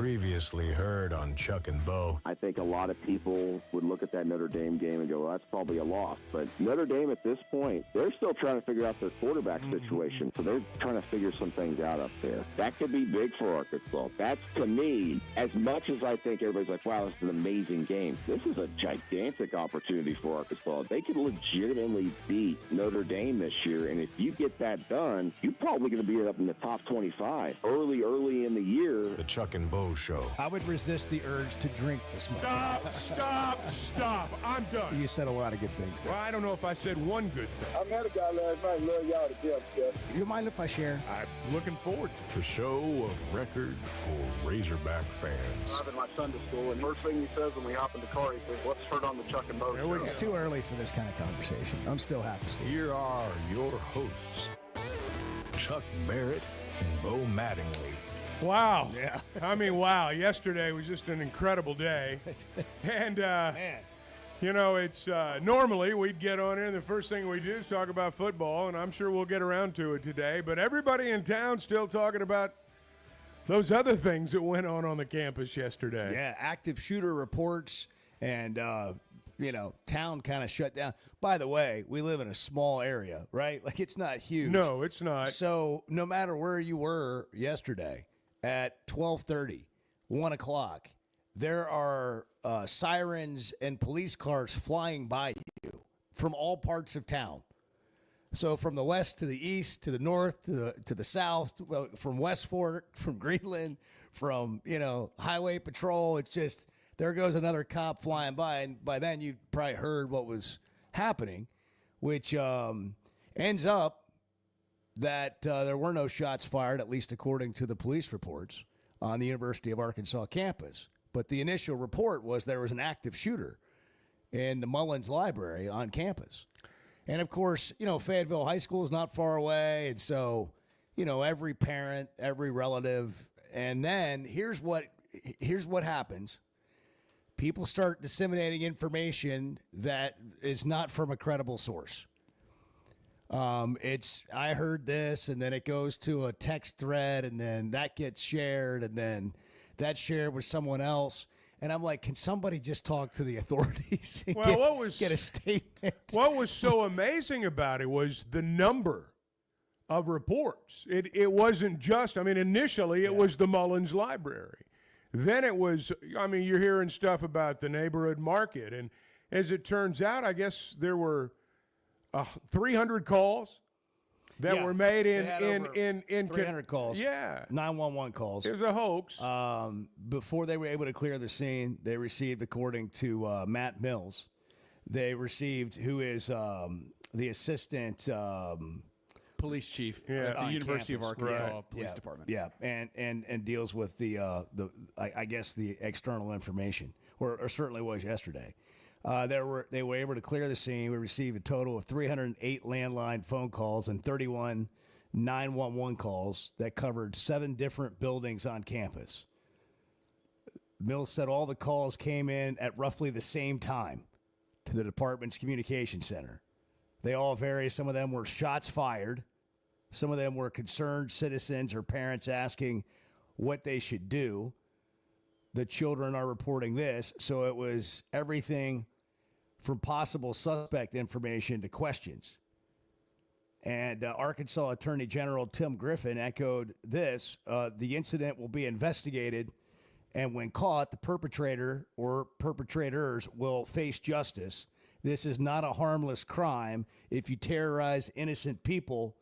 Previously heard on Chuck and Bo. I think a lot of people would look at that Notre Dame game and go, well, that's probably a loss. But Notre Dame at this point, they're still trying to figure out their quarterback situation. So they're trying to figure some things out up there. That could be big for Arkansas. That's, to me, as much as I think everybody's like, wow, this is an amazing game, this is a gigantic opportunity for Arkansas. They could legitimately beat Notre Dame this year. And if you get that done, you're probably going to be up in the top 25 early in the year. The Chuck and Bo Show. I would resist the urge to drink this morning. Stop. I'm done. You said a lot of good things there. Well, I don't know if I said one good thing. I met a guy last night, love y'all to death, Jeff. You mind if I share? I'm looking forward to it. The show of record for Razorback fans. Driving my son to school, and first thing he says when we hop in the car, he says, "What's heard on the Chuck and Bo show?" It's too early for this kind of conversation. I'm still half asleep. Here are your hosts, Chuck Barrett and Bo Mattingly. Wow. Yeah. I mean, wow. Yesterday was just an incredible day. And, Man. you know, it's normally we'd get on here and the first thing we do is talk about football, and I'm sure we'll get around to it today. But everybody in town still talking about those other things that went on the campus yesterday. Yeah, active shooter reports and, town kind of shut down. By the way, we live in a small area, right? Like, it's not huge. No, it's not. So no matter where you were yesterday at 12:30, 1 o'clock, there are sirens and police cars flying by you from all parts of town. So from the west to the east, to the north, to the south, from West Fork, from Greenland, from, highway patrol. It's just, there goes another cop flying by. And by then you probably heard what was happening, which ends up that there were no shots fired, at least according to the police reports on the University of Arkansas campus. But the initial report was there was an active shooter in the Mullins Library on campus. And, of course, Fayetteville High School is not far away. And so, every parent, every relative. And then here's what happens. People start disseminating information that is not from a credible source. I heard this, and then it goes to a text thread, and then that gets shared, and then that's shared with someone else. And I'm like, can somebody just talk to the authorities and get a statement? What was so amazing about it was the number of reports. It wasn't just, initially it was the Mullins Library. Then it was, you're hearing stuff about the neighborhood market. And as it turns out, I guess there were 300 calls that were made in 300 calls. Yeah. 911 calls. It was a hoax. Before they were able to clear the scene, they received, according to Matt Mills, who is the assistant police chief at the University campus. of Arkansas Right. Police Department. Yeah, and deals with the external information, or certainly was yesterday. They were able to clear the scene. We received a total of 308 landline phone calls and 31 911 calls that covered 7 different buildings on campus. Mills said all the calls came in at roughly the same time to the department's communication center. They all vary. Some of them were shots fired. Some of them were concerned citizens or parents asking what they should do. The children are reporting this. So it was everything from possible suspect information to questions. And Arkansas Attorney General Tim Griffin echoed this. The incident will be investigated, and when caught, the perpetrator or perpetrators will face justice. This is not a harmless crime. If you terrorize innocent people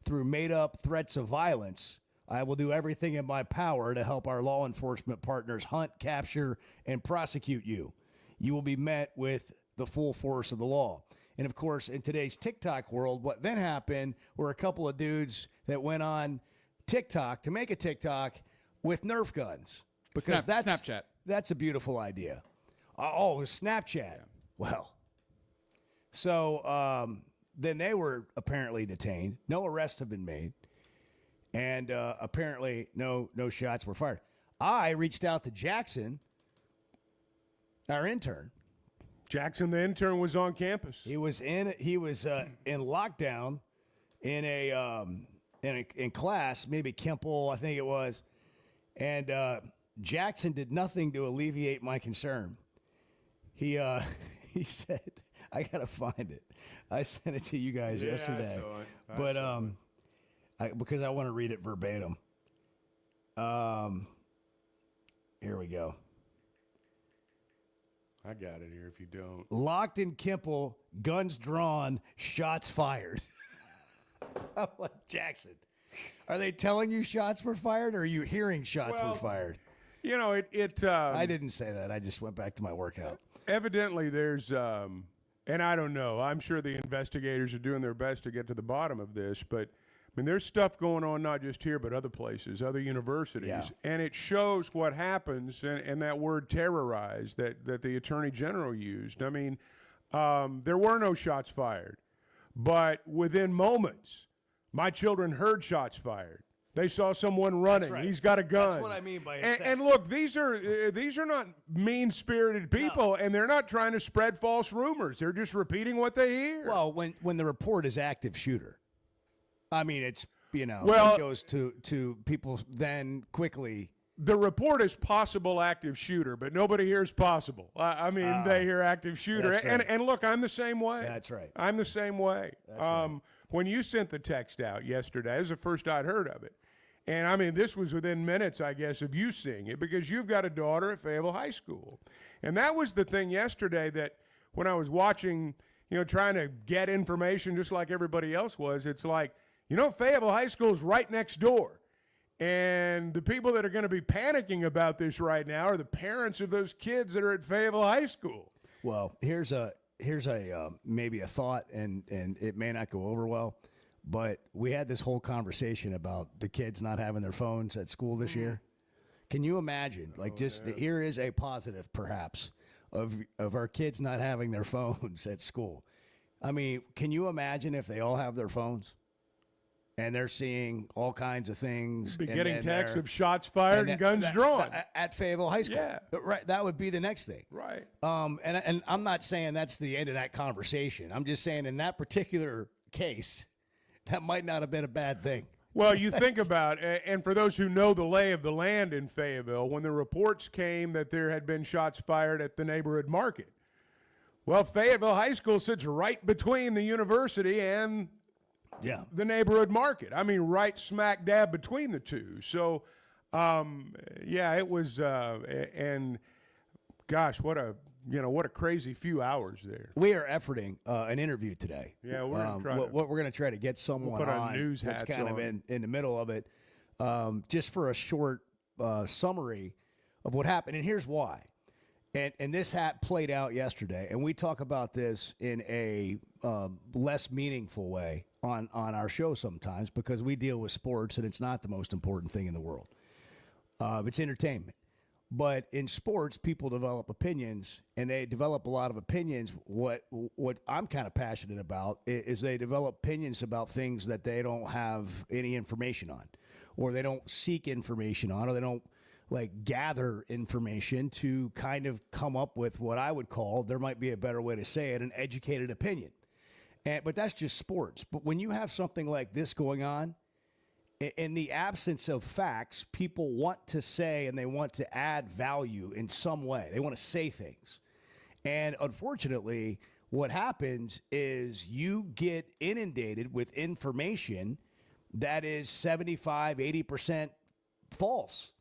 through made-up threats of violence, I will do everything in my power to help our law enforcement partners hunt, capture, and prosecute you. You will be met with the full force of the law. And, of course, in today's TikTok world, what then happened were a couple of dudes that went on TikTok to make a TikTok with Nerf guns. Because Snapchat. That's a beautiful idea. Oh, it was Snapchat. Yeah. Well, so then they were apparently detained. No arrests have been made. And apparently no shots were fired. I reached out to Jackson, our intern. Jackson, the intern, was on campus. He was in lockdown in class, maybe Kemple, I think it was. And Jackson did nothing to alleviate my concern. He he said, I gotta find it. I sent it to you guys yesterday, because I want to read it verbatim. Here we go. I got it here if you don't. Locked in Kimple, guns drawn, shots fired. I'm like, Jackson, are they telling you shots were fired, or are you hearing shots were fired? You know, I didn't say that. I just went back to my workout. Evidently, there's, and I don't know, I'm sure the investigators are doing their best to get to the bottom of this, but I mean, there's stuff going on not just here, but other places, other universities. Yeah. And it shows what happens, and that word terrorize that the Attorney General used. I mean, there were no shots fired. But within moments, my children heard shots fired. They saw someone running. Right. He's got a gun. That's what I mean by and look, these are not mean-spirited people, and they're not trying to spread false rumors. They're just repeating what they hear. Well, when the report is active shooter, I mean, it's, it goes to people then quickly. The report is possible active shooter, but nobody hears possible. I mean, they hear active shooter. That's right. And look, I'm the same way. That's right. I'm the same way. That's right. When you sent the text out yesterday, it was the first I'd heard of it. And, I mean, this was within minutes, I guess, of you seeing it, because you've got a daughter at Fayetteville High School. And that was the thing yesterday that when I was watching, trying to get information just like everybody else was, it's like, Fayetteville High School is right next door. And the people that are going to be panicking about this right now are the parents of those kids that are at Fayetteville High School. Well, here's a maybe a thought, and it may not go over well, but we had this whole conversation about the kids not having their phones at school this year. Can you imagine? Here is a positive, perhaps, of our kids not having their phones at school. I mean, can you imagine if they all have their phones? And they're seeing all kinds of things. Getting texts of shots fired and guns drawn. At Fayetteville High School. Yeah. Right. That would be the next thing. Right. And I'm not saying that's the end of that conversation. I'm just saying in that particular case, that might not have been a bad thing. Well, you think about, and for those who know the lay of the land in Fayetteville, when the reports came that there had been shots fired at the neighborhood market, well, Fayetteville High School sits right between the university and the neighborhood market. I mean, right smack dab between the two. So, it was, and gosh, what a crazy few hours there. We are efforting an interview today. Yeah, we're going to try to get someone put our on news that's hats kind on. of in the middle of it, just for a short summary of what happened. And here's why. And this played out yesterday, and we talk about this in a less meaningful way on our show sometimes, because we deal with sports and it's not the most important thing in the world. It's entertainment. But in sports, people develop opinions, and they develop a lot of opinions. What I'm kind of passionate about is they develop opinions about things that they don't have any information on, or they don't seek information on, or they don't gather information to kind of come up with what I would call, there might be a better way to say it, an educated opinion. But that's just sports. But when you have something like this going on, in the absence of facts, people want to say and they want to add value in some way. They want to say things. And unfortunately, what happens is you get inundated with information that is 75, 80% false.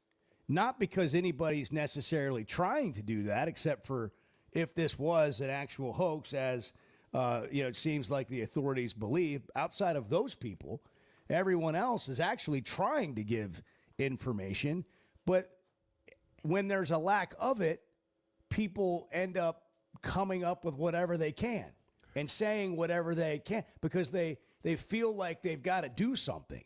Not because anybody's necessarily trying to do that, except for if this was an actual hoax, as it seems like the authorities believe. Outside of those people, everyone else is actually trying to give information. But when there's a lack of it, people end up coming up with whatever they can and saying whatever they can because they feel like they've got to do something.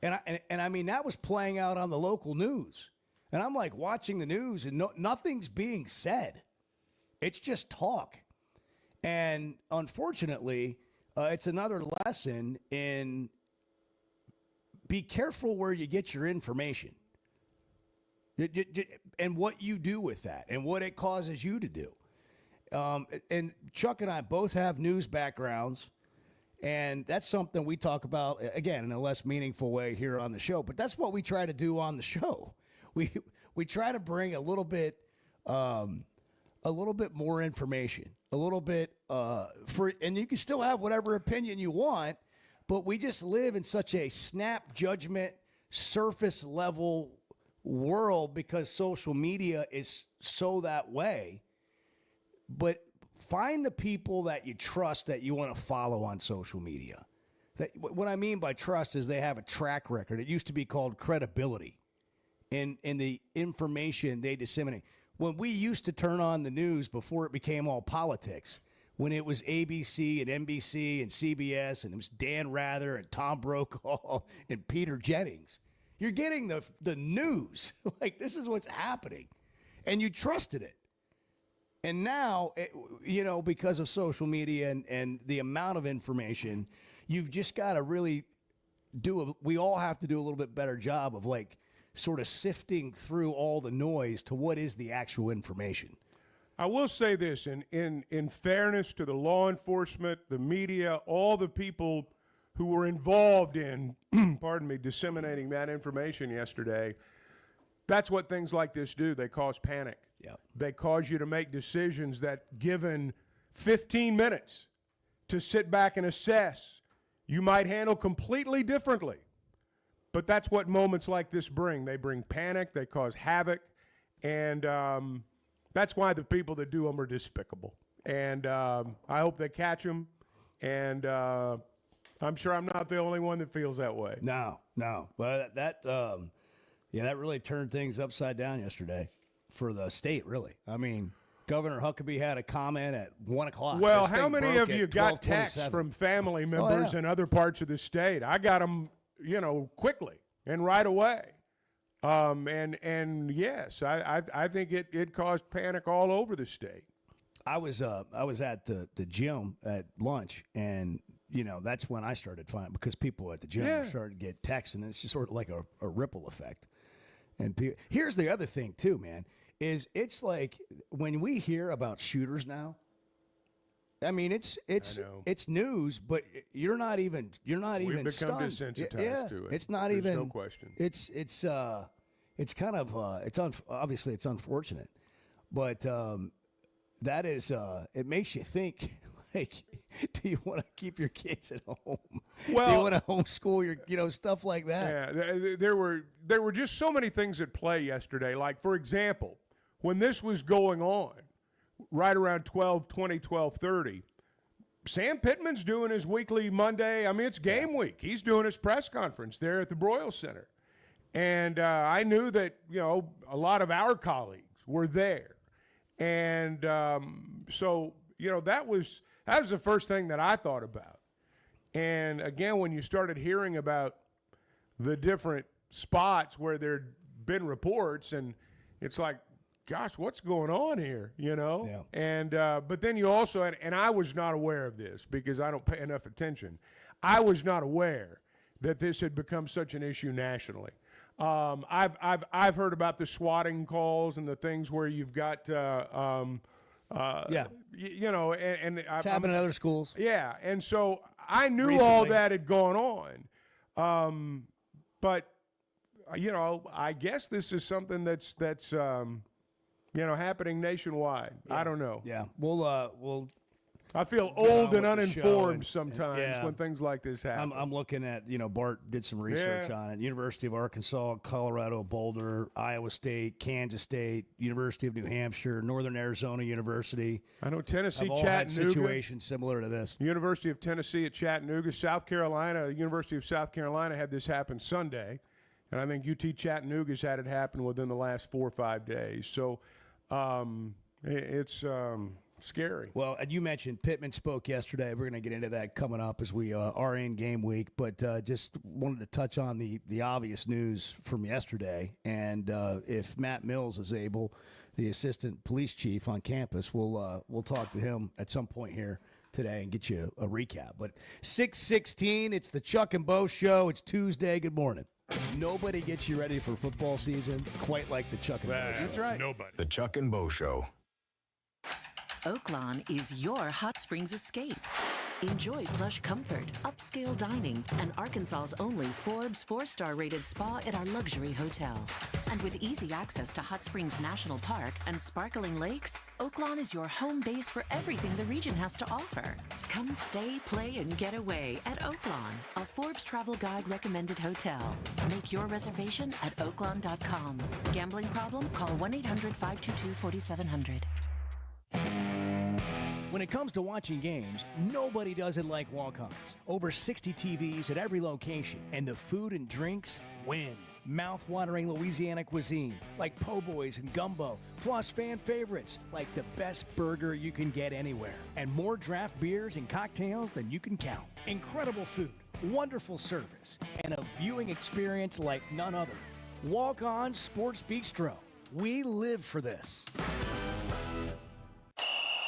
And I mean, that was playing out on the local news. And I'm like watching the news and nothing's being said. It's just talk. And unfortunately, it's another lesson in be careful where you get your information and what you do with that and what it causes you to do. And Chuck and I both have news backgrounds, and that's something we talk about, again, in a less meaningful way here on the show. But that's what we try to do on the show. we try to bring a little bit more information, a little bit and you can still have whatever opinion you want, but we just live in such a snap judgment, surface level world because social media is so that way. But find the people that you trust that you want to follow on social media. What I mean by trust is they have a track record. It used to be called credibility in the information they disseminate. When we used to turn on the news before it became all politics, when it was ABC and NBC and CBS and it was Dan Rather and Tom Brokaw and Peter Jennings, you're getting the news. Like, this is what's happening. And you trusted it. And now, because of social media and the amount of information, you've just got to really we all have to do a little bit better job of like sort of sifting through all the noise to what is the actual information. I will say this, in fairness to the law enforcement, the media, all the people who were involved in, disseminating that information yesterday, that's what things like this do. They cause panic. Yep. They cause you to make decisions that, given 15 minutes to sit back and assess, you might handle completely differently. But that's what moments like this bring. They bring panic. They cause havoc. And that's why the people that do them are despicable. And I hope they catch them. And I'm sure I'm not the only one that feels that way. No. Well, that really turned things upside down yesterday for the state, really. I mean, Governor Huckabee had a comment at 1 o'clock. Well, how many of you got texts from family members in other parts of the state? I got them, quickly and right away. And yes, I think it caused panic all over the state. I was at the gym at lunch, and that's when I started finding, because people at the gym started to get texts, and it's just sort of like a ripple effect. And here's the other thing too, man, is it's like when we hear about shooters now, I mean, it's news, but you're not even We've become stunned. desensitized to it. It's not There's even. no question. It's kind of obviously it's unfortunate, but that is it makes you think. Like, do you want to keep your kids at home? Well, do you want to homeschool your stuff like that? Yeah, there were just so many things at play yesterday. Like, for example, when this was going on, right around 12:30, Sam Pittman's doing his weekly Monday. I mean, it's game week. He's doing his press conference there at the Broyles Center. And I knew that, a lot of our colleagues were there. And so, that was the first thing that I thought about. And again, when you started hearing about the different spots where there'd been reports, and it's like, gosh, what's going on here, Yeah. And but then you also had, and I was not aware of this because I don't pay enough attention. I was not aware that this had become such an issue nationally. I've heard about the swatting calls and the things where you've got and It's happening in other schools. Yeah, and so I knew Recently. all that had gone on, but I guess this is something that's happening nationwide. Yeah. I don't know. Yeah, we'll. I feel on old with and the show uninformed and sometimes when things like this happen. I'm looking at, Bart did some research on it. University of Arkansas, Colorado, Boulder, Iowa State, Kansas State, University of New Hampshire, Northern Arizona University. I know Tennessee, have all had Chattanooga. situations similar to this. University of Tennessee at Chattanooga. South Carolina, University of South Carolina had this happen Sunday. And I think UT Chattanooga's had it happen within the last 4 or 5 days. So it's scary. Well, and you mentioned Pittman spoke yesterday. We're going to get into that coming up as we are in game week. But just wanted to touch on the obvious news from yesterday. And if Matt Mills is able, the assistant police chief on campus, we'll talk to him at some point here today and get you a recap. But 6:16, it's the Chuck and Bo Show. It's Tuesday. Good morning. Nobody gets you ready for football season quite like the Chuck and Bo Show. That's right. Nobody. The Chuck and Bo Show. Oaklawn is your hot springs escape. Enjoy plush comfort, upscale dining, and Arkansas's only Forbes 4-star rated spa at our luxury hotel. And with easy access to Hot Springs National Park and sparkling lakes, Oaklawn is your home base for everything the region has to offer. Come stay, play, and get away at Oaklawn, a Forbes Travel Guide recommended hotel. Make your reservation at oaklawn.com. Gambling problem? Call 1-800-522-4700. When it comes to watching games, nobody does it like Walk-Ons. Over 60 TVs at every location, and the food and drinks win. Mouth-watering Louisiana cuisine like po' boys and gumbo, plus fan favorites like the best burger you can get anywhere, and more draft beers and cocktails than you can count. Incredible food, wonderful service, and a viewing experience like none other. Walk-On Sports Bistro. We live for this.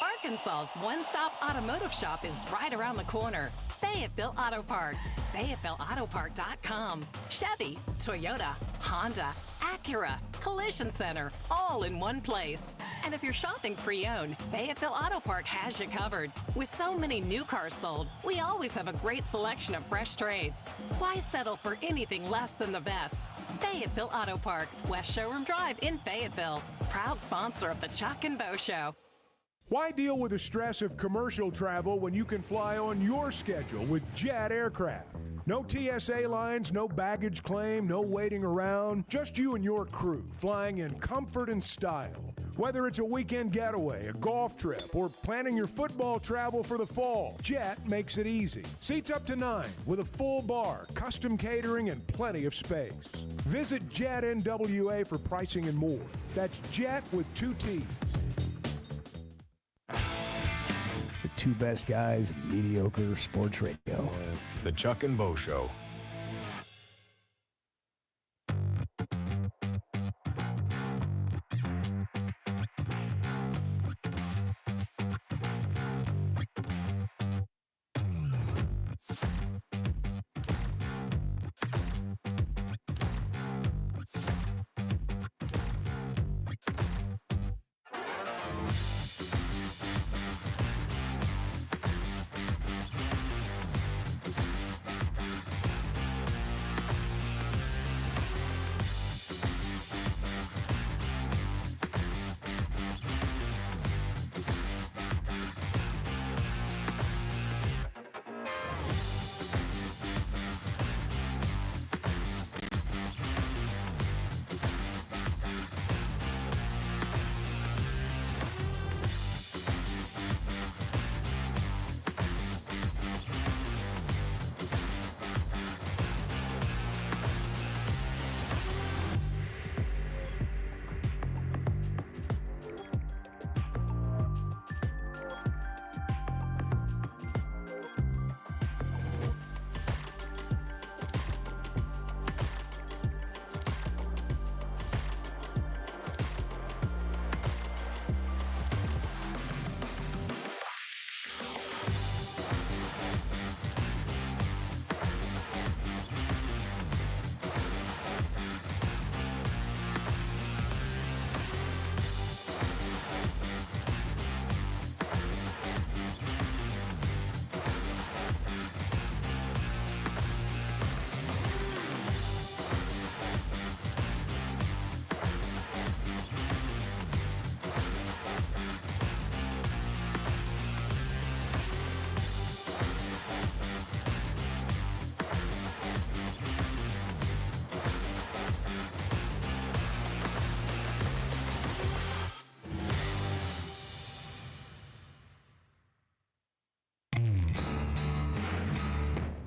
Arkansas's one-stop automotive shop is right around the corner. Fayetteville Auto Park. FayettevilleAutoPark.com. Chevy, Toyota, Honda, Acura, Collision Center, all in one place. And if you're shopping pre-owned, Fayetteville Auto Park has you covered. With so many new cars sold, we always have a great selection of fresh trades. Why settle for anything less than the best? Fayetteville Auto Park, West Showroom Drive in Fayetteville. Proud sponsor of the Chuck and Bo Show. Why deal with the stress of commercial travel when you can fly on your schedule with Jet Aircraft? No TSA lines, no baggage claim, no waiting around. Just you and your crew flying in comfort and style. Whether it's a weekend getaway, a golf trip, or planning your football travel for the fall, Jet makes it easy. Seats up to 9 with a full bar, custom catering, and plenty of space. Visit Jet NWA for pricing and more. That's Jet with 2 T's. The two best guys in mediocre sports radio. The Chuck and Bo Show.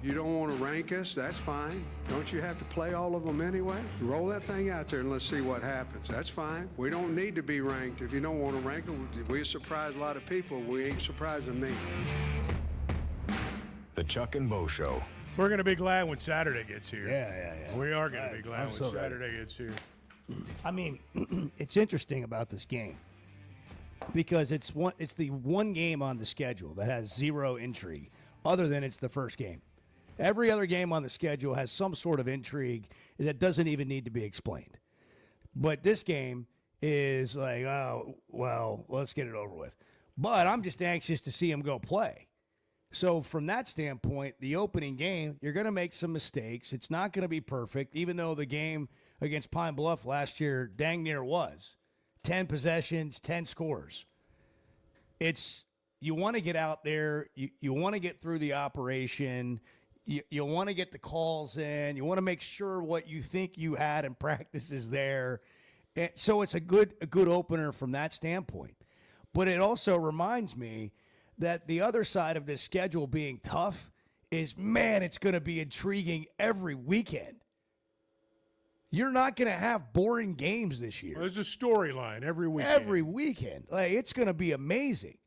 You don't want to rank us, that's fine. Don't you have to play all of them anyway? Roll that thing out there and let's see what happens. That's fine. We don't need to be ranked. If you don't want to rank them, we surprise a lot of people. We ain't surprising me. The Chuck and Bo Show. We're going to be glad when Saturday gets here. Yeah. We are going to be glad when so Saturday gets here. I mean, it's interesting about this game because it's the one game on the schedule that has zero intrigue other than it's the first game. Every other game on the schedule has some sort of intrigue that doesn't even need to be explained. But this game is like, oh, well, let's get it over with. But I'm just anxious to see him go play. So from that standpoint, the opening game, you're going to make some mistakes. It's not going to be perfect, even though the game against Pine Bluff last year dang near was. 10 possessions, 10 scores. You want to get out there. You want to get through the operation. You want to get the calls in. You want to make sure what you think you had in practice is there. And so it's a good opener from that standpoint. But it also reminds me that the other side of this schedule being tough is, man, it's going to be intriguing every weekend. You're not going to have boring games this year. Well, there's a storyline every weekend. Every weekend. Like, it's going to be amazing.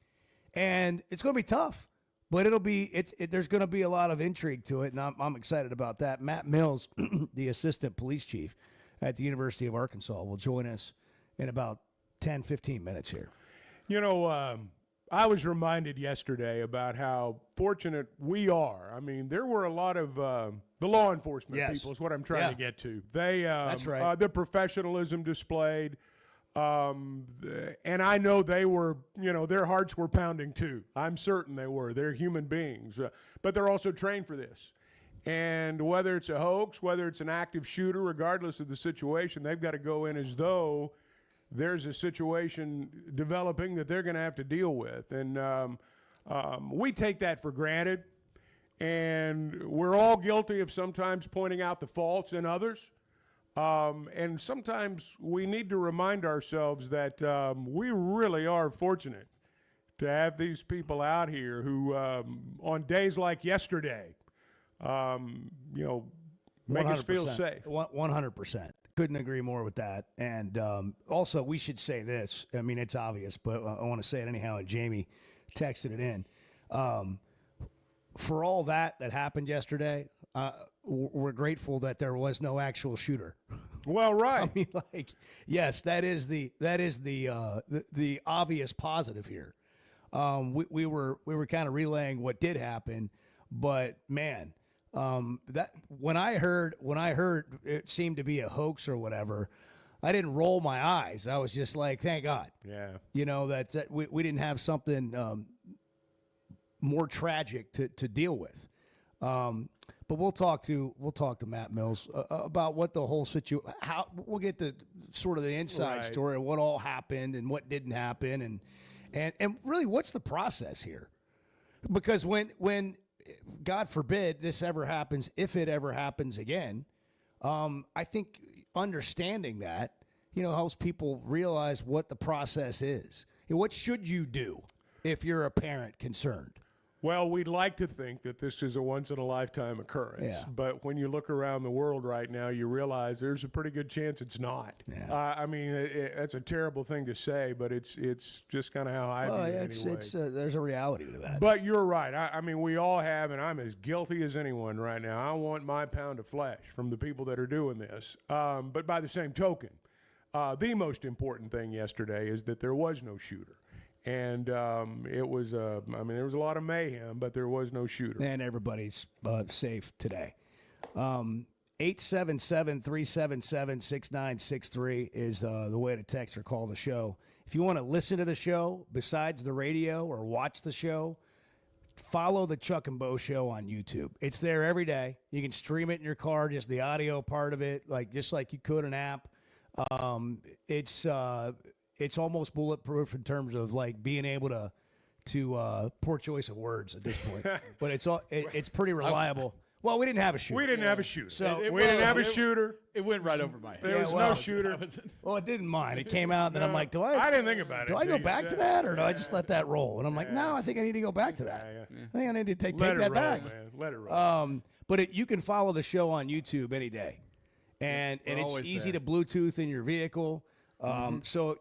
And it's going to be tough. But there's going to be a lot of intrigue to it, and I'm excited about that. Matt Mills, the assistant police chief at the University of Arkansas, will join us in about 10, 15 minutes here. You know, I was reminded yesterday about how fortunate we are. I mean, there were a lot of the law enforcement people is what I'm trying to get to. That's right. The professionalism displayed. And I know they were, their hearts were pounding too. I'm certain they were. They're human beings. But they're also trained for this. And whether it's a hoax, whether it's an active shooter, regardless of the situation, they've got to go in as though there's a situation developing that they're going to have to deal with. And we take that for granted. And we're all guilty of sometimes pointing out the faults in others. And sometimes we need to remind ourselves that we really are fortunate to have these people out here who, on days like yesterday, make us feel safe. 100%. Couldn't agree more with that. And also, we should say this. I mean, it's obvious, but I want to say it anyhow, and Jamie texted it in. For all that happened yesterday, we're grateful that there was no actual shooter. Well, right. I mean, like, yes, that is the obvious positive here. We were kind of relaying what did happen, but man, that when I heard it seemed to be a hoax or whatever, I didn't roll my eyes. I was just like, thank God. Yeah. That we didn't have something more tragic to deal with. But we'll talk to Matt Mills about what the whole situation. How we'll get the sort of the inside story of what all happened and what didn't happen, and really what's the process here? Because when God forbid this ever happens, if it ever happens again, I think understanding that helps people realize what the process is. What should you do if you're a parent concerned? Well, we'd like to think that this is a once-in-a-lifetime occurrence. Yeah. But when you look around the world right now, you realize there's a pretty good chance it's not. Yeah. I mean, that's a terrible thing to say, but it's just kind of how I view it anyway. There's a reality to that. But you're right. I mean, we all have, and I'm as guilty as anyone right now. I want my pound of flesh from the people that are doing this. But by the same token, the most important thing yesterday is that there was no shooter. And it was, there was a lot of mayhem, but there was no shooter. And everybody's safe today. 877-377-6963 is the way to text or call the show. If you want to listen to the show besides the radio or watch the show, follow the Chuck and Bo Show on YouTube. It's there every day. You can stream it in your car, just the audio part of it, just like you could an app. It's almost bulletproof in terms of like being able to poor choice of words at this point, but it's pretty reliable. Well, we didn't have a shooter. We didn't have a shooter. So we didn't have a shooter. It went right over my head. There was no shooter. Well, it didn't mind. It came out, and then I'm like, I didn't think about it. Do I go back to that, or do I just let that roll? And I'm like, no, I think I need to go back to that. I think I need to take that back. Man. Let it roll. But you can follow the show on YouTube any day, and it's easy to Bluetooth in your vehicle. So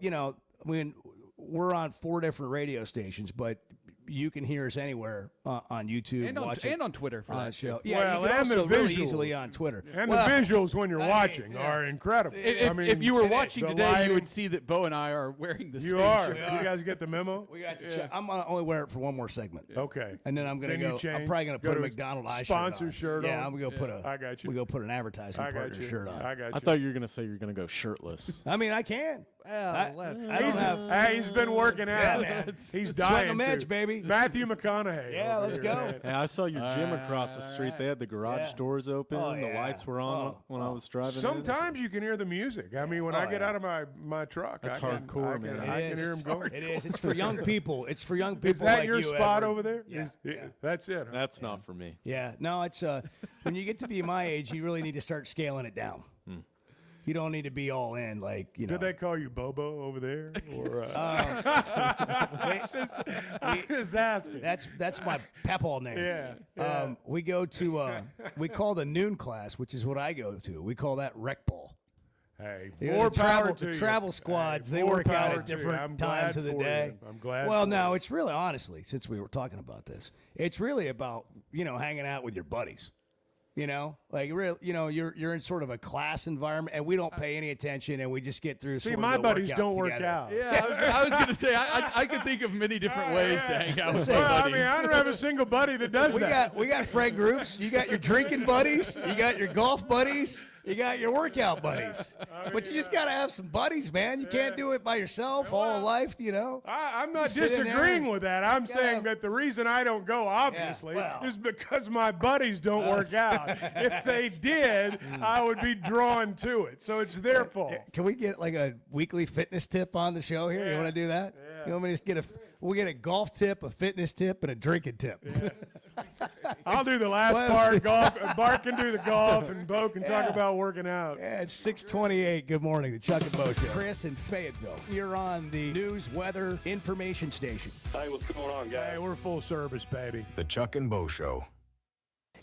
we're on 4 different radio stations, but you can hear us anywhere on YouTube and on Twitter for that show. too. Yeah, you can also really easily on Twitter. And the visuals when you're watching are incredible. If you were watching today, you would see that Bo and I are wearing the same shirt. You guys get the memo? We got to check. I'm going to only wear it for one more segment. Okay. And then I'm going to go. I'm probably going to put a McDonald's eye sponsor shirt on. Yeah, I'm going to go put I got you. We go put an advertising partner shirt on. I got you. I thought you were going to say you're going to go shirtless. I mean, I can. Well, I don't have. He's been working out. Yeah, man. He's Sweating dying the meds, to. baby. Matthew McConaughey. Yeah, let's go. man. Hey, I saw your gym across the street. They had the garage doors open. Oh, The lights were on when I was driving. Sometimes you can hear the music. I mean, when I get out of my truck, That's I can hear him going. It is. It's for young people. It's for young people. Is that like your you, spot Edward. over there? Yeah. That's it. Huh? That's not for me. Yeah. No, it's when you get to be my age, you really need to start scaling it down. You don't need to be all in, like, you know. Did they call you Bobo over there? Or, I'm just asking. That's my Pepal name. Yeah. We go to we call the noon class, which is what I go to. We call that rec ball. Hey, You know, more the power travel, to the you. travel squads, Hey, they more work out power at to you. different I'm times glad of the for day. you. I'm glad. Well, for no, you. it's really, honestly, since we were talking about this, it's really about, hanging out with your buddies. Like you're in sort of a class environment, and we don't pay any attention, and we just get through. See, sort of my the buddies workout don't work together. out. Yeah, I was going to say, I could think of many different ways to hang out with my Well, I buddies. mean, I don't have a single buddy that does that. We got friend groups. You got your drinking buddies. You got your golf buddies. You got your workout buddies. But you just got to have some buddies, man. You can't do it by yourself all life, I'm not sit in there disagreeing and- with that. I'm saying that the reason I don't go, obviously, is because my buddies don't work out. If they did, I would be drawn to it. So it's their fault. Can we get like a weekly fitness tip on the show here? You want to do that? Yeah. You want me to just we'll get a golf tip, a fitness tip, and a drinking tip. I'll do the last Well, part. Golf. Bart can do the golf, and Bo can talk about working out. Yeah, it's 6:28. Good morning, the Chuck and Bo Show. Chris in Fayetteville. You're on the news, weather, information station. Hey, what's going on, guys? Hey, we're full service, baby. The Chuck and Bo Show.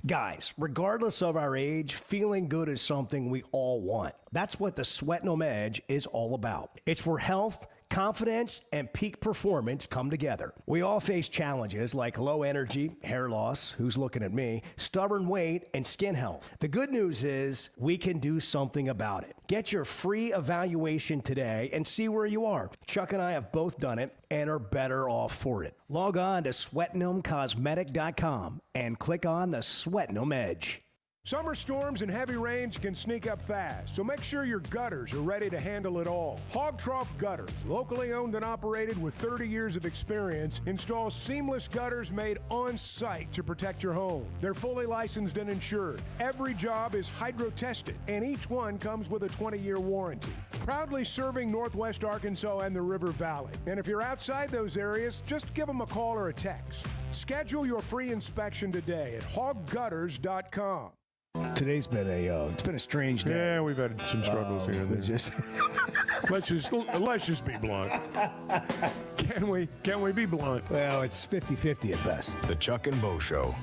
Guys, regardless of our age, feeling good is something we all want. That's what the Sweatnum Edge is all about. It's where health, confidence, and peak performance come together. We all face challenges like low energy, hair loss, who's looking at me, stubborn weight, and skin health. The good news is we can do something about it. Get your free evaluation today and see where you are. Chuck and I have both done it and are better off for it. Log on to SweatnumCosmetic.com and click on the Sweatnum Edge. Summer storms and heavy rains can sneak up fast, so make sure your gutters are ready to handle it all. Hog Trough Gutters, locally owned and operated with 30 years of experience, installs seamless gutters made on site to protect your home. They're fully licensed and insured. Every job is hydro tested, and each one comes with a 20-year warranty. Proudly serving Northwest Arkansas and the River Valley. And if you're outside those areas, just give them a call or a text. Schedule your free inspection today at hoggutters.com. Today's been it's been a strange day. Yeah, we've had some struggles here. It's just Let's just be blunt. Can we be blunt? well, it's 50-50 at best. The Chuck and Bo Show.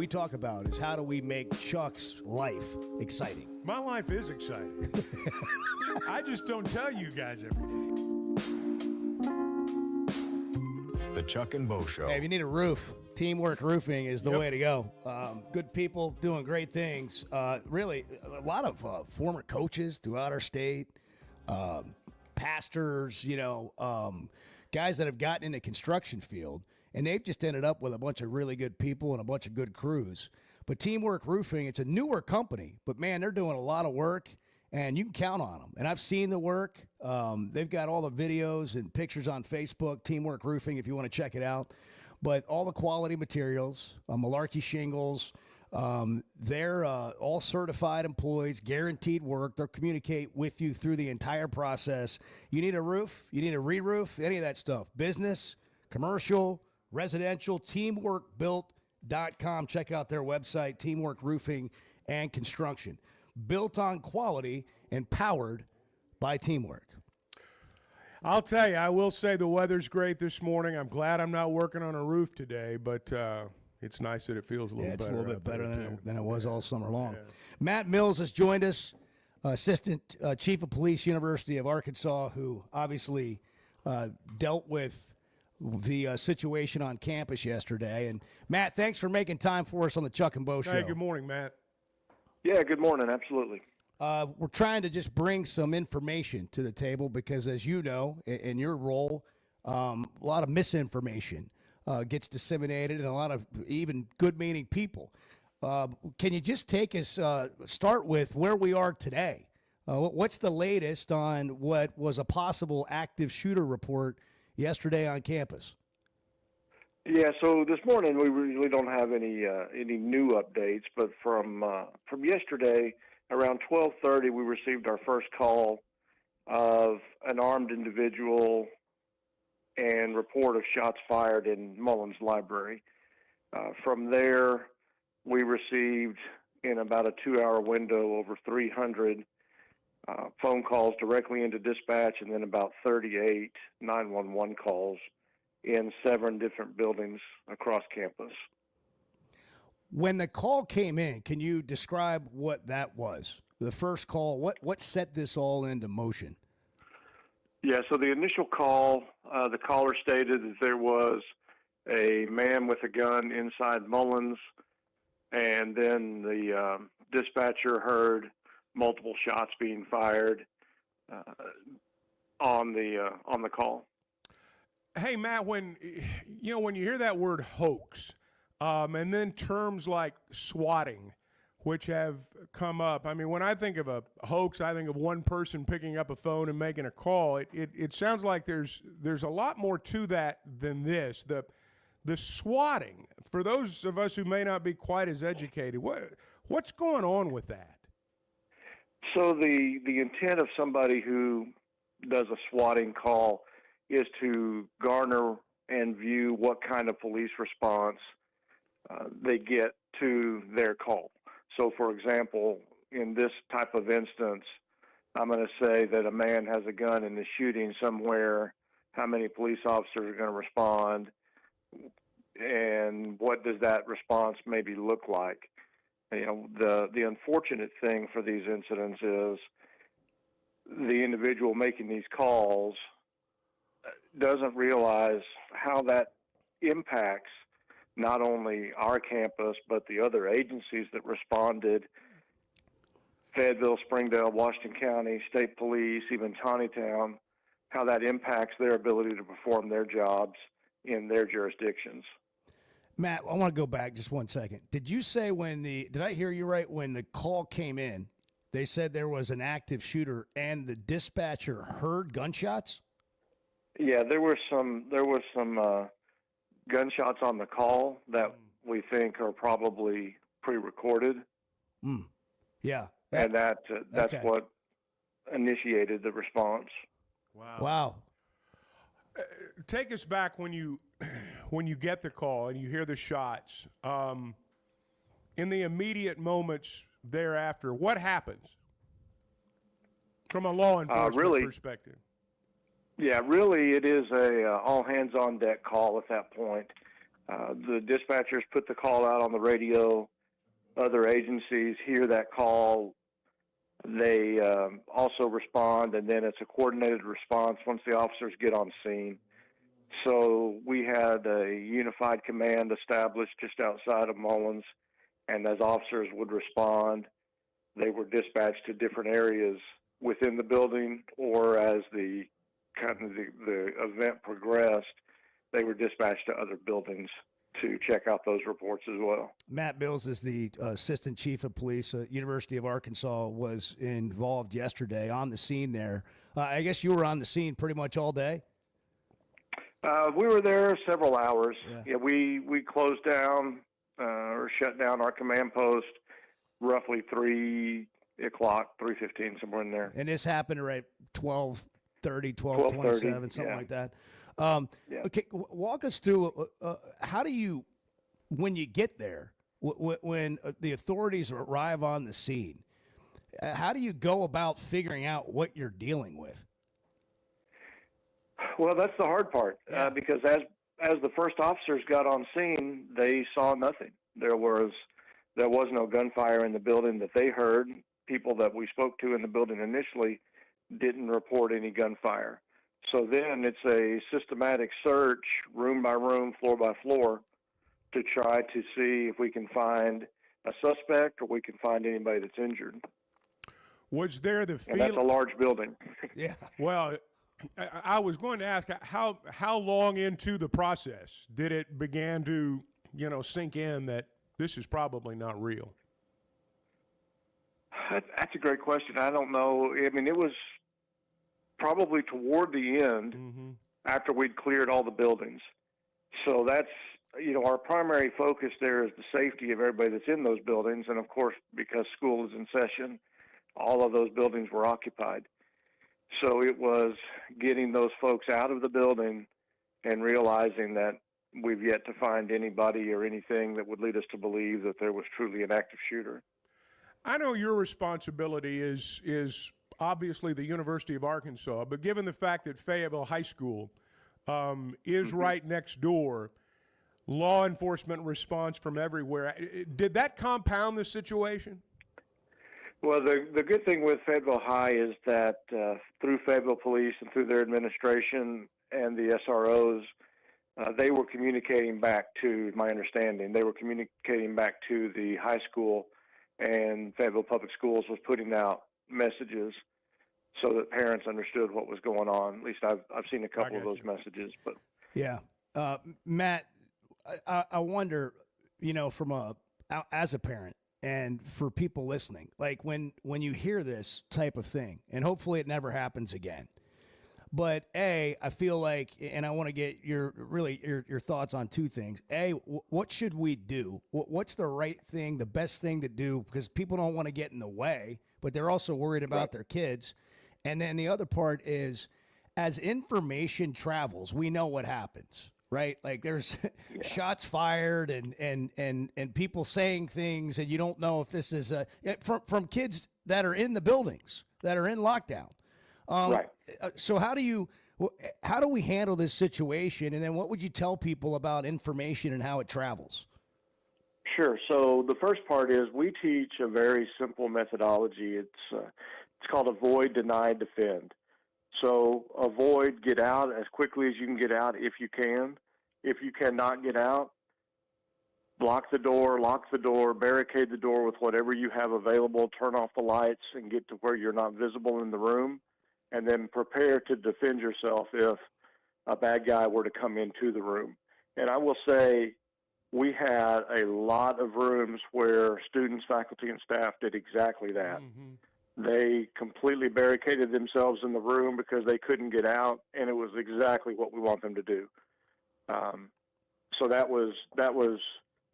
we talk about is how do we make Chuck's life exciting. My life is exciting. I just don't tell you guys everything. The Chuck and Bo Show. Hey, if you need a roof, Teamwork Roofing is the way to go. Good people doing great things. Really, a lot of former coaches throughout our state, pastors, guys that have gotten in the construction field, and they've just ended up with a bunch of really good people and a bunch of good crews. But Teamwork Roofing, it's a newer company, but, man, they're doing a lot of work, and you can count on them. And I've seen the work. They've got all the videos and pictures on Facebook, Teamwork Roofing, if you want to check it out. But all the quality materials, Malarkey shingles, they're all certified employees, guaranteed work. They'll communicate with you through the entire process. You need a roof, you need a re-roof, any of that stuff. Business, commercial, residential, teamworkbuilt.com. Check out their website, Teamwork Roofing and Construction. Built on quality and powered by teamwork. I'll tell you, I will say the weather's great this morning. I'm glad I'm not working on a roof today, but it's nice that it feels a little better. It's a little bit better than it was all summer long. Yeah. Matt Mills has joined us, Assistant Chief of Police, University of Arkansas, who obviously dealt with the situation on campus yesterday. And, Matt, thanks for making time for us on the Chuck and Bo Show. Hey, good morning, Matt. Yeah, good morning. Absolutely. We're trying to just bring some information to the table because, as you know, in your role, a lot of misinformation gets disseminated and a lot of even good-meaning people. Can you just take us, start with where we are today? What's the latest on what was a possible active shooter report yesterday on campus? Yeah, so this morning we really don't have any new updates, but from yesterday, around 12:30, we received our first call of an armed individual and report of shots fired in Mullins Library. From there, we received, in about a 2-hour window, over 300 phone calls directly into dispatch, and then about 38 911 calls in 7 different buildings across campus. When the call came in, can you describe what that was? The first call, what set this all into motion? Yeah, so the initial call, the caller stated that there was a man with a gun inside Mullins, and then the dispatcher heard multiple shots being fired on the call. Hey, Matt, when you hear that word hoax, and then terms like swatting, which have come up. I mean, when I think of a hoax, I think of one person picking up a phone and making a call. It sounds like there's a lot more to that than this. The swatting, for those of us who may not be quite as educated, what's going on with that? So the intent of somebody who does a swatting call is to garner and view what kind of police response they get to their call. So, for example, in this type of instance, I'm going to say that a man has a gun and is shooting somewhere. How many police officers are going to respond? And what does that response maybe look like? The unfortunate thing for these incidents is the individual making these calls doesn't realize how that impacts not only our campus, but the other agencies that responded, Fayetteville, Springdale, Washington County, State Police, even Taneytown, how that impacts their ability to perform their jobs in their jurisdictions. Matt, I want to go back just one second. Did you say did I hear you right, when the call came in, they said there was an active shooter and the dispatcher heard gunshots? Yeah, there were some gunshots on the call that we think are probably pre-recorded. Yeah. And that's okay. What initiated the response. Wow. Take us back when you get the call and you hear the shots. In the immediate moments thereafter, what happens from a law enforcement perspective? Yeah, really, it is a all-hands-on-deck call at that point. The dispatchers put the call out on the radio. Other agencies hear that call. They also respond, and then it's a coordinated response once the officers get on scene. So we had a unified command established just outside of Mullins, and as officers would respond, they were dispatched to different areas within the building, or as the event progressed, they were dispatched to other buildings to check out those reports as well. Matt Bills is the assistant chief of police at University of Arkansas, was involved yesterday on the scene there. I guess you were on the scene pretty much all day? We were there several hours. Yeah, we closed down or shut down our command post roughly 3 o'clock, 3:15, somewhere in there. And this happened right 12:30, 12:27, something like that. Okay, walk us through how do you, when you get there, when the authorities arrive on the scene, how do you go about figuring out what you're dealing with? Well, that's the hard part, because as the first officers got on scene, they saw nothing. There was no gunfire in the building that they heard. People that we spoke to in the building initially didn't report any gunfire. So then it's a systematic search, room by room, floor by floor, to try to see if we can find a suspect or we can find anybody that's injured. Was there the feeling? And that's a large building. Yeah. Well, I was going to ask how long into the process did it begin to sink in that this is probably not real? That's a great question. I don't know. I mean, it was probably toward the end after we'd cleared all the buildings. So that's, our primary focus there is the safety of everybody that's in those buildings. And, of course, because school is in session, all of those buildings were occupied. So it was getting those folks out of the building and realizing that we've yet to find anybody or anything that would lead us to believe that there was truly an active shooter. I know your responsibility is obviously the University of Arkansas, but given the fact that Fayetteville High School is right next door, law enforcement response from everywhere, did that compound the situation? Well, the good thing with Fayetteville High is that through Fayetteville Police and through their administration and the SROs, they were communicating back to, my understanding, they were communicating back to the high school, and Fayetteville Public Schools was putting out messages so that parents understood what was going on. At least I've seen a couple of those messages. But yeah, Matt, I wonder, from as a parent and for people listening, like when you hear this type of thing, and hopefully it never happens again. But I feel like, and I want to get your thoughts on two things. What should we do? What's the right thing, the best thing to do? Because people don't want to get in the way, but they're also worried about their kids. And then the other part is, as information travels, we know what happens, right? Like there's shots fired and people saying things, and you don't know if this is from kids that are in the buildings, that are in lockdown. Right. So how do we handle this situation? And then what would you tell people about information and how it travels? Sure. So the first part is we teach a very simple methodology. It's called avoid, deny, defend. So avoid, get out as quickly as you can get out if you can. If you cannot get out, block the door, lock the door, barricade the door with whatever you have available, turn off the lights and get to where you're not visible in the room, and then prepare to defend yourself if a bad guy were to come into the room. And I will say we had a lot of rooms where students, faculty, and staff did exactly that. They completely barricaded themselves in the room because they couldn't get out, and it was exactly what we want them to do. So that was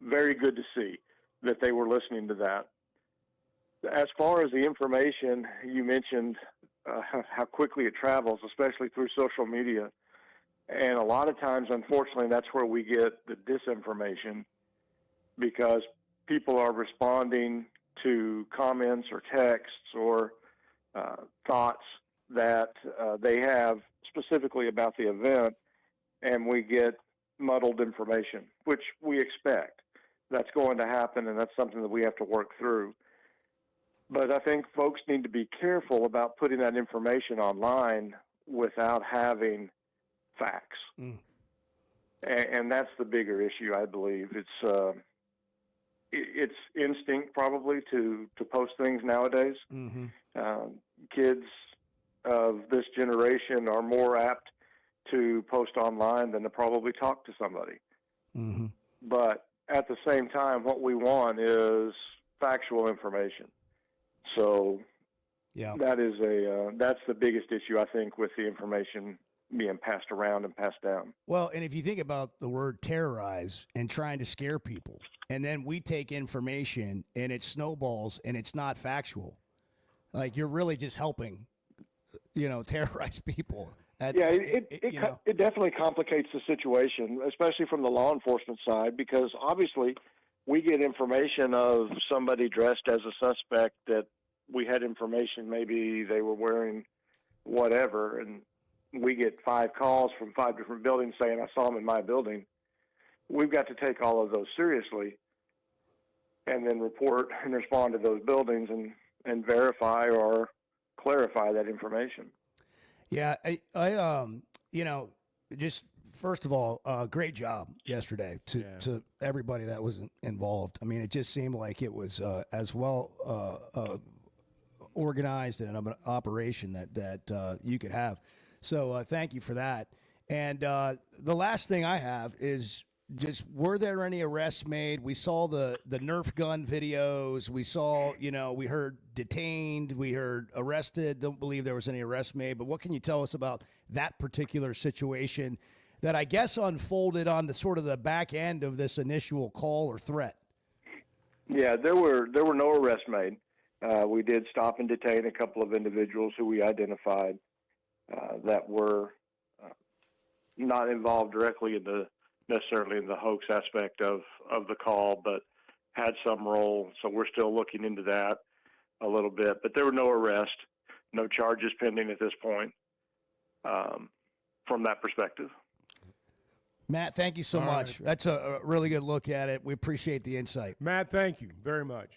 very good to see that they were listening to that. As far as the information, you mentioned how quickly it travels, especially through social media. And a lot of times, unfortunately, that's where we get the disinformation, because people are responding to comments or texts or thoughts that they have specifically about the event, and we get muddled information, which we expect. That's going to happen, and that's something that we have to work through. But I think folks need to be careful about putting that information online without having facts. And that's the bigger issue, I believe. It's instinct probably to post things nowadays. Kids of this generation are more apt to post online than to probably talk to somebody. But at the same time, what we want is factual information. So that is that's the biggest issue, I think, with the information being passed around and passed down. Well, and if you think about the word terrorize and trying to scare people, and then we take information and it snowballs and it's not factual, like you're really just helping, terrorize people. It definitely complicates the situation, especially from the law enforcement side, because obviously we get information of somebody dressed as a suspect that we had information maybe they were wearing whatever, and we get 5 calls from 5 different buildings saying, I saw them in my building. We've got to take all of those seriously and then report and respond to those buildings and verify or clarify that information. Yeah, I just first of all, great job yesterday to everybody that was involved. I mean, it just seemed like it was as well organized and an operation that you could have. So thank you for that. And the last thing I have is just, were there any arrests made? We saw the Nerf gun videos. We saw, we heard detained. We heard arrested. Don't believe there was any arrests made. But what can you tell us about that particular situation that I guess unfolded on the sort of the back end of this initial call or threat? Yeah, there were no arrests made. We did stop and detain a couple of individuals who we identified that were not involved directly necessarily in the hoax aspect of the call, but had some role. So we're still looking into that a little bit. But there were no arrests, no charges pending at this point from that perspective. Matt, thank you so much. Right. That's a really good look at it. We appreciate the insight. Matt, thank you very much.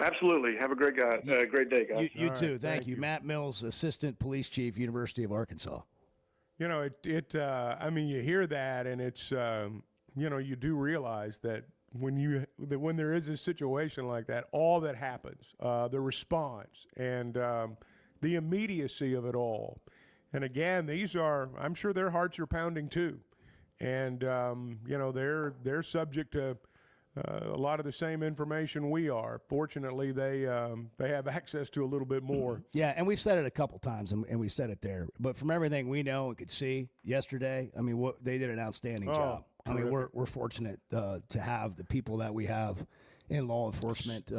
Absolutely. Have a great great day, guys. You too. Right, thank you. Matt Mills, Assistant Police Chief, University of Arkansas. I mean, you hear that, and it's, you do realize that when there is a situation like that, all that happens, the response and the immediacy of it all. And again, I'm sure their hearts are pounding too. And, they're subject to a lot of the same information we are. Fortunately, they have access to a little bit more. Yeah, and we've said it a couple times, and we said it there. But from everything we know and could see yesterday, I mean, they did an outstanding job. Terrific. I mean, we're fortunate to have the people that we have in law enforcement,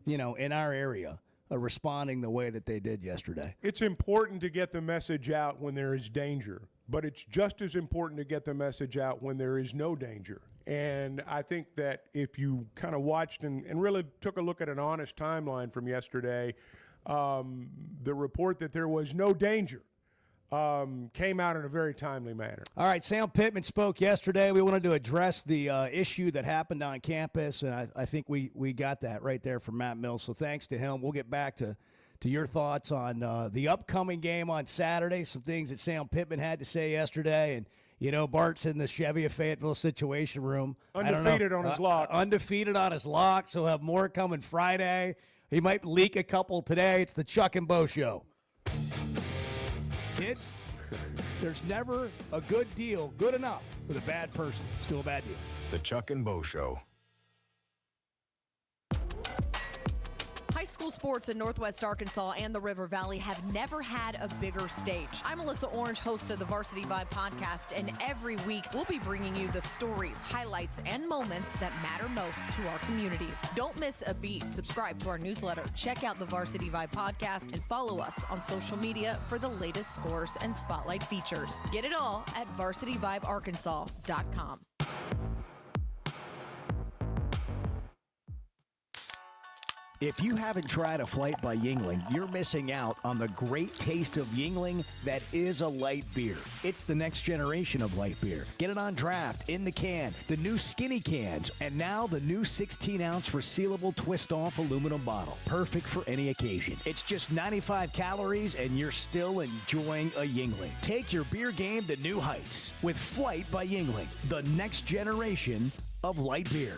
in our area, responding the way that they did yesterday. It's important to get the message out when there is danger, but it's just as important to get the message out when there is no danger. And I think that if you kind of watched and really took a look at an honest timeline from yesterday, the report that there was no danger came out in a very timely manner. All right, Sam Pittman spoke yesterday. We wanted to address the issue that happened on campus, and I think we got that right there from Matt Mills. So thanks to him. We'll get back to your thoughts on the upcoming game on Saturday, some things that Sam Pittman had to say yesterday, and Bart's in the Chevy of Fayetteville Situation Room. Undefeated on his lock. Undefeated on his lock, so he'll have more coming Friday. He might leak a couple today. It's the Chuck and Bo Show. Kids, there's never a good deal good enough with a bad person. Still a bad deal. The Chuck and Bo Show. High school sports in Northwest Arkansas and the River Valley have never had a bigger stage. I'm Melissa Orange, host of the Varsity Vibe podcast, and every week we'll be bringing you the stories, highlights, and moments that matter most to our communities. Don't miss a beat. Subscribe to our newsletter, check out the Varsity Vibe podcast, and follow us on social media for the latest scores and spotlight features. Get it all at varsityvibearkansas.com. If you haven't tried a Flight by Yuengling, you're missing out on the great taste of Yuengling that is a light beer. It's the next generation of light beer. Get it on draft, in the can, the new skinny cans, and now the new 16-ounce resealable twist-off aluminum bottle. Perfect for any occasion. It's just 95 calories, and you're still enjoying a Yuengling. Take your beer game to new heights with Flight by Yuengling, the next generation of light beer.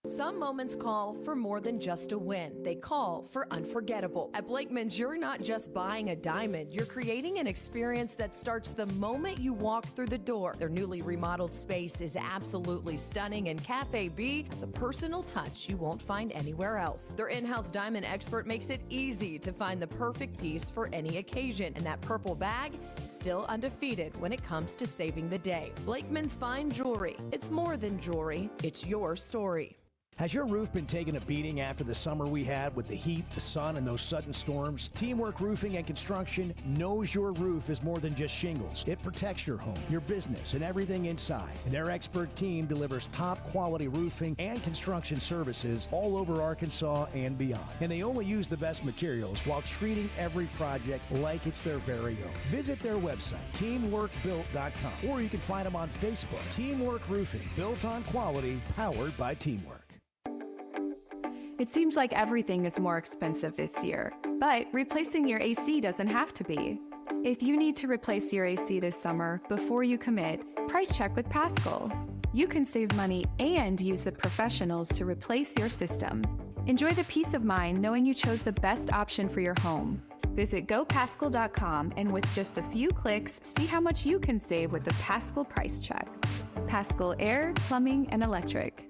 Some moments call for more than just a win. They call for unforgettable. At Blakeman's, you're not just buying a diamond. You're creating an experience that starts the moment you walk through the door. Their newly remodeled space is absolutely stunning, and Cafe B has a personal touch you won't find anywhere else. Their in-house diamond expert makes it easy to find the perfect piece for any occasion, and that purple bag is still undefeated when it comes to saving the day. Blakeman's Fine Jewelry. It's more than jewelry. It's your story. Has your roof been taking a beating after the summer we had with the heat, the sun, and those sudden storms? Teamwork Roofing and Construction knows your roof is more than just shingles. It protects your home, your business, and everything inside. And their expert team delivers top-quality roofing and construction services all over Arkansas and beyond. And they only use the best materials while treating every project like it's their very own. Visit their website, teamworkbuilt.com, or you can find them on Facebook. Teamwork Roofing, built on quality, powered by teamwork. It seems like everything is more expensive this year, but replacing your AC doesn't have to be. If you need to replace your AC this summer, before you commit, price check with Paschal. You can save money and use the professionals to replace your system. Enjoy the peace of mind knowing you chose the best option for your home. Visit GoPaschal.com and with just a few clicks, see how much you can save with the Paschal Price Check. Paschal Air, Plumbing, and Electric.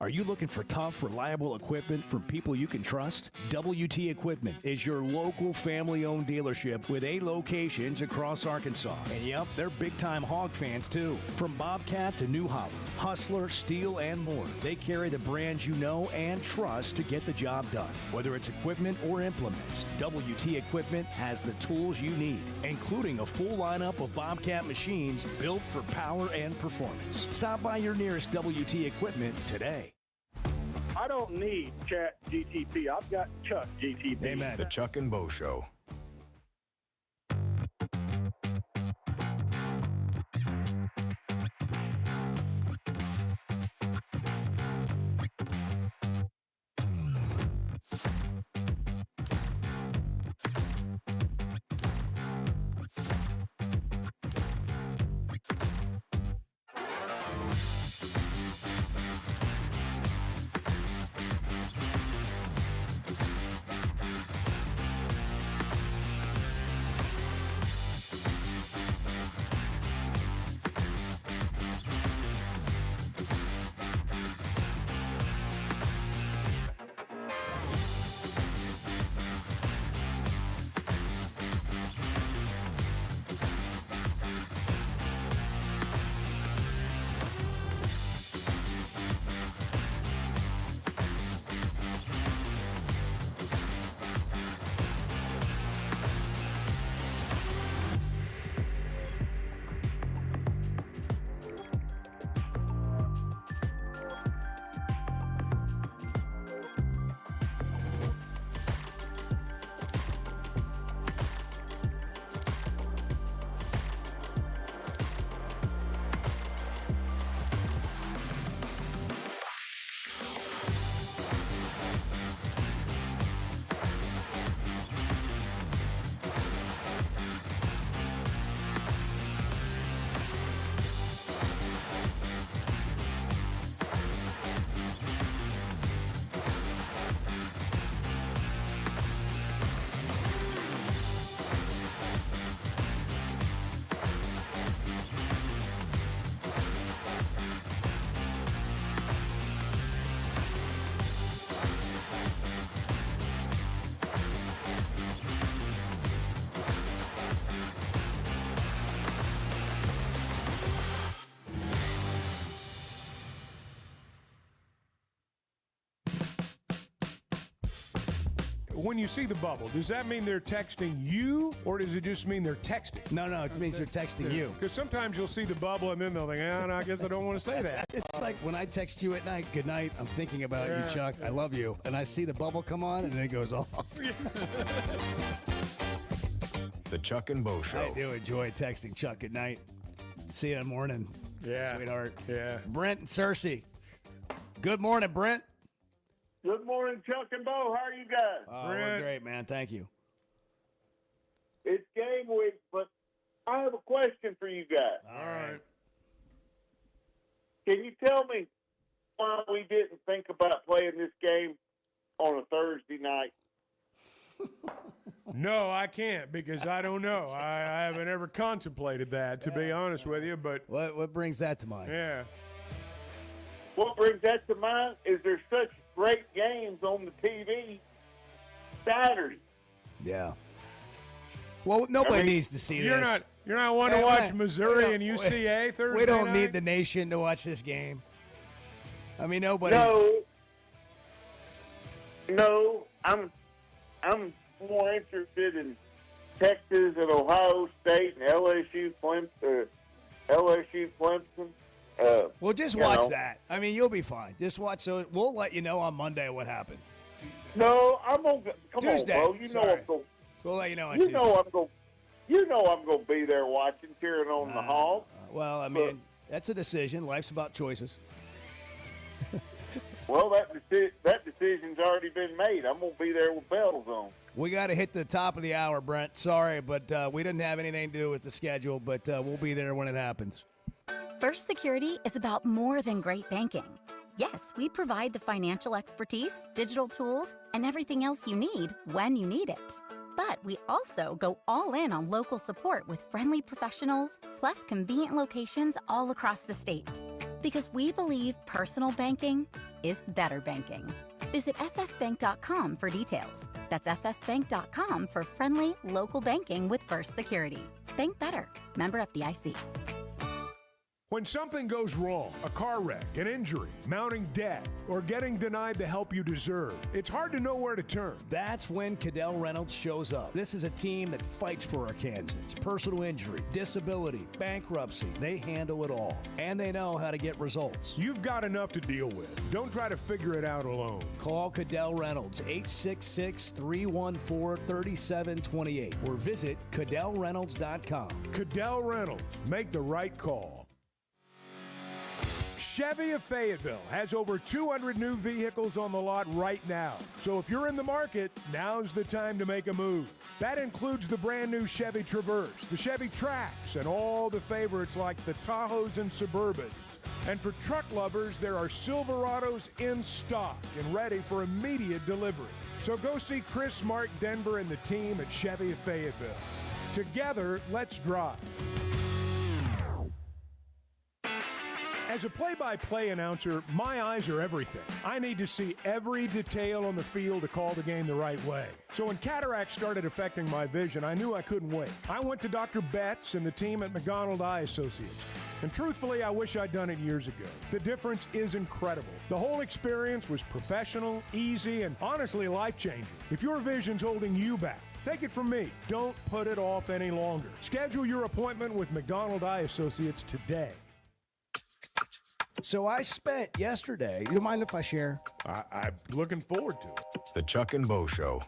Are you looking for tough, reliable equipment from people you can trust? WT Equipment is your local family-owned dealership with 8 locations across Arkansas. And yep, they're big-time Hog fans too. From Bobcat to New Holland, Hustler, Steel, and more, they carry the brands you know and trust to get the job done. Whether it's equipment or implements, WT Equipment has the tools you need, including a full lineup of Bobcat machines built for power and performance. Stop by your nearest WT Equipment today. I don't need Chat GTP. I've got Chuck GTP. Amen. The Chuck and Bo Show. when you see the bubble, does that mean they're texting you, or does it just mean they're texting? No, it means they're texting you. Because sometimes you'll see the bubble and then they'll think, no, I guess I don't want to say that. It's like when I text you at night, good night, I'm thinking about you, Chuck, I love you. And I see the bubble come on and then it goes off. The Chuck and Bo Show. I do enjoy texting Chuck at night. See you in the morning, sweetheart. Yeah. Brent and Cersei. Good morning, Brent. Good morning, Chuck and Bo. How are you guys? Oh, we're great, man. Thank you. It's game week, but I have a question for you guys. All right. Can you tell me why we didn't think about playing this game on a Thursday night? No, I can't because I don't know. I haven't ever contemplated that, to be honest with you. But what brings that to mind? Yeah. What brings that to mind is there's such great games on the TV Saturday. Yeah. Well, nobody needs to see you're this. You're not wanting to watch Missouri and UCA Thursday We don't night? need the nation to watch this game. I mean, nobody. No, I'm more interested in Texas and Ohio State and LSU Clemson. Well, just watch that. I mean, you'll be fine. Just watch. So we'll let you know on Monday what happened. No, I'm gonna come Tuesday. on, bro. You know I'm going. We'll let you know on You Tuesday. know I'm going. You know I'm going to be there watching, cheering on the Hawks. Well, I mean, that's a decision. Life's about choices. Well, that decision's already been made. I'm going to be there with bells on. We got to hit the top of the hour, Brent. Sorry, but we didn't have anything to do with the schedule, but we'll be there when it happens. First Security is about more than great banking. Yes, we provide the financial expertise, digital tools, and everything else you need when you need it. But we also go all in on local support with friendly professionals, plus convenient locations all across the state. Because we believe personal banking is better banking. Visit fsbank.com for details. That's fsbank.com for friendly, local banking with First Security. Bank better. Member FDIC. When something goes wrong, a car wreck, an injury, mounting debt, or getting denied the help you deserve, it's hard to know where to turn. That's when Cadell Reynolds shows up. This is a team that fights for Arkansans. Personal injury, disability, bankruptcy, they handle it all. And they know how to get results. You've got enough to deal with. Don't try to figure it out alone. Call Cadell Reynolds, 866-314-3728, or visit CadellReynolds.com. Cadell Reynolds. Make the right call. Chevy of Fayetteville has over 200 new vehicles on the lot right now. So if you're in the market, now's the time to make a move. That includes the brand new Chevy Traverse, the Chevy Trax, and all the favorites like the Tahoes and Suburbans. And for truck lovers, there are Silverados in stock and ready for immediate delivery. So go see Chris, Mark, Denver, and the team at Chevy of Fayetteville. Together, let's drive. As a play-by-play announcer, my eyes are everything. I need to see every detail on the field to call the game the right way. So when cataract started affecting my vision, I knew I couldn't wait. I went to Dr. Betts and the team at McDonald Eye Associates. And truthfully, I wish I'd done it years ago. The difference is incredible. The whole experience was professional, easy, and honestly life-changing. If your vision's holding you back, take it from me. Don't put it off any longer. Schedule your appointment with McDonald Eye Associates today. So I spent yesterday, you don't mind if I share? I'm looking forward to it. The Chuck and Bo Show.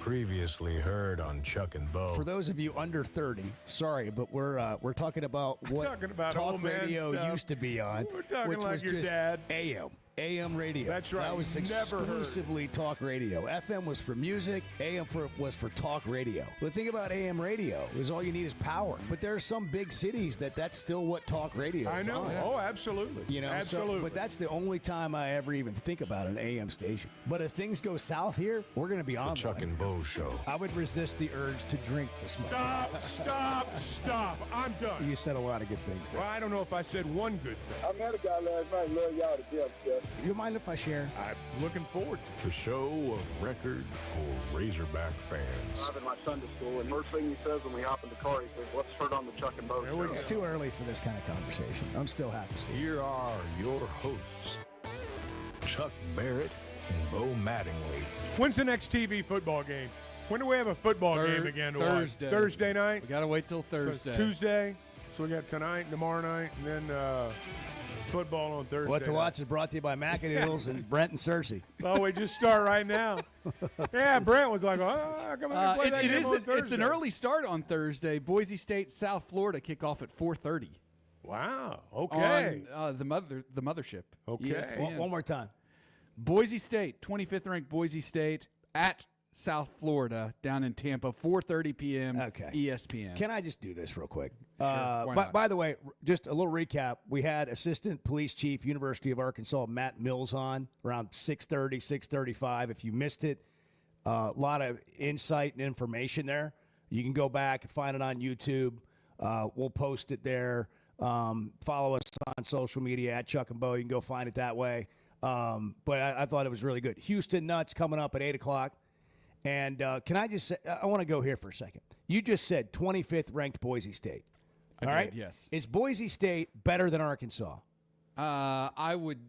Previously heard on Chuck and Bo. For those of you under 30, sorry, but we're talking about what talking about talk old man radio stuff. used to be on. We're talking which like was your just dad. AM radio. That's right. That was Never heard. exclusively talk radio. FM was for music. AM was for talk radio. The thing about AM radio is all you need is power. But there are some big cities that's still what talk radio is. I know. on. Oh, absolutely. You know, absolutely. but that's the only time I ever even think about an AM station. But if things go south here, we're going to be on Chuck one. and Bo Show. I would resist the urge to drink this much. Stop. I'm done. You said a lot of good things there. Well, I don't know if I said one good thing. I met a guy last night. Love y'all to death, Jeff. You mind if I share? I'm looking forward to The show of record for Razorback fans. driving my Sunday school, and first thing he says when we hop in the car, he says, "Let's turn on the Chuck and Bo show." It's too early for this kind of conversation. I'm still half asleep. Here are your hosts, Chuck Barrett and Bo Mattingly. When's the next TV football game? When do we have a football game again to Thursday. watch? Thursday night? We got to wait till So Thursday. it's Tuesday. So we got tonight, tomorrow night, and then football on Thursday. What to night. watch is brought to you by Macadoodles and Brent and Cersei. Oh, we just start right now. Yeah, Brent was like, "Oh, come on, play that game on Thursday." It's an early start on Thursday. Boise State, South Florida kick off at 4:30. Wow. Okay. On the mothership. Okay. ESPN. One more time. Boise State, 25th ranked Boise State at South Florida down in Tampa, 4:30 p.m. Okay. ESPN. Can I just do this real quick? Why But not? by the way, just a little recap. We had Assistant Police Chief, University of Arkansas, Matt Mills on around 6:30, 6:35. If you missed it, a lot of insight and information there. You can go back and find it on YouTube. We'll post it there. Follow us on social media at Chuck and Bo. You can go find it that way. But I thought it was really good. Houston Nuts coming up at 8 o'clock. And can I just say, I want to go here for a second. You just said 25th ranked Boise State. I All did, right? yes. Is Boise State better than Arkansas? I would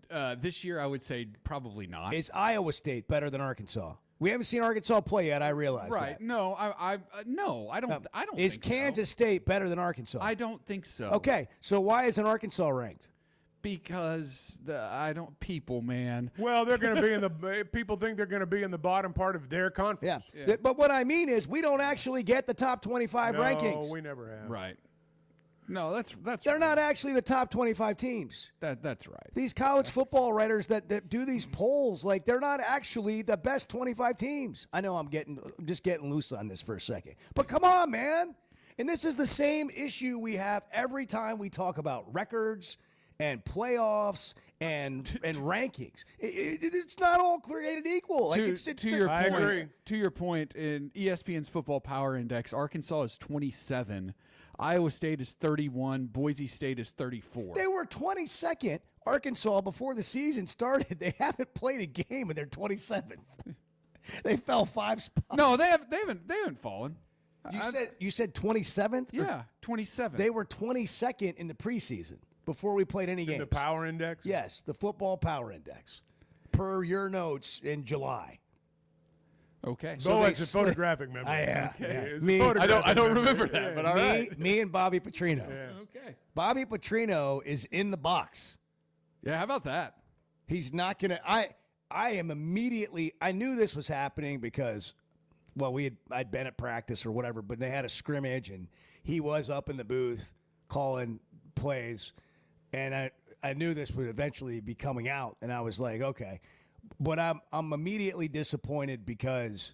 this year I would say probably not. Is Iowa State better than Arkansas? We haven't seen Arkansas play yet. I realize Right? that. No, I don't. I don't. Is think Kansas State better than Arkansas? I don't think so. Okay, so why isn't Arkansas ranked? Because people, man. Well, they're going to be in the. People think they're going to be in the bottom part of their conference. Yeah. But what I mean is, we don't actually get the top 25 rankings. No, we never have. Right. No, that's. They're not actually the top 25 teams. That's right. These college football writers that do these polls, like, they're not actually the best 25 teams. I know I'm just getting loose on this for a second. But come on, man. And this is the same issue we have every time we talk about records and playoffs and rankings. It's not all created equal. Like, To your point, in ESPN's Football Power Index, Arkansas is 27. Iowa State is 31. Boise State is 34. They were 22nd, Arkansas, before the season started. They haven't played a game, and they're 27th. They fell 5 spots. No, they haven't fallen. You said 27th? Yeah, 27th. They were 22nd in the preseason before we played any games. The Power Index? Yes, the Football Power Index, per your notes in July. Okay. So it's a photographic memory. Yeah. It's a Me, photographic I don't memory. remember that, but all right. Me and Bobby Petrino. Yeah. Okay. Bobby Petrino is in the box. Yeah, how about that? He's not going to – I am immediately – I knew this was happening because, well, I'd been at practice or whatever, but they had a scrimmage, and he was up in the booth calling plays, and I knew this would eventually be coming out, and I was like, okay. But I'm immediately disappointed because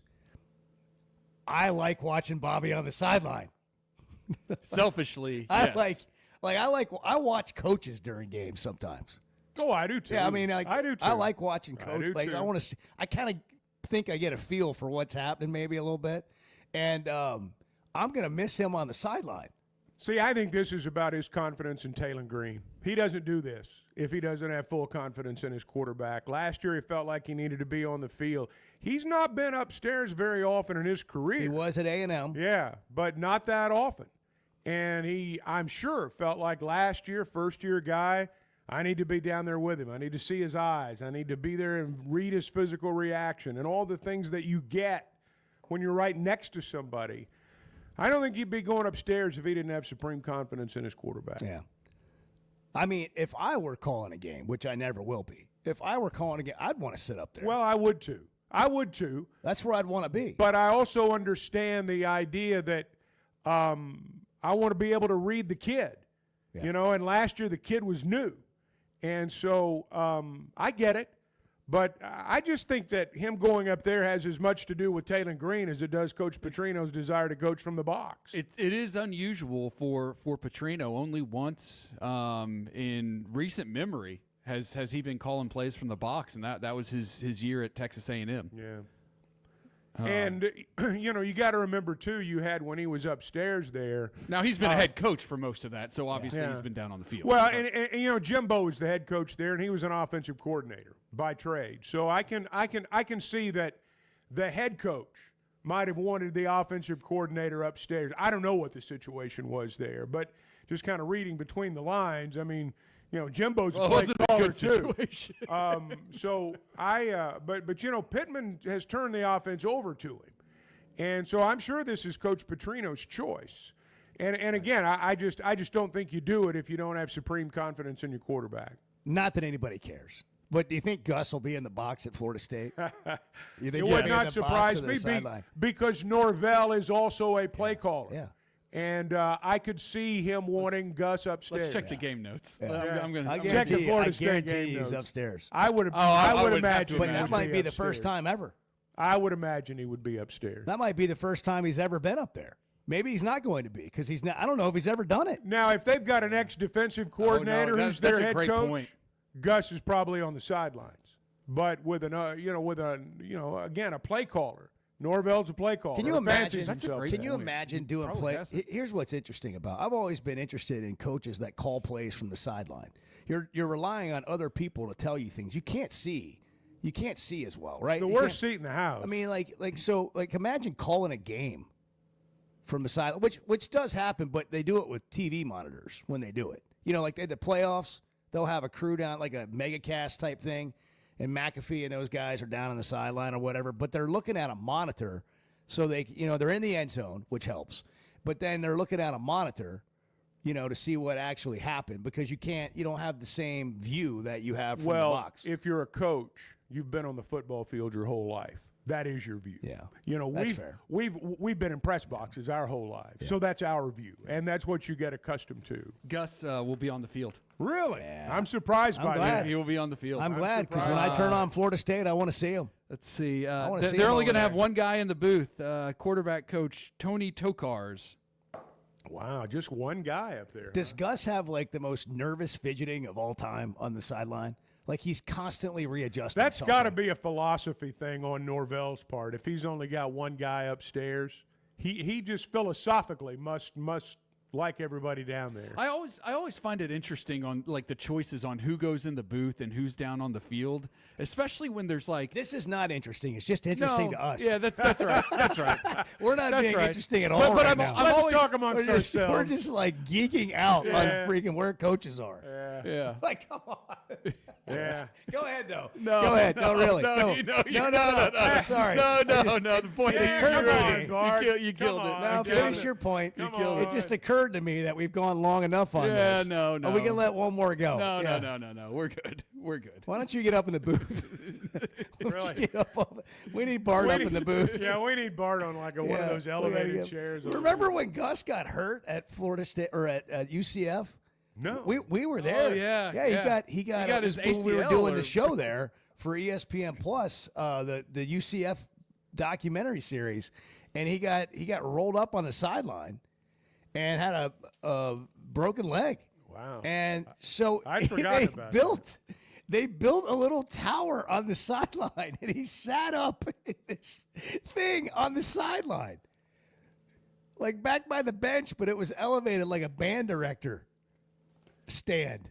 I like watching Bobby on the sideline. Selfishly, I yes. I watch coaches during games sometimes. Oh, I do too. Yeah, I mean, I do too. I like watching I coach. do Like, too. I want to see. I kind of think I get a feel for what's happening, maybe a little bit, and I'm gonna miss him on the sideline. See, I think this is about his confidence in Taylon Green. He doesn't do this if he doesn't have full confidence in his quarterback. Last year, he felt like he needed to be on the field. He's not been upstairs very often in his career. He was at A&M. Yeah, but not that often. And I'm sure, felt like last year, first-year guy, I need to be down there with him. I need to see his eyes. I need to be there and read his physical reaction and all the things that you get when you're right next to somebody. I don't think he'd be going upstairs if he didn't have supreme confidence in his quarterback. Yeah. I mean, if I were calling a game, which I never will be, if I were calling a game, I'd want to sit up there. Well, I would too. I would too. That's where I'd want to be. But I also understand the idea that I want to be able to read the kid. Yeah. You know, and last year the kid was new. And so I get it. But I just think that him going up there has as much to do with Taylor Green as it does Coach Petrino's desire to coach from the box. It is unusual for Petrino. Only once in recent memory has he been calling plays from the box, and that was his year at Texas A&M. Yeah. And, you know, you got to remember, too, you had when he was upstairs there. Now, he's been a head coach for most of that, so obviously he's been down on the field. Well, and you know, Jimbo was the head coach there, and he was an offensive coordinator by trade. So I can see that the head coach might have wanted the offensive coordinator upstairs. I don't know what the situation was there, but just kind of reading between the lines, I mean, you know, Jimbo's a play caller too. So but you know, Pittman has turned the offense over to him, and so I'm sure this is Coach Petrino's choice. And again, I just don't think you do it if you don't have supreme confidence in your quarterback. Not that anybody cares. But do you think Gus will be in the box at Florida State? It would not surprise me because Norvell is also a play caller. Yeah. And I could see him wanting Gus upstairs. Let's check the game notes. Yeah. I'm going to check the Florida State game he's notes. upstairs. I would imagine. But that might be the first time ever. I would imagine he would be upstairs. That might be the first time he's ever been up there. Maybe he's not going to be because he's not. I don't know if he's ever done it. Now, if they've got an ex-defensive coordinator who's their head coach, point. Gus is probably on the sidelines. But with again, a play caller. Norvell's a play caller. Can you imagine? Can you imagine doing play? Here's what's interesting about. I've always been interested in coaches that call plays from the sideline. You're relying on other people to tell you things you can't see. You can't see as well, right? The worst seat in the house. I mean, like imagine calling a game from the side, which does happen, but they do it with TV monitors when they do it. You know, like the playoffs, they'll have a crew down, like a megacast type thing. And McAfee and those guys are down on the sideline or whatever, but they're looking at a monitor, so they're in the end zone, which helps. But then they're looking at a monitor, to see what actually happened because you don't have the same view that you have from the box. If you're a coach, you've been on the football field your whole life. That is your view. Yeah, that's fair. We've been in press boxes our whole lives, so that's our view, and that's what you get accustomed to. Gus will be on the field. Really? Yeah. I'm surprised by that. He will be on the field. I'm glad because when I turn on Florida State, I want to see him. Let's see. They're only going to have one guy in the booth, quarterback coach Tony Tokars. Wow, just one guy up there. Does Gus have like the most nervous fidgeting of all time on the sideline? Like he's constantly readjusting. That's got to be a philosophy thing on Norvell's part. If he's only got one guy upstairs, he just philosophically must like everybody down there. I always find it interesting on like the choices on who goes in the booth and who's down on the field, especially when there's like this is not interesting. It's just interesting to us. Yeah, that's right. That's right. We're not being interesting at all now. Let's talk amongst ourselves. We're just like geeking out on freaking where coaches are. Yeah. Like, come on. Yeah. Go ahead, though. No. Go ahead. No, really. No. I'm sorry. No. The point you killed it. Now finish your point. It just occurred to me that we've gone long enough on this. No. Are we gonna let one more go? No. We're good. Why don't you get up in the booth? Really? We need Bart up in the booth. Yeah, we need Bart on like one of those elevated chairs. Remember when Gus got hurt at Florida State or at UCF? No, we were there. Oh, yeah. He got his when ACL. we were doing the show there for ESPN Plus, the UCF documentary series, and he got rolled up on the sideline and had a broken leg. Wow! And so I forgot about that. They built a little tower on the sideline, and he sat up in this thing on the sideline, like back by the bench, but it was elevated like a band director stand.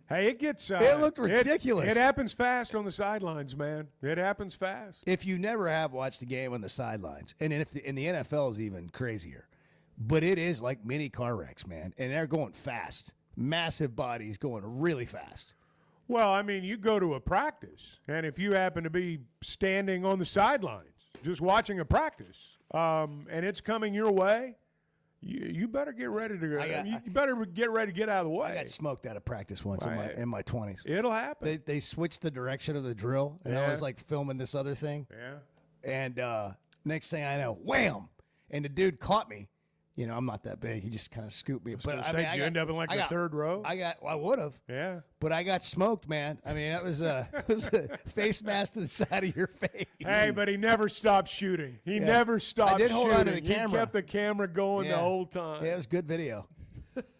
Hey, it gets. It looked ridiculous. It happens fast on the sidelines, man. It happens fast. If you never have watched a game on the sidelines, and in the NFL is even crazier, but it is like mini car wrecks, man, and they're going fast. Massive bodies going really fast. Well, I mean, you go to a practice, and if you happen to be standing on the sidelines, just watching a practice, and it's coming your way, You better get ready to go. You better get ready to get out of the way. I got smoked out of practice once in my 20s. It'll happen. They switched the direction of the drill, and I was like filming this other thing. Yeah. And next thing I know, wham! And the dude caught me. You know, I'm not that big. He just kind of scooped me. But did you end up in like the third row? I would have. Yeah. But I got smoked, man. I mean, it was a face mask to the side of your face. Hey, but he never stopped shooting. He never stopped shooting. I did hold on to the camera. He kept the camera going the whole time. Yeah, it was good video.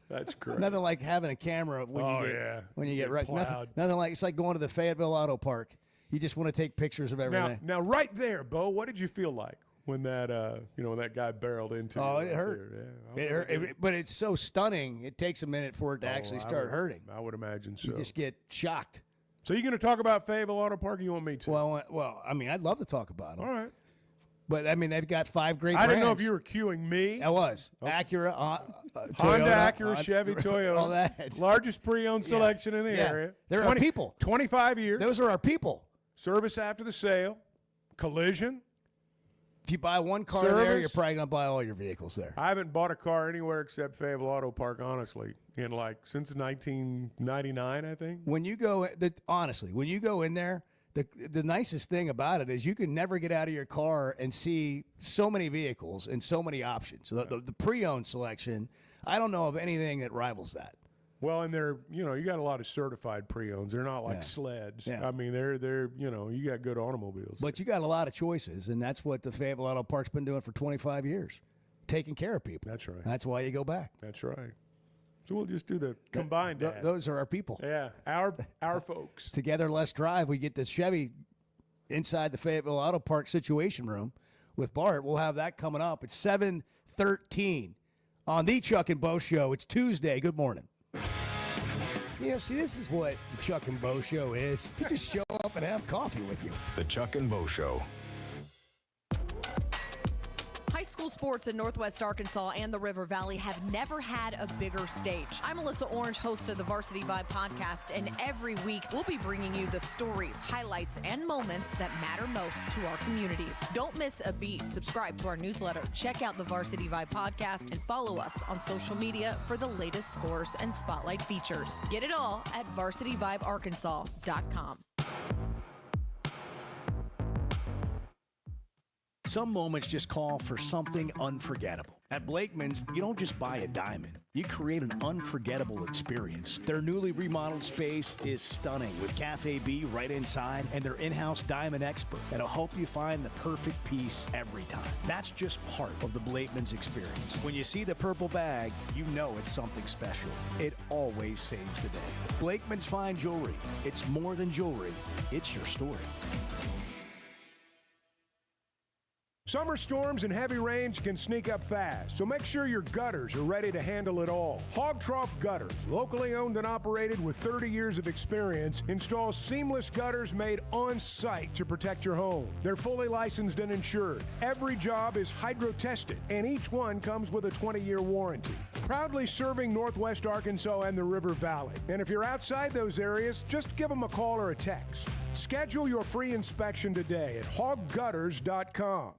That's great. Nothing like having a camera when you get right. Nothing like it's like going to the Fayetteville Auto Park. You just want to take pictures of everything. Now, right there, Bo, what did you feel like when that when that guy barreled into you? Oh, it hurt. Yeah, it hurt. But it's so stunning. It takes a minute for it to actually start hurting. I would imagine so. You just get shocked. So you going to talk about Fayetteville Auto Park? Or you want me to? Well, I mean, I'd love to talk about them. All right. But I mean, they've got 5 great I brands. didn't know if you were cueing me. I was. Acura, Honda, Toyota, Acura, Chevy, Toyota. All that. Largest pre-owned selection in the area. They're our people. 25 years. Those are our people. Service after the sale. Collision. If you buy one car there, you're probably going to buy all your vehicles there. I haven't bought a car anywhere except Fayetteville Auto Park, honestly, since 1999, I think. When you go, honestly, when you go in there, the nicest thing about it is you can never get out of your car and see so many vehicles and so many options. So the pre-owned selection, I don't know of anything that rivals that. Well, and they're, you got a lot of certified pre-owns. They're not like sleds. Yeah. I mean, they're, you got good automobiles. But you got a lot of choices, and that's what the Fayetteville Auto Park's been doing for 25 years, taking care of people. That's right. That's why you go back. That's right. So we'll just do the combined ad. Those are our people. Yeah, our folks. Together, let's drive. We get this Chevy inside the Fayetteville Auto Park Situation Room with Bart. We'll have that coming up at 7:13 on the Chuck and Bo Show. It's Tuesday. Good morning. See, this is what the Chuck and Bo Show is. You just show up and have coffee with you. The Chuck and Bo Show. High school sports in Northwest Arkansas and the River Valley have never had a bigger stage. I'm Melissa Orange, host of the Varsity Vibe podcast, and every week we'll be bringing you the stories, highlights, and moments that matter most to our communities. Don't miss a beat. Subscribe to our newsletter, check out the Varsity Vibe podcast, and follow us on social media for the latest scores and spotlight features. Get it all at varsityvibearkansas.com. Some moments just call for something unforgettable. At Blakeman's, you don't just buy a diamond. You create an unforgettable experience. Their newly remodeled space is stunning with Cafe B right inside and their in-house diamond expert that'll help you find the perfect piece every time. That's just part of the Blakeman's experience. When you see the purple bag, you know it's something special. It always saves the day. Blakeman's Fine Jewelry. It's more than jewelry. It's your story. Summer storms and heavy rains can sneak up fast, so make sure your gutters are ready to handle it all. Hog Trough Gutters, locally owned and operated with 30 years of experience, installs seamless gutters made on site to protect your home. They're fully licensed and insured. Every job is hydro tested, and each one comes with a 20-year warranty. Proudly serving Northwest Arkansas and the River Valley. And if you're outside those areas, just give them a call or a text. Schedule your free inspection today at hoggutters.com.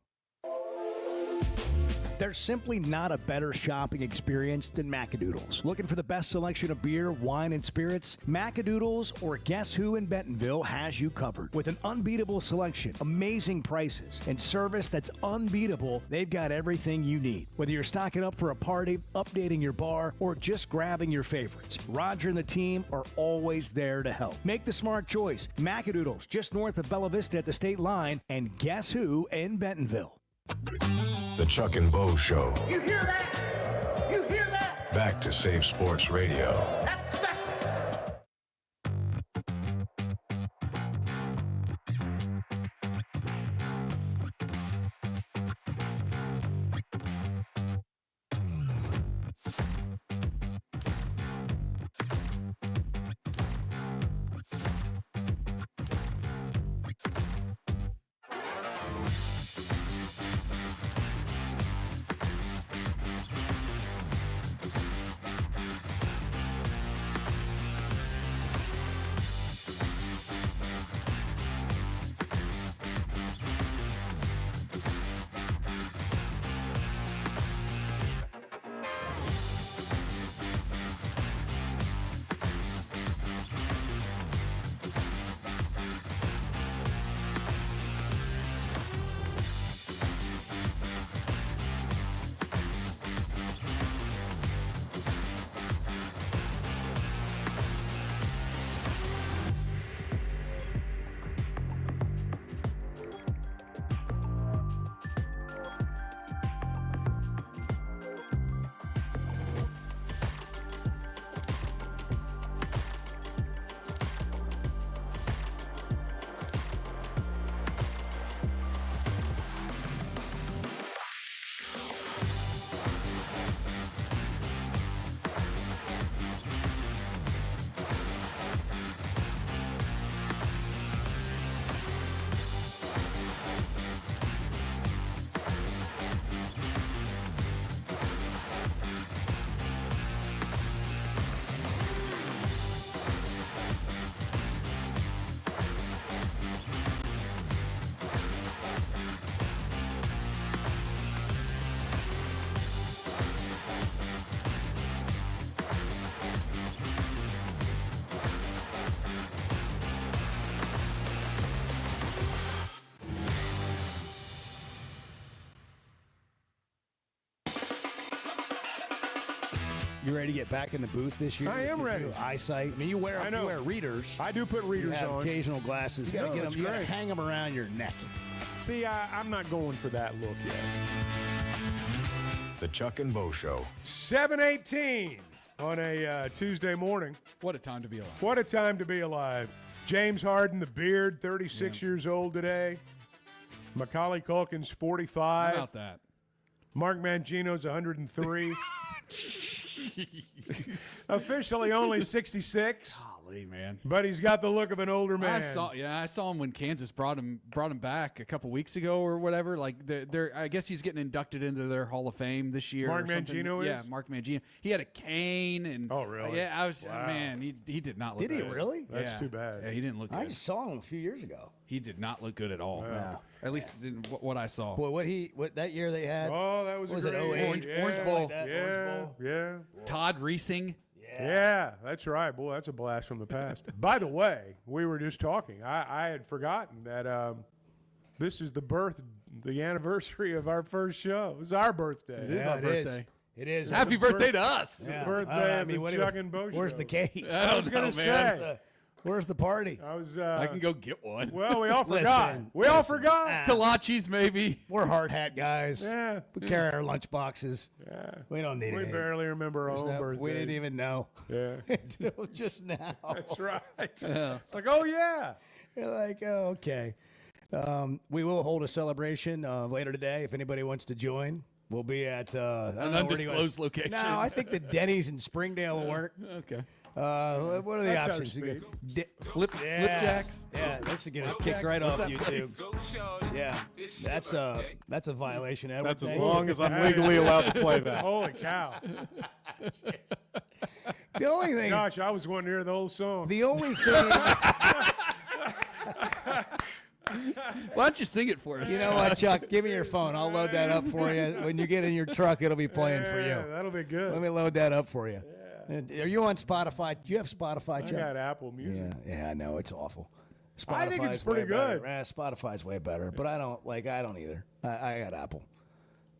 There's simply not a better shopping experience than Macadoodles. Looking for the best selection of beer, wine, and spirits? Macadoodles or Guess Who in Bentonville has you covered. With an unbeatable selection, amazing prices, and service that's unbeatable, they've got everything you need. Whether you're stocking up for a party, updating your bar, or just grabbing your favorites, Roger and the team are always there to help. Make the smart choice. Macadoodles, just north of Bella Vista at the state line, and Guess Who in Bentonville. The Chuck and Bo Show. You hear that? You hear that? Back to Save Sports Radio. That's special. You ready to get back in the booth this year? I am ready. Eyesight. I mean, you wear readers. I do put readers you have on. Occasional glasses. You got to get them. You got to great. hang them around your neck. See, I'm not going for that look yet. The Chuck and Bo Show. 7:18 on a Tuesday morning. What a time to be alive. What a time to be alive. James Harden, the beard, 36 years old today. Macaulay Culkin's 45. How about that? Mark Mangino's 103. Officially only 66. Golly, man. But he's got the look of an older man. I saw him when Kansas brought him back a couple weeks ago or whatever. Like I guess he's getting inducted into their Hall of Fame this year. Mark or something. Mangino is? Yeah, Mark Mangino. He had a cane and really? Yeah, I was Wow. man. He did not look. Did he good. really? That's Yeah. too bad. Yeah, he didn't look good. I just saw him a few years ago. He did not look good at all. Wow. At least in what I saw. Boy, what that year they had? Oh, that was what was a it? great 08? year. Orange Bowl. Like that, Orange Bowl. Yeah. Todd Reesing. Yeah, that's right. Boy, that's a blast from the past. By the way, we were just talking. I had forgotten that this is the anniversary of our first show. It was our birthday. It is our birthday. It is. Happy birthday to us. It's the birthday of the Chuck and Bo Where's Show. the cake? I was going to say. Where's the party? I can go get one. Well, we all forgot. All forgot. Kolaches, maybe. We're hard hat guys. Yeah. We carry our lunch boxes. Yeah. We don't need We it. barely remember our own birthdays. We didn't even know. Yeah. Until just now. That's right. Yeah. It's like, oh, yeah. You're like, oh, okay. We will hold a celebration later today if anybody wants to join. We'll be at an undisclosed location. No, I think the Denny's in Springdale will work. Okay. What are the That's our options? speed. Flipjacks. Yeah, this will get us kicked right off YouTube. Yeah, that's a violation. Edward. That's as Thank long you. as I'm legally allowed to play that. Holy cow. The only thing. Gosh, I was wanting to hear the whole song. The only thing. Why don't you sing it for us? You know what, Chuck? Give me your phone. I'll load that up for you. When you get in your truck, it'll be playing for Yeah, you. that'll be good. Let me load that up for you. Are you on Spotify? Do you have Spotify, I Chuck? got Apple Music. Yeah, I know it's awful. I think it's Spotify's pretty way better. good. Spotify's way better, but I don't either. I got Apple,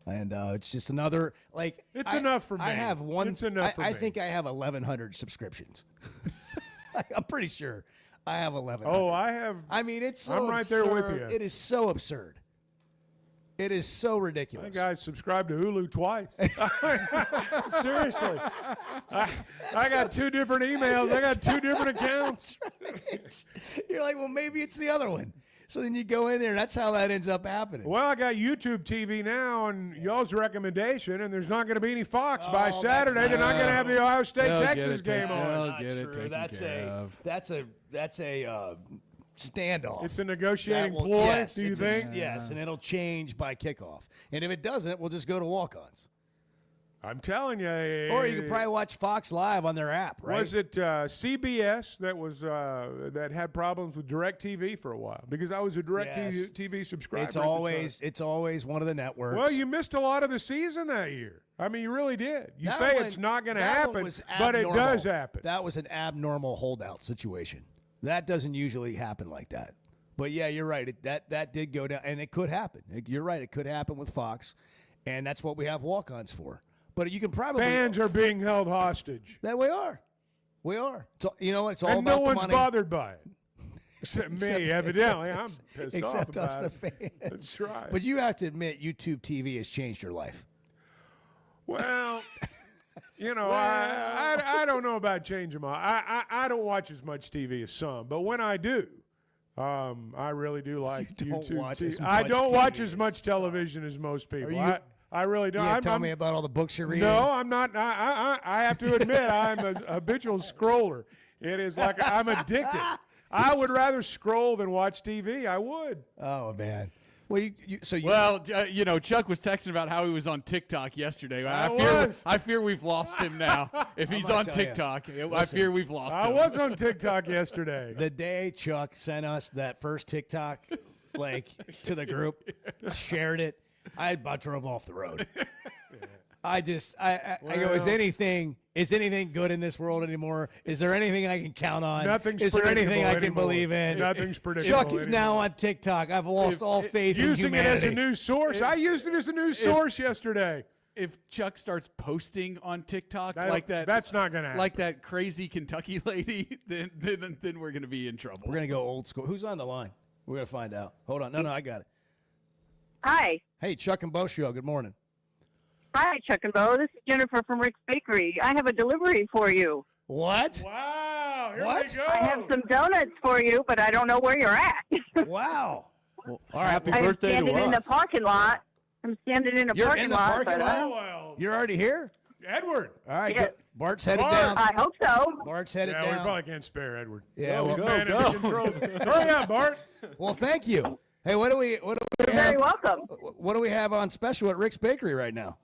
and it's just another like. It's enough for me. I have one. It's enough for I me. think I have 1,100 subscriptions. I'm pretty sure I have 1,100. Oh, I have. I mean, it's so I'm right there with absurd. you. It is so absurd. It is so I ridiculous. think I subscribed to Hulu twice. Seriously. I got two different emails. I got two different accounts. Right. You're like, well, maybe it's the other one. So then you go in there, and that's how that ends up happening. Well, I got YouTube TV now on y'all's recommendation, and there's not going to be any Fox by Saturday. They're not going to have the Ohio State-Texas game on. They'll get it taken care of. That's a standoff. It's a negotiating That will- ploy, yes, do you it's think? Yes, and it'll change by kickoff. And if it doesn't, we'll just go to walk-ons. I'm telling you. Or you could probably watch Fox Live on their app, right? Was it CBS that had problems with DirecTV for a while? Because I was a DirecTV subscriber. It's at the always one of the networks. Well, you missed a lot of the season that year. I mean, you really did. You That say one- it's not going to that one happen, was but it abnormal. does happen. That was an abnormal holdout situation. That doesn't usually happen like that. But yeah, you're right. That did go down, and it could happen. You're right. It could happen with Fox, and that's what we have walk-ons for. But you can probably Fans are being held hostage. That we are. We are. So, you know what? It's all And about no one's the money. bothered by it. Except me, evidently. I'm pissed except off us, about the it. fans. That's right. But you have to admit, YouTube TV has changed your life. Well, you know, I don't know about changing my. I don't watch as much TV as some, but when I do, I really do like You don't YouTube watch TV. as I much don't watch TV as much television as most people. you- I really don't. Yeah, tell me about all the books you're reading. No, I'm not. I have to admit, I'm a habitual scroller. It is like I'm addicted. I would rather scroll than watch TV. I would. Oh man. Well, you know, Chuck was texting about how he was on TikTok yesterday. I fear we've lost him now. If he's on TikTok, I fear we've lost him. I was on TikTok yesterday. The day Chuck sent us that first TikTok, to the group, shared it, I about drove off the road. I go, is anything good in this world anymore? Is there anything I can count on? Nothing's Is there anything I can predictable believe in? Nothing's predictable Chuck is now on TikTok. I've lost all faith in using humanity. it as a news source. I used it as a news source yesterday. if Chuck starts posting on TikTok that's not going to happen. Like that crazy Kentucky lady, then we're going to be in trouble. We're going to go old school. Who's on the line? We're going to find out. Hold on. No, I got it. Hi. Hey, Chuck and Bo Show. Good morning. Hi, Chuck and Bo. This is Jennifer from Rick's Bakery. I have a delivery for you. What? Wow. Here What? we go. I have some donuts for you, but I don't know where you're at. Wow. Well, all right, happy I'm birthday to standing in the us. parking lot. I'm standing in a You're parking in the lot. parking but, lot? Well, You're already here? Edward. All right. Yes. Good. Bart's headed Bart. down. I hope so. Bart's headed Yeah, we down. probably can't spare Edward. Yeah, He's well, go, man in go. the controls. Hurry up, Bart. Well, thank you. Hey, what do we You're have? very welcome. What do we have on special at Rick's Bakery right now?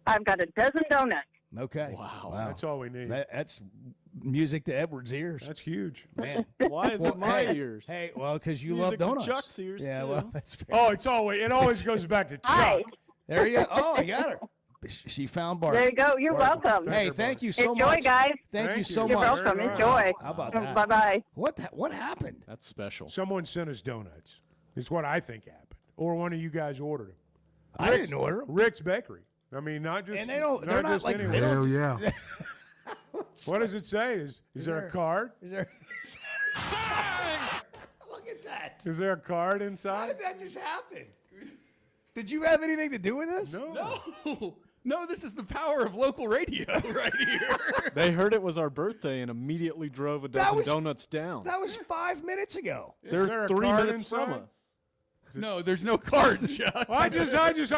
I've got a dozen donuts. Okay. Wow. That's all we need. That's music to Edward's ears. That's huge. Man. Why is it my hey, ears? Hey, well, because you Music love to donuts. Chuck's ears, yeah, too. well, that's fair. Oh, it always goes back to Chuck. Hi. There you go. Oh, I got her. She found Bart. There you go. You're Bart. welcome. Hey, thank you so Enjoy, much. guys. Thank you so You're much. welcome. Very Enjoy. How about that? Bye-bye. What happened? That's special. Someone sent us donuts. Is what I think happened. Or one of you guys ordered them. I didn't order them. Rick's Bakery. I mean, not just. And they don't. They're not just like. anywhere. They don't, yeah. What does it say? Is there a card? Is there? Look at that. Is there a card How inside? did that just happen? Did you have anything to do with this? No. No, this is the power of local radio right here. They heard it was our birthday and immediately drove a dozen was- donuts down. That was 5 minutes ago. They're there a 3 card minutes from inside? us. No, there's no card, Chuck. I'm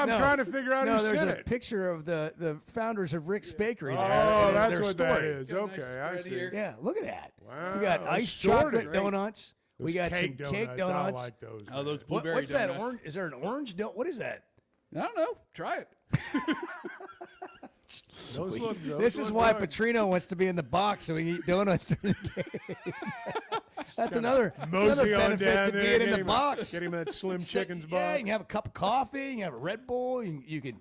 No. trying to figure out No, who there's sent a it. picture of the founders of Rick's Bakery. There, Oh, and that's their what story. that is. Got a nice Okay, I spread see. here. Yeah, look at that. Wow, We got it's iced sorted. chocolate donuts. We Those got some cake cake donuts. I donuts. like those. Oh, those man. blueberry What's that? donuts. Orange? Is there an orange donut? What is that? I don't know. Try it. Those look, This is why Petrino wants to be in the box so we can eat donuts during the game. That's another mosey on benefit down to there, being in get the him- box. Get him that Slim So- Chickens box. Yeah, you can have a cup of coffee. You can have a Red Bull. You can,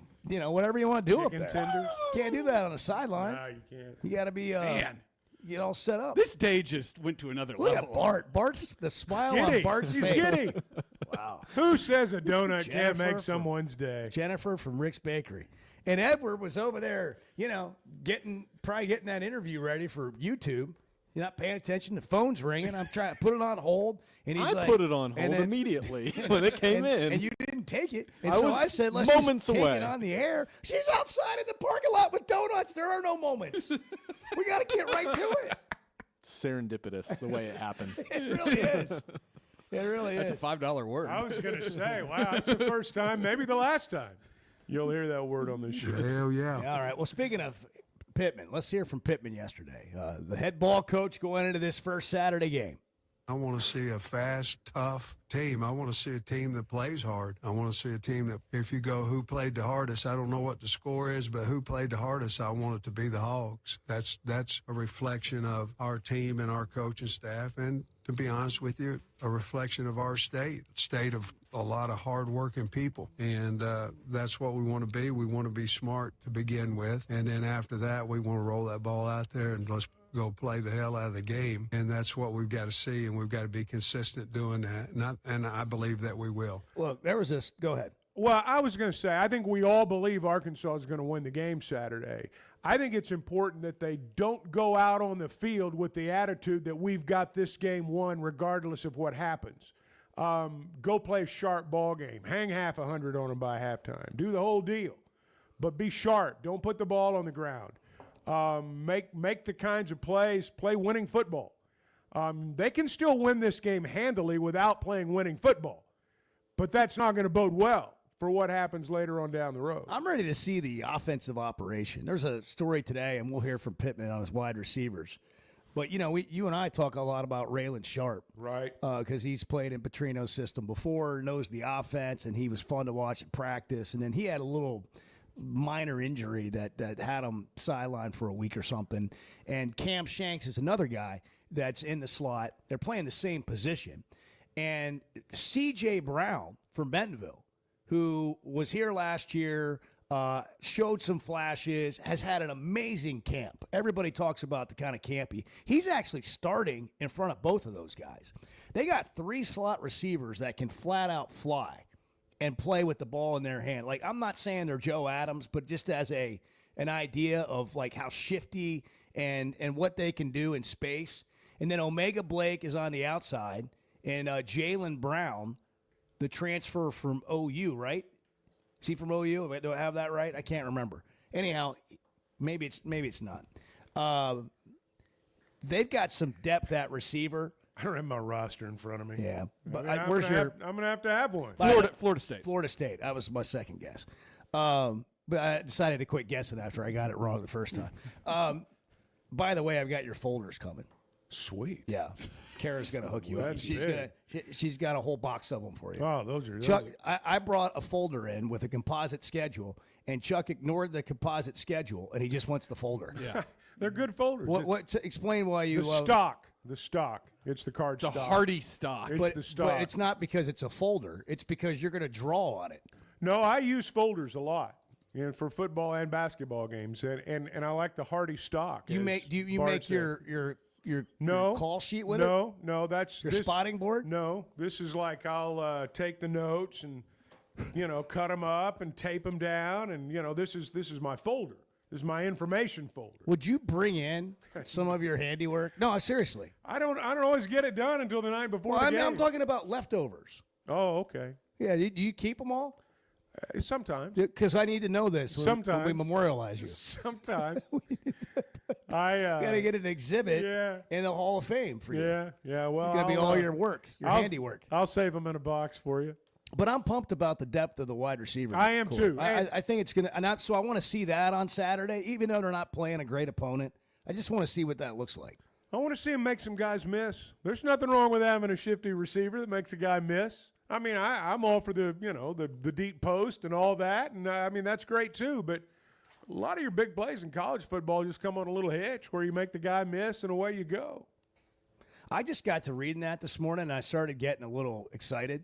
whatever you want to do Chicken up there. tenders. Can't do that on the sideline. No, you can't. You got to be Man, get all set up. this day just went to another Look level. at Bart. Bart's the smile Giddy. on Bart's He's face. giddy. Wow. Who says a donut can't Jennifer make from- someone's day? Jennifer from Rick's Bakery. And Edward was over there, probably getting that interview ready for YouTube. You're not paying attention. The phone's ringing. I'm trying to put it on hold. And he's I like, put it on and hold then- immediately when it came in. And you didn't take it. And I so was I said, let's moments just take away. it on the air. She's outside in the parking lot with donuts. There are no moments. We got to get right to it. Serendipitous the way it happened. It really is. It really That's is. a $5 word. I was going to say, wow, it's the first time, maybe the last time you'll hear that word on this show. Hell yeah. All right. Well, speaking of Pittman, let's hear from Pittman yesterday. The head ball coach going into this first Saturday game. I want to see a fast, tough team. I want to see a team that plays hard. I want to see a team that, if you go who played the hardest, I don't know what the score is, but who played the hardest, I want it to be the Hogs. That's a reflection of our team and our coaching staff, and to be honest with you, a reflection of our state of a lot of hard-working people. And that's what we want to be. We want to be smart to begin with, and then after that, we want to roll that ball out there and let's go play the hell out of the game. And that's what we've got to see, and we've got to be consistent doing that. And I believe that we will. Look, there was this. Go ahead. Well, I was going to say, I think we all believe Arkansas is going to win the game Saturday. I think it's important that they don't go out on the field with the attitude that we've got this game won regardless of what happens. Go play a sharp ball game. Hang half 100 on them by halftime. Do the whole deal. But be sharp. Don't put the ball on the ground. Make the kinds of plays, play winning football. They can still win this game handily without playing winning football. But that's not going to bode well for what happens later on down the road. I'm ready to see the offensive operation. There's a story today, and we'll hear from Pittman on his wide receivers. But, you and I talk a lot about Raylan Sharp. Right. Because he's played in Petrino's system before, knows the offense, and he was fun to watch at practice. And then he had a little minor injury that had him sidelined for a week or something. And Cam Shanks is another guy that's in the slot. They're playing the same position. And C.J. Brown from Bentonville, who was here last year, showed some flashes, has had an amazing camp. Everybody talks about the kind of camp he's actually starting in front of both of those guys. They got 3 slot receivers that can flat out fly. and play with the ball in their hand. Like, I'm not saying they're Joe Adams, but just as an idea of like how shifty and what they can do in space. And then Omega Blake is on the outside, and Jaylen Brown, the transfer from OU, right? Is he from OU? Do I have that right? I can't remember. Anyhow, maybe it's not. They've got some depth at receiver. I don't have my roster in front of me. Yeah, but I'm where's your? I'm gonna have to have one. Florida State. Florida State. That was my second guess. But I decided to quit guessing after I got it wrong the first time. By the way, I've got your folders coming. Sweet. Yeah. Kara's going to hook you up. She's got a whole box of them for you. Oh, those are Chuck, I brought a folder in with a composite schedule, and Chuck ignored the composite schedule, and he just wants the folder. Yeah. They're good folders. Explain why you the love stock. The stock. It's the card stock. The Hardy stock. It's the stock. But it's not because it's a folder. It's because you're going to draw on it. No, I use folders a lot. For football and basketball games, and I like the Hardy stock. Do you make your call sheet with it? No, that's your spotting board. No, this is like I'll take the notes and cut them up and tape them down, and this is my folder. This is my information folder. Would you bring in some of your handiwork? No, seriously. I don't always get it done until the night before the game. I'm talking about leftovers. Oh, okay. Yeah, do you keep them all? Sometimes. Because I need to know this when we memorialize you. Sometimes. I got to get an exhibit in the Hall of Fame for you. Yeah. Well, it's going to be all your work, your handiwork. I'll save them in a box for you. But I'm pumped about the depth of the wide receiver. I am too. I think it's going to. So I want to see that on Saturday, even though they're not playing a great opponent. I just want to see what that looks like. I want to see him make some guys miss. There's nothing wrong with having a shifty receiver that makes a guy miss. I mean, I'm all for the deep post and all that, and I mean that's great too. But a lot of your big plays in college football just come on a little hitch where you make the guy miss and away you go. I just got to reading that this morning, and I started getting a little excited,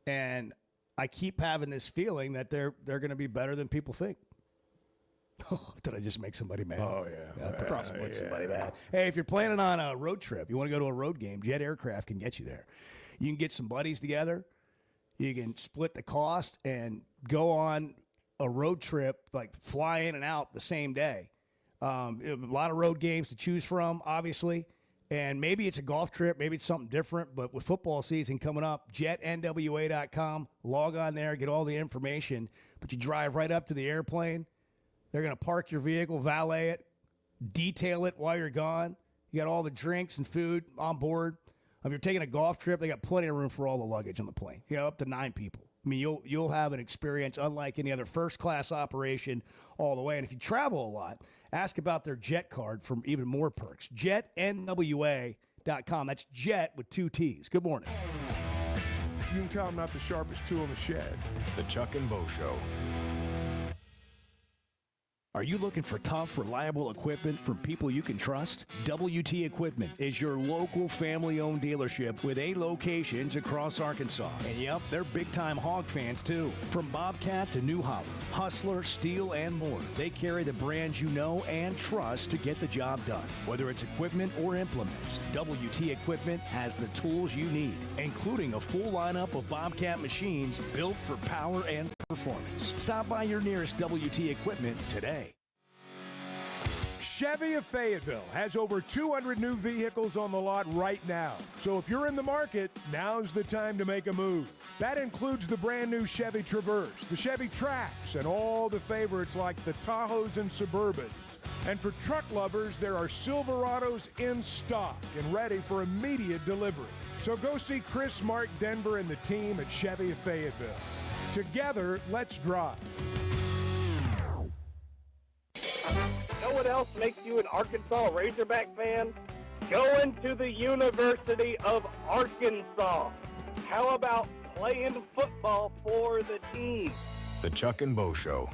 and I keep having this feeling that they're going to be better than people think. Oh, did I just make somebody mad? Oh, yeah. I probably make somebody mad. Hey, if you're planning on a road trip, you want to go to a road game, Jet Aircraft can get you there. You can get some buddies together. You can split the cost and go on a road trip, like fly in and out the same day. A lot of road games to choose from, obviously. And maybe it's a golf trip. Maybe it's something different. But with football season coming up, jetnwa.com. Log on there, get all the information. But you drive right up to the airplane. They're going to park your vehicle, valet it, detail it while you're gone. You got all the drinks and food on board. If you're taking a golf trip, they got plenty of room for all the luggage on the plane. You know, up to 9 people. I mean, you'll have an experience unlike any other first-class operation all the way. And if you travel a lot, ask about their Jet card for even more perks. JetNWA.com. That's Jet with 2 T's. Good morning. You can tell I'm not the sharpest tool in the shed. The Chuck and Bo Show. Are you looking for tough, reliable equipment from people you can trust? WT Equipment is your local family-owned dealership with 8 locations across Arkansas. And yep, they're big-time hog fans too. From Bobcat to New Holland, Hustler, Steel, and more. They carry the brands you know and trust to get the job done. Whether it's equipment or implements, WT Equipment has the tools you need, including a full lineup of Bobcat machines built for power and performance. Stop by your nearest WT Equipment today. Chevy of Fayetteville has over 200 new vehicles on the lot right now. So if you're in the market, now's the time to make a move. That includes the brand new Chevy Traverse, the Chevy Trax, and all the favorites like the Tahoes and Suburban. And for truck lovers, there are Silverados in stock and ready for immediate delivery. So go see Chris, Mark, Denver, and the team at Chevy of Fayetteville. Together, let's drive. Know what else makes you an Arkansas Razorback fan? Going to the University of Arkansas. How about playing football for the team? The Chuck and Bo Show.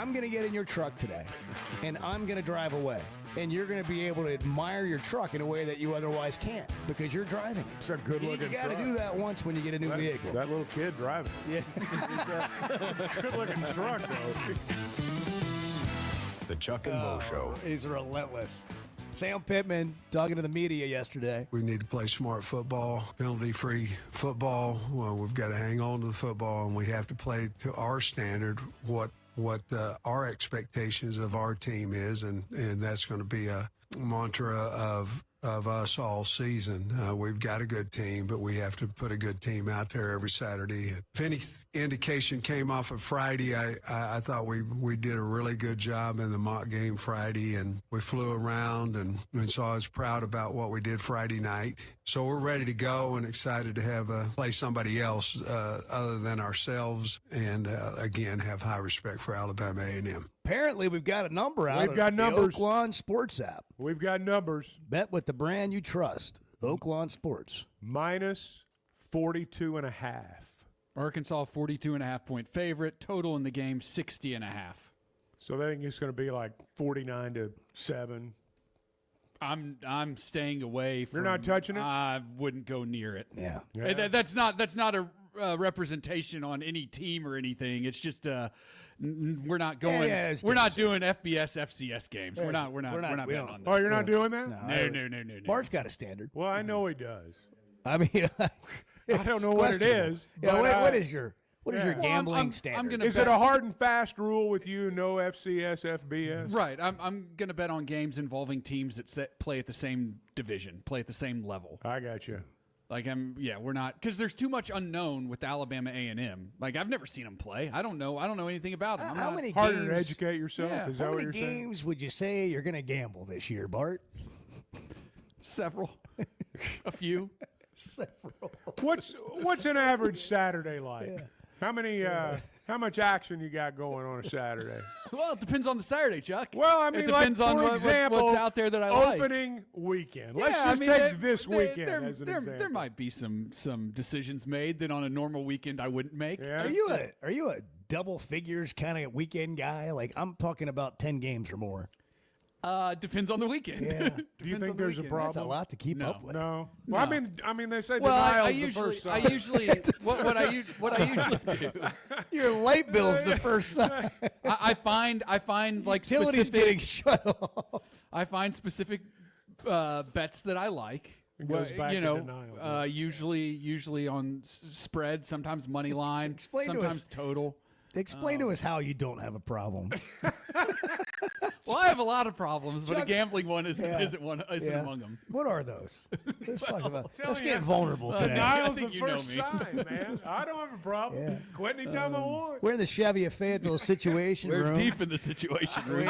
I'm going to get in your truck today, and I'm going to drive away. And you're going to be able to admire your truck in a way that you otherwise can't because you're driving it. It's a good-looking You got to do that once when you get a new vehicle. That little kid driving it. Yeah. Good-looking truck, though. The Chuck and Bo Show. He's relentless. Sam Pittman talking to the media yesterday. We need to play smart football, penalty-free football. Well, we've got to hang on to the football, and we have to play to our standard what our expectations of our team is, and that's going to be a mantra of us all season. We've got a good team, but we have to put a good team out there every Saturday. If any indication came off of Friday, I thought we did a really good job in the mock game Friday, and we flew around, and so I was proud about what we did Friday night. So we're ready to go and excited to have play somebody else other than ourselves, and again have high respect for Alabama A&M. Apparently, we've got a number out. We've got numbers. The Oaklawn Sports app. We've got numbers. Bet with the brand you trust. Oaklawn Sports. Minus 42.5. Arkansas 42.5-point favorite. Total in the game 60.5. So I think it's going to be like 49-7. I'm staying away from. You're not touching it? I wouldn't go near it. Yeah. That's not a representation on any team or anything. It's just we're not going. We're not doing FBS FCS games. We're not betting on that. Oh, you're not doing that? No. Bart's got a standard. Well, I know he does. I mean, I don't know what it is. Yeah, but, what is your gambling standard? Is it a hard and fast rule with you? No FCS, FBS. Right. I'm going to bet on games involving teams that play at the same division, play at the same level. I got you. Like we're not, because there's too much unknown with Alabama A&M. Like I've never seen them play. I don't know anything about them. How many harder games, to educate yourself? Yeah. Is that how what many you're saying? games would you say you're going to gamble this year, Bart? Several, a few. Several. What's an average Saturday like? Yeah. How many? How much action you got going on a Saturday? Well, it depends on the Saturday, Chuck. Well, I mean, it depends like, on for example, what's out there that I like. Opening weekend. Let's just take this weekend as an example. There might be some decisions made that on a normal weekend I wouldn't make. Yeah. Are you a double figures kind of weekend guy? Like I'm talking about 10 games or more. Depends on the weekend. Yeah. Do you think there's a problem? That's a lot to keep up with. No. Well, I mean, they say I denial's the first sign. I usually what I usually do. Your light bill's the first sign. I find like utilities specific, getting shut off. I find specific bets that I like. It goes back to denial. Usually on spread, sometimes money line, sometimes total. Explain to us how you don't have a problem. Well, I have a lot of problems, but a gambling one isn't among them. What are those? Let's talk about. Let's get vulnerable today. Denial's the first sign, man. I don't have a problem. Yeah. Quit anytime I want. We're in the Chevy of Fayetteville situation room. We're deep in the situation room.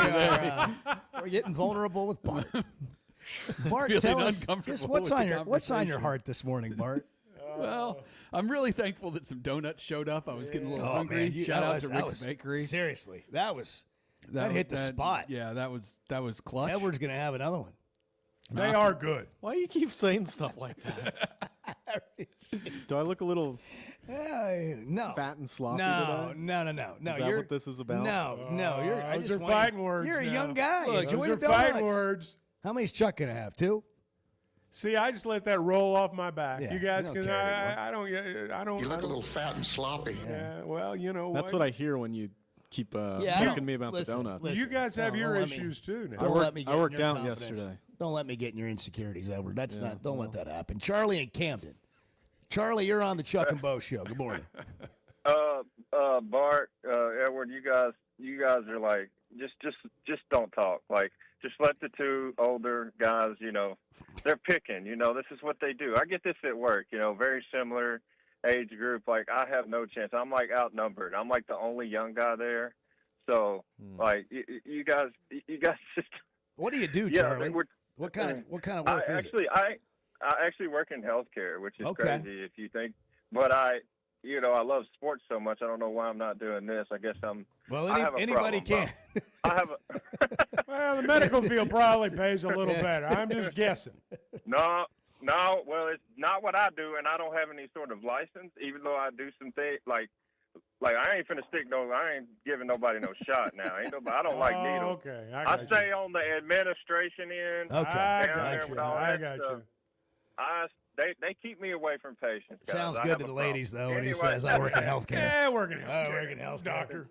We're getting vulnerable with Bart. Bart, Feeling tell us uncomfortable just what's with on the your conversation. heart this morning, Bart. Well, I'm really thankful that some donuts showed up. I was getting a little hungry. Man, Shout out to Rick's Bakery. Seriously, that hit the spot. Yeah, that was clutch. Edward's gonna have another one. They are good. Why do you keep saying stuff like that? Do I look a little no fat and sloppy no, today? No. Is that what this is about? No. Those are fighting words. You're a now. young guy. Look, Enjoy those the are fighting donuts. words. How many's Chuck gonna have? 2? See, I just let that roll off my back. Yeah, you guys you can. don't care I don't. You look a little fat and sloppy. Yeah. Well, you know. That's what I hear when you keep poking me about the donuts. You guys have your issues too now. I worked out yesterday. Don't let me get in your insecurities, Edward. That's not. Don't let that happen. Charlie and Camden. Charlie, you're on the Chuck and Bo show. Good morning. Bart, Edward, you guys are like just don't talk. Like just let the two older guys, they're picking. This is what they do. I get this at work. Very similar age group. Like I have no chance. I'm like outnumbered. I'm like the only young guy there. So like you guys just. What do you do, Charlie? What kind of work is it? I actually work in healthcare, which is Okay. crazy if you think. But I love sports so much. I don't know why I'm not doing this. I guess I'm. Well, I have a anybody problem, can. I have a. Well, the medical field probably pays a little better. I'm just guessing. No. Well, it's not what I do, and I don't have any sort of license. Even though I do some things like Like, I ain't finna I ain't giving nobody no shot now. I don't like needles. Okay, I stay on the administration end. Okay. Down I there got with you. all I that got stuff. you. They keep me away from patients. Guys. Sounds I good have to a the problem. ladies, though, when he Anyway. says, I work in healthcare. Yeah, working in I healthcare. work in healthcare. Doctor.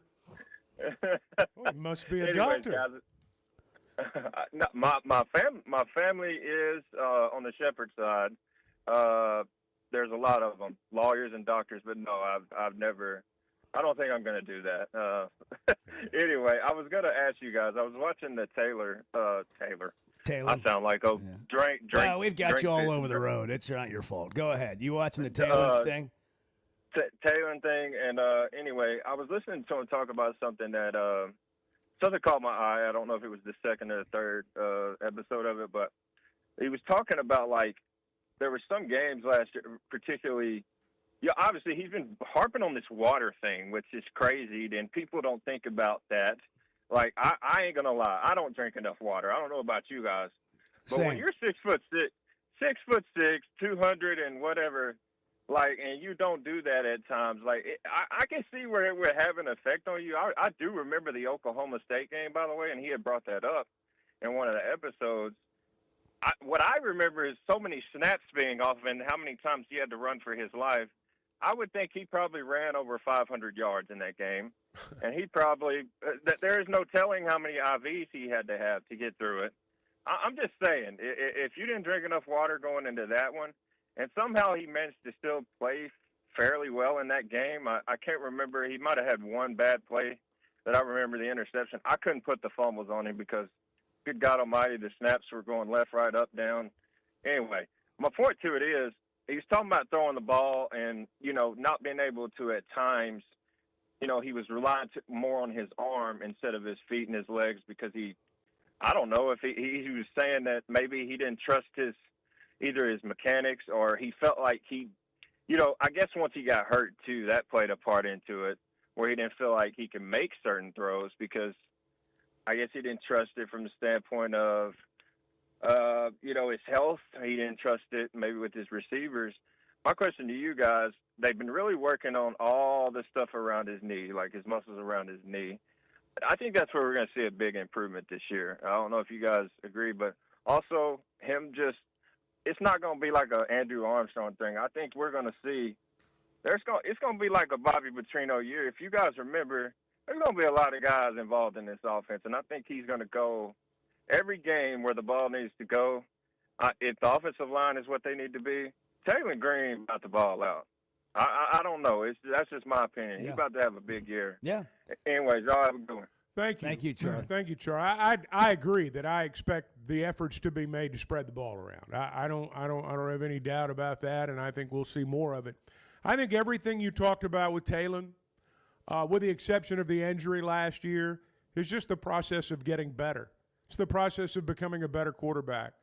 Well, he must be a Anyways, doctor. guys, no, my family is on the Shepherd side. There's a lot of them, lawyers and doctors, but no, I've never. I don't think I'm going to do that. Anyway, I was going to ask you guys. I was watching the Taylor. I sound like drink. Well, we've got you all drink- over the road. It's not your fault. Go ahead. You watching the Taylor thing? Taylor thing, and anyway, I was listening to him talk about something that something caught my eye. I don't know if it was the second or the third episode of it, but he was talking about, like, there were some games last year, particularly. Yeah, obviously he's been harping on this water thing, which is crazy, and people don't think about that. Like, I ain't gonna lie, I don't drink enough water. I don't know about you guys, but when you're 6'6", 200 and whatever, like, and you don't do that at times, like, I can see where it would have an effect on you. I do remember the Oklahoma State game, by the way, and he had brought that up in one of the episodes. What I remember is so many snaps being off and how many times he had to run for his life. I would think he probably ran over 500 yards in that game, and he probably there is no telling how many IVs he had to have to get through it. I'm just saying, if you didn't drink enough water going into that one, and somehow he managed to still play fairly well in that game, I can't remember. He might have had one bad play that I remember, the interception. I couldn't put the fumbles on him because, good God almighty, the snaps were going left, right, up, down. Anyway, my point to it is, he was talking about throwing the ball and, not being able to at times, he was relying more on his arm instead of his feet and his legs because I don't know if he was saying that maybe he didn't trust either his mechanics or he felt like I guess once he got hurt too, that played a part into it where he didn't feel like he could make certain throws because I guess he didn't trust it from the standpoint of, his health. He didn't trust it maybe with his receivers. My question to you guys, they've been really working on all the stuff around his knee, like his muscles around his knee. I think that's where we're going to see a big improvement this year. I don't know if you guys agree, but also him it's not going to be like an Andrew Armstrong thing. I think we're going to see it's going to be like a Bobby Petrino year. If you guys remember, there's going to be a lot of guys involved in this offense, and I think he's going to go every game where the ball needs to go. If the offensive line is what they need to be, Taylor Green about the ball out. I don't know. That's just my opinion. He's about to have a big year. Yeah. Anyways, y'all have a good one. Thank you. Thank you, Charlie. Thank you, Charlie. I agree that I expect the efforts to be made to spread the ball around. I don't have any doubt about that, and I think we'll see more of it. I think everything you talked about with Taylor, with the exception of the injury last year, is just the process of getting better. It's the process of becoming a better quarterback.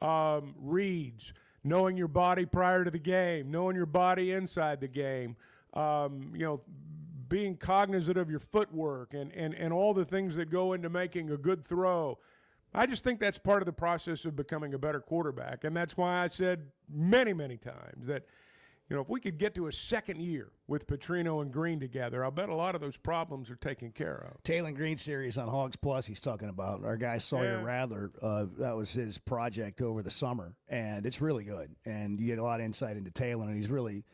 Reads, knowing your body prior to the game, knowing your body inside the game, being cognizant of your footwork and all the things that go into making a good throw. I just think that's part of the process of becoming a better quarterback. And that's why I said many, many times that, if we could get to a second year with Petrino and Green together, I'll bet a lot of those problems are taken care of. Taylor Green series on Hogs Plus he's talking about. Our guy Sawyer Radler, that was his project over the summer, and it's really good. And you get a lot of insight into Taylor, and he's really,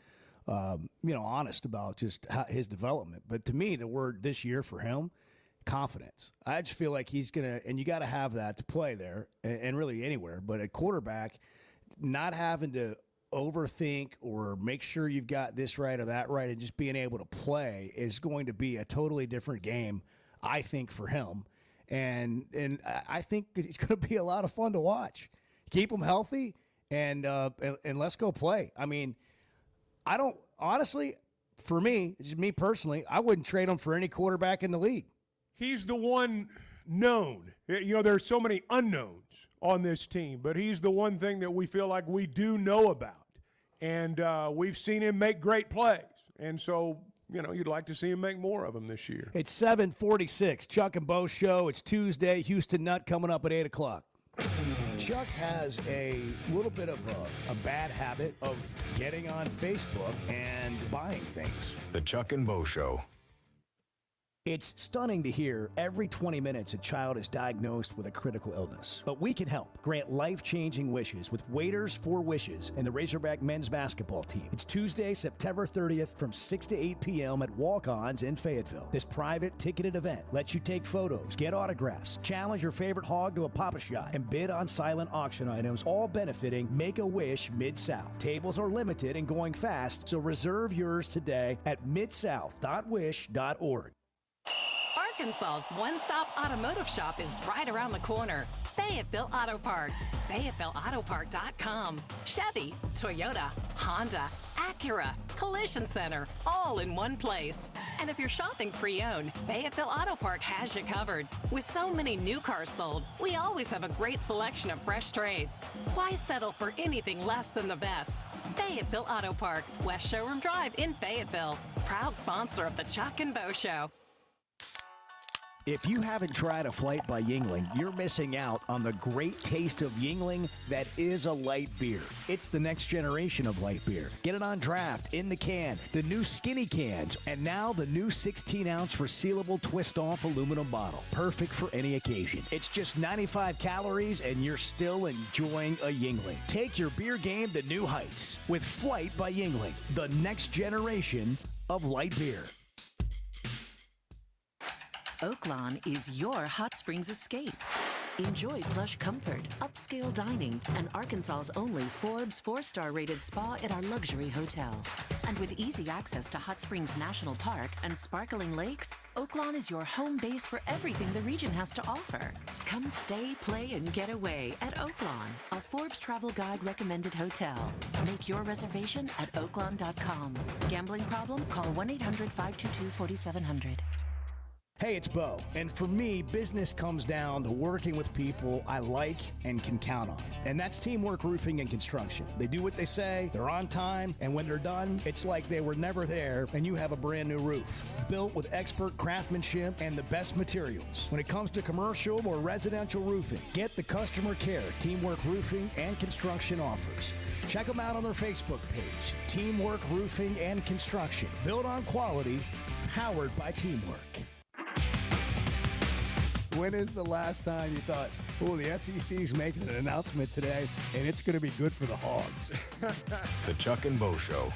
honest about just his development. But to me, the word this year for him, confidence. I just feel like he's going to, and you got to have that to play there and really anywhere. But at quarterback, not having to overthink or make sure you've got this right or that right and just being able to play is going to be a totally different game, I think, for him. And I think it's going to be a lot of fun to watch. Keep him healthy and let's go play. I mean, I don't honestly, for me, just me personally, I wouldn't trade him for any quarterback in the league. He's the one known. There's so many unknowns on this team, but he's the one thing that we feel like we do know about. And we've seen him make great plays. And so, you'd like to see him make more of them this year. It's 7:46, Chuck and Bo Show. It's Tuesday. Houston Nut coming up at 8 o'clock. Chuck has a little bit of a bad habit of getting on Facebook and buying things. The Chuck and Bo Show. It's stunning to hear every 20 minutes a child is diagnosed with a critical illness. But we can help. Grant life-changing wishes with Waiters for Wishes and the Razorback men's basketball team. It's Tuesday, September 30th from 6 to 8 p.m. at Walk-Ons in Fayetteville. This private ticketed event lets you take photos, get autographs, challenge your favorite hog to a Pop-A-Shot, and bid on silent auction items, all benefiting Make-A-Wish Mid-South. Tables are limited and going fast, so reserve yours today at midsouth.wish.org. Arkansas's one-stop automotive shop is right around the corner. Fayetteville Auto Park. FayettevilleAutoPark.com. Chevy, Toyota, Honda, Acura, Collision Center, all in one place. And if you're shopping pre-owned, Fayetteville Auto Park has you covered. With so many new cars sold, we always have a great selection of fresh trades. Why settle for anything less than the best? Fayetteville Auto Park, West Showroom Drive in Fayetteville. Proud sponsor of the Chuck and Bo Show. If you haven't tried a flight by Yuengling, you're missing out on the great taste of Yuengling that is a light beer. It's the next generation of light beer. Get it on draft, in the can, the new skinny cans, and now the new 16-ounce resealable twist-off aluminum bottle. Perfect for any occasion. It's just 95 calories, and you're still enjoying a Yuengling. Take your beer game to new heights with Flight by Yuengling, the next generation of light beer. Oaklawn is your hot springs escape. Enjoy plush comfort, upscale dining, and Arkansas's only Forbes 4-star rated spa at our luxury hotel. And with easy access to Hot Springs National Park and sparkling lakes, Oaklawn is your home base for everything the region has to offer. Come stay, play, and get away at Oaklawn, a Forbes Travel Guide recommended hotel. Make your reservation at oaklawn.com. Gambling problem? Call 1-800-522-4700. Hey, it's Bo, and for me, business comes down to working with people I like and can count on. And that's Teamwork Roofing and Construction. They do what they say, they're on time, and when they're done, it's like they were never there and you have a brand new roof. Built with expert craftsmanship and the best materials. When it comes to commercial or residential roofing, get the customer care Teamwork Roofing and Construction offers. Check them out on their Facebook page, Teamwork Roofing and Construction. Built on quality, powered by teamwork. When is the last time you thought, oh, the SEC's making an announcement today, and it's going to be good for the Hogs? The Chuck and Bo Show.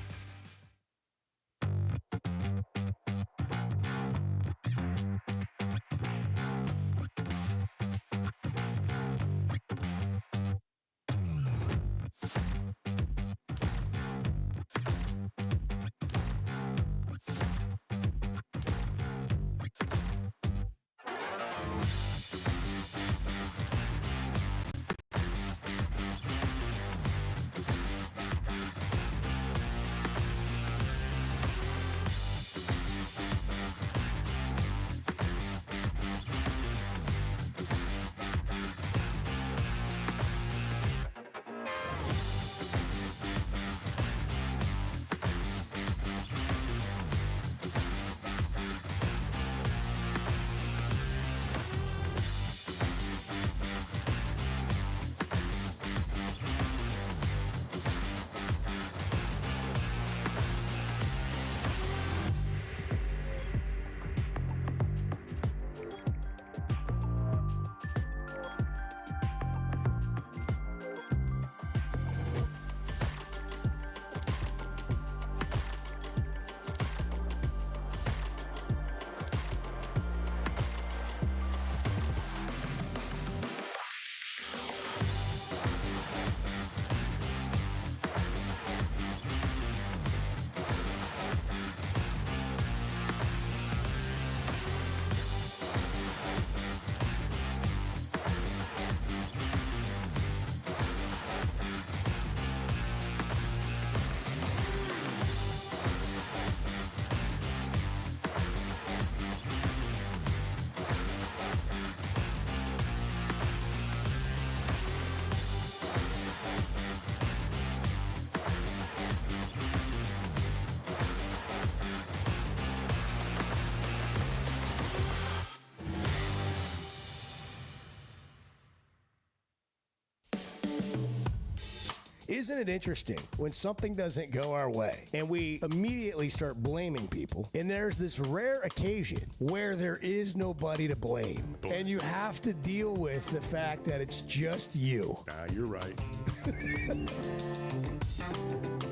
Isn't it interesting when something doesn't go our way and we immediately start blaming people, and there's this rare occasion where there is nobody to blame, and you have to deal with the fact that it's just you. You're right.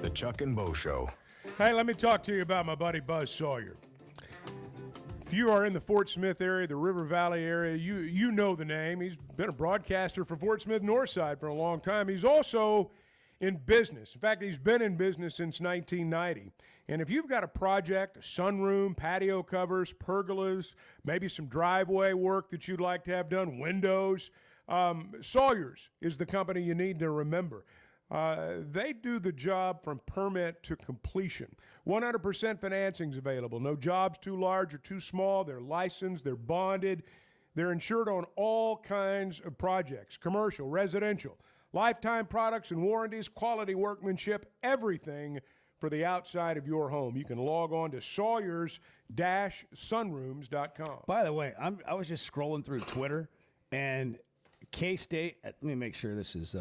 The Chuck and Bo Show. Hey, let me talk to you about my buddy Buzz Sawyer. If you are in the Fort Smith area, the River Valley area, you know the name. He's been a broadcaster for Fort Smith Northside for a long time. He's also in business. In fact, he's been in business since 1990. And if you've got a project, a sunroom, patio covers, pergolas, maybe some driveway work that you'd like to have done, windows, Sawyer's is the company you need to remember. They do the job from permit to completion. 100% financing is available. No jobs too large or too small. They're licensed. They're bonded. They're insured on all kinds of projects, commercial, residential, lifetime products and warranties, quality workmanship, everything for the outside of your home. You can log on to Sawyers-sunrooms.com. By the way, I was just scrolling through Twitter, and K-State, let me make sure this is,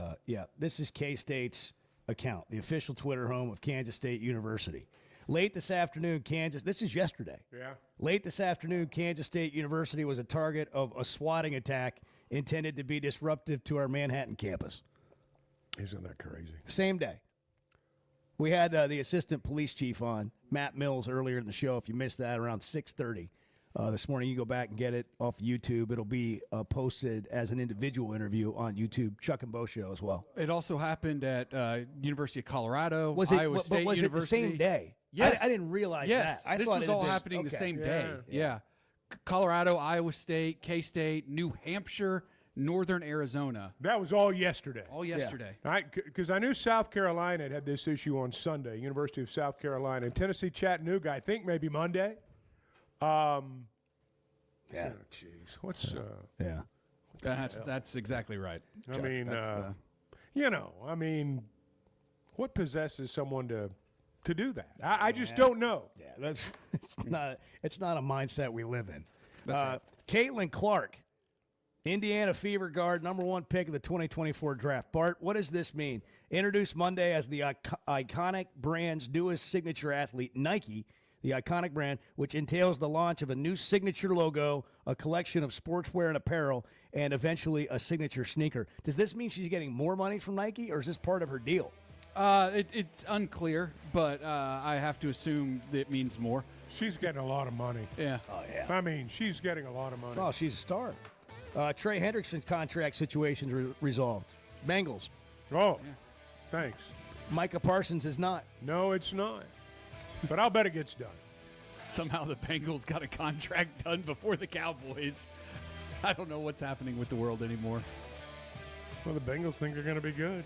this is K-State's account, the official Twitter home of Kansas State University. Late this afternoon, this is yesterday. Yeah. Late this afternoon, Kansas State University was a target of a swatting attack intended to be disruptive to our Manhattan campus. Isn't that crazy? Same day. We had the assistant police chief on, Matt Mills, earlier in the show. If you missed that, around 6:30 this morning, you go back and get it off YouTube. It'll be posted as an individual interview on YouTube, Chuck and Bo Show as well. It also happened at University of Colorado, Was it, Iowa State was University. it the same day? Yes. I didn't realize yes. that. I this thought was it all had been- happening the okay. same Yeah. day. Yeah. Colorado, Iowa State, K-State, New Hampshire, Northern Arizona. That was all yesterday. All yesterday. Because I knew South Carolina had this issue on Sunday, University of South Carolina. And Tennessee, Chattanooga, I think maybe Monday. Yeah. Jeez. What's... Yeah. That's exactly right. I Chuck. mean, That's what possesses someone to do that? I just don't know. Yeah, it's not a mindset we live in. That's right. Caitlin Clark, Indiana Fever Guard, #1 pick of the 2024 draft. Bart, what does this mean? Introduced Monday as the iconic brand's newest signature athlete, Nike, the iconic brand, which entails the launch of a new signature logo, a collection of sportswear and apparel, and eventually a signature sneaker. Does this mean she's getting more money from Nike, or is this part of her deal? It's unclear, but I have to assume that it means more. She's getting a lot of money. Yeah. Oh, yeah. I mean, she's getting a lot of money. Oh, she's a star. Trey Hendrickson's contract situation resolved. Bengals. Oh, thanks. Micah Parsons is not. No, it's not. But I'll bet it gets done. Somehow the Bengals got a contract done before the Cowboys. I don't know what's happening with the world anymore. Well, the Bengals think they're going to be good.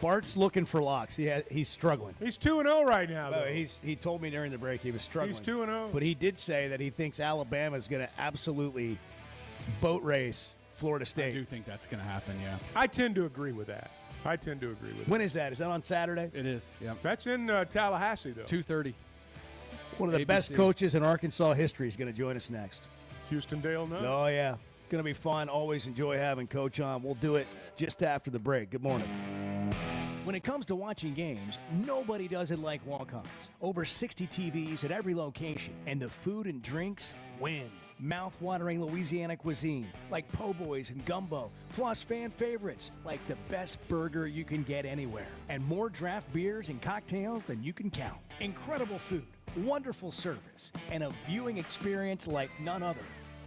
Bart's looking for locks. He's struggling. He's 2-0 right now, though. He told me during the break he was struggling. He's 2-0. But he did say that he thinks Alabama is going to absolutely boat race Florida State. I do think that's going to happen, yeah. I tend to agree with that. When is that? Is that on Saturday? It is, yeah. That's in Tallahassee, though. 2:30. One of the best coaches in Arkansas history is going to join us next. Houston Dale Nutt. Oh, yeah. Going to be fun. Always enjoy having Coach on. We'll do it just after the break. Good morning. When it comes to watching games, nobody does it like Walk-Ons. Over 60 TVs at every location, and the food and drinks win. Mouth-watering Louisiana cuisine like po' boys and gumbo, plus fan favorites like the best burger you can get anywhere, and more draft beers and cocktails than you can count. Incredible food, wonderful service, and a viewing experience like none other.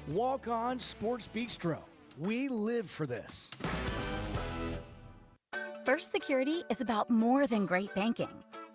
Walk-On Sports Bistro. We live for this. First Security is about more than great banking.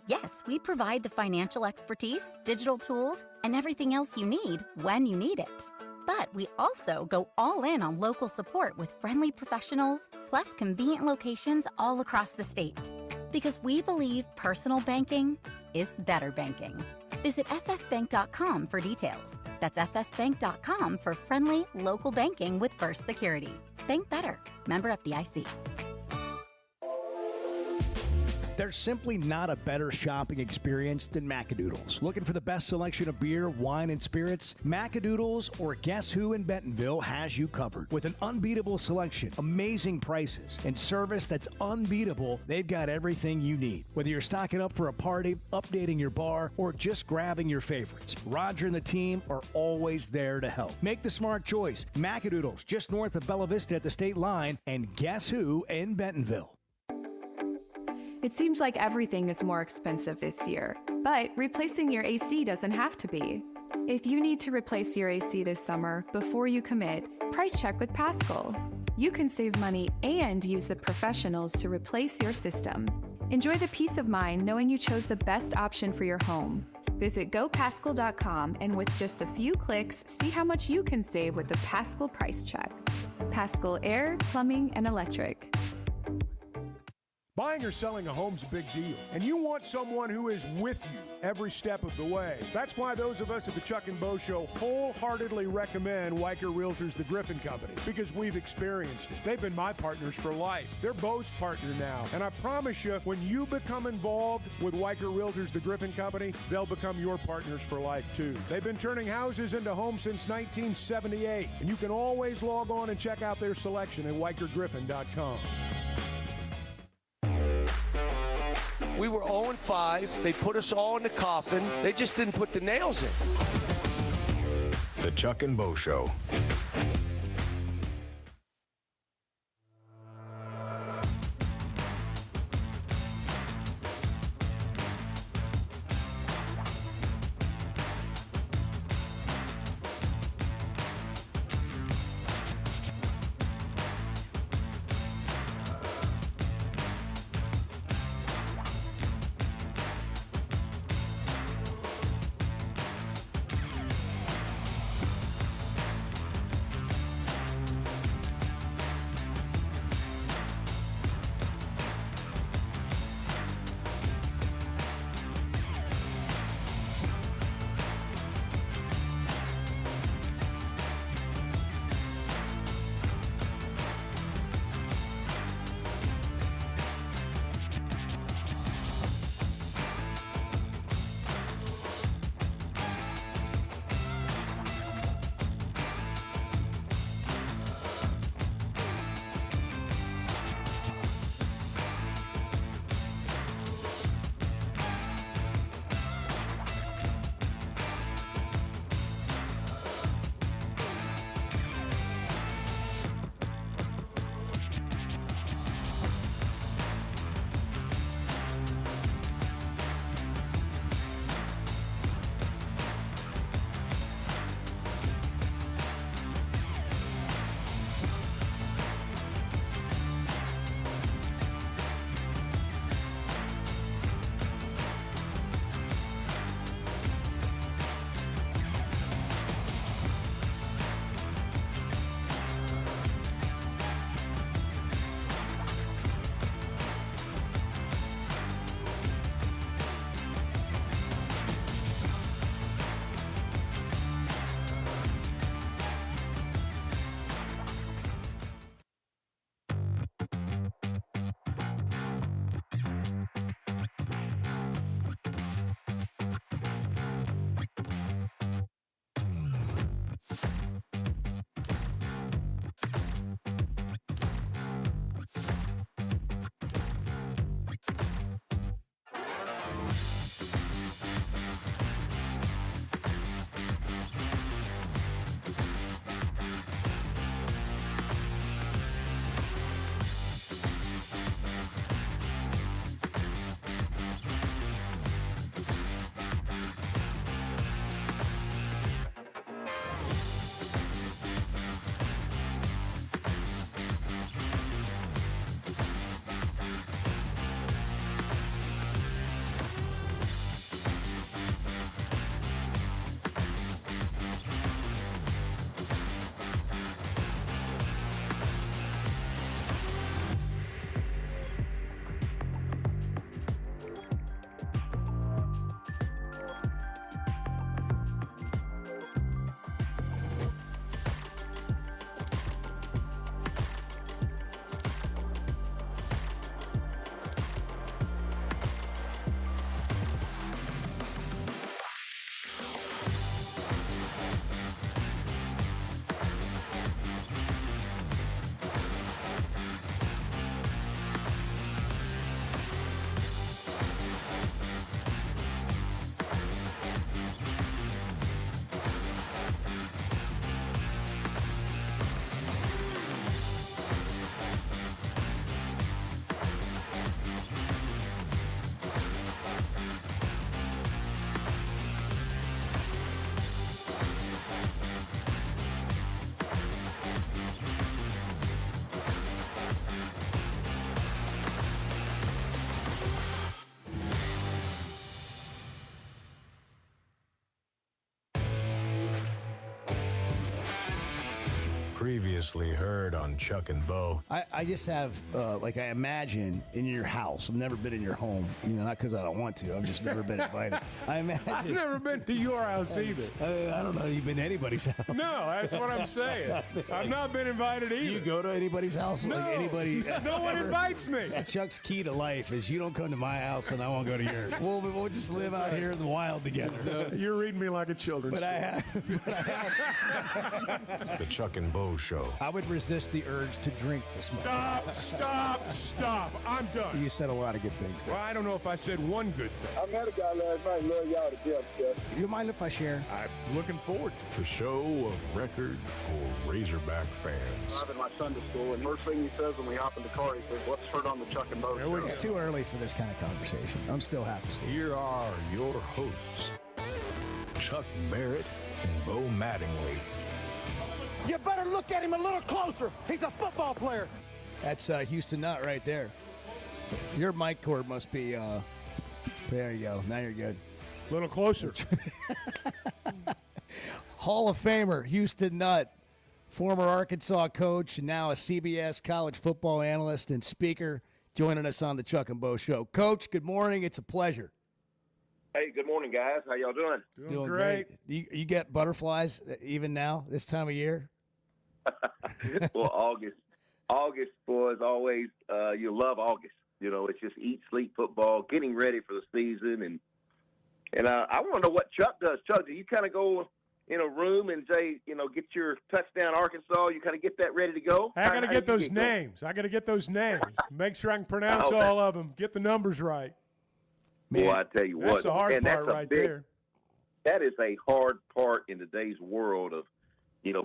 Yes, we provide the financial expertise, digital tools, and everything else you need when you need it. But we also go all in on local support with friendly professionals, plus convenient locations all across the state. Because we believe personal banking is better banking. Visit fsbank.com for details. That's fsbank.com for friendly, local banking with First Security. Bank better. Member FDIC. There's simply not a better shopping experience than Macadoodles. Looking for the best selection of beer, wine, and spirits? Macadoodles or Guess Who in Bentonville has you covered. With an unbeatable selection, amazing prices, and service that's unbeatable, they've got everything you need. Whether you're stocking up for a party, updating your bar, or just grabbing your favorites, Roger and the team are always there to help. Make the smart choice. Macadoodles, just north of Bella Vista at the state line, and Guess Who in Bentonville. It seems like everything is more expensive this year, but replacing your AC doesn't have to be. If you need to replace your AC this summer, before you commit, price check with Paschal. You can save money and use the professionals to replace your system. Enjoy the peace of mind knowing you chose the best option for your home. Visit GoPaschal.com and with just a few clicks, see how much you can save with the Paschal Price Check. Paschal Air, Plumbing, and Electric. Buying or selling a home's a big deal, and you want someone who is with you every step of the way. That's why those of us at the Chuck and Bo Show wholeheartedly recommend Weicker Realtors, the Griffin Company, because we've experienced it. They've been my partners for life. They're Bo's partner now, and I promise you, when you become involved with Weicker Realtors, the Griffin Company, they'll become your partners for life, too. They've been turning houses into homes since 1978, and you can always log on and check out their selection at WeicherGriffin.com. We were 0-5. They put us all in the coffin. They just didn't put the nails in. The Chuck and Bo Show. Previously heard on Chuck and Bo. I just have, I imagine in your house. I've never been in your home. Not because I don't want to. I've just never been invited. I imagine. I've never been to your house either. I don't know. You've been to anybody's house. No, that's what I'm saying. I've not been invited either. Do you go to anybody's house? No. Like anybody? No one invites me. Chuck's key to life is you don't come to my house and I won't go to yours. We'll just live out here in the wild together. You're reading me like a children's But I story. have. The Chuck and Bo Show. I would resist the urge to drink this much. Stop. I'm done. You said a lot of good things there. Well, I don't know if I said one good thing. I met a guy last night. Love y'all to death, Jeff. You mind if I share? I'm looking forward to it. The show of record for Razorback fans. I'm in my Sunday school, and first thing he says when we hop in the car, he says, "What's heard on the Chuck and Bo Show?" It's too early for this kind of conversation. I'm still half asleep. Here are your hosts, Chuck Barrett and Bo Mattingly. You better look at him a little closer. He's a football player. That's Houston Nutt right there. Your mic cord must be. There you go. Now you're good. A little closer. Hall of Famer Houston Nutt, former Arkansas coach, and now a CBS college football analyst and speaker, joining us on the Chuck and Bo Show. Coach, good morning. It's a pleasure. Hey, good morning, guys. How y'all doing? Doing great. You get butterflies even now, this time of year? Well, August was always, you love August. It's just eat, sleep, football, getting ready for the season. And I want to know what Chuck does. Chuck, do you kind of go in a room and say, get your touchdown Arkansas, you kind of get that ready to go? I got to get those names. Make sure I can pronounce all of them. Get the numbers right. Boy, I tell you that's what. the hard and part right there. That is a hard part in today's world of,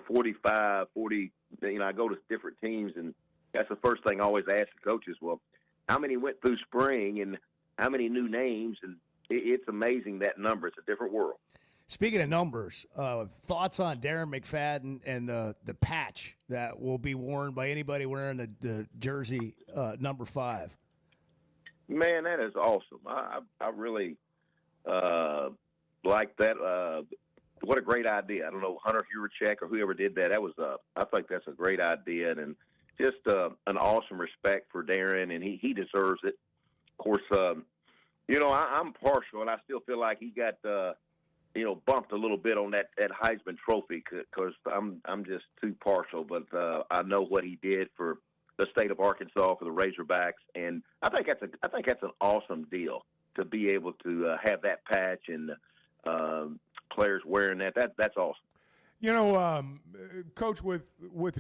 45, 40. I go to different teams, and that's the first thing I always ask the coaches, well, how many went through spring and how many new names? And it's amazing, that number. It's a different world. Speaking of numbers, thoughts on Darren McFadden and the patch that will be worn by anybody wearing the jersey number 5? Man, that is awesome. I really like that. What a great idea. I don't know, Hunter Huracek or whoever did that. I think that's a great idea, and just an awesome respect for Darren, and he deserves it. Of course, I'm partial, and I still feel like he got bumped a little bit on that Heisman Trophy because I'm just too partial. But I know what he did for the state of Arkansas, for the Razorbacks, and I think that's an awesome deal to be able to have that patch and players wearing that. That's awesome. Coach, with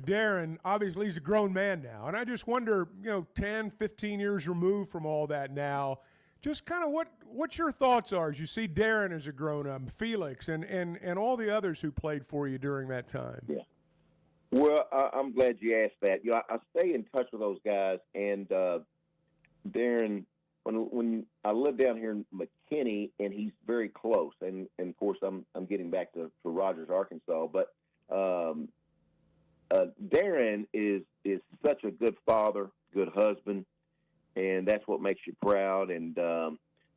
Darren, obviously he's a grown man now, and I just wonder, 10, 15 years removed from all that now, just kind of what your thoughts are as you see Darren as a grown-up, Felix, and all the others who played for you during that time. Yeah. Well, I'm glad you asked that. I stay in touch with those guys, and Darren, when I live down here in McKinney, and he's very close, and of course I'm getting back to Rogers, Arkansas, but Darren is such a good father, good husband, and that's what makes you proud. And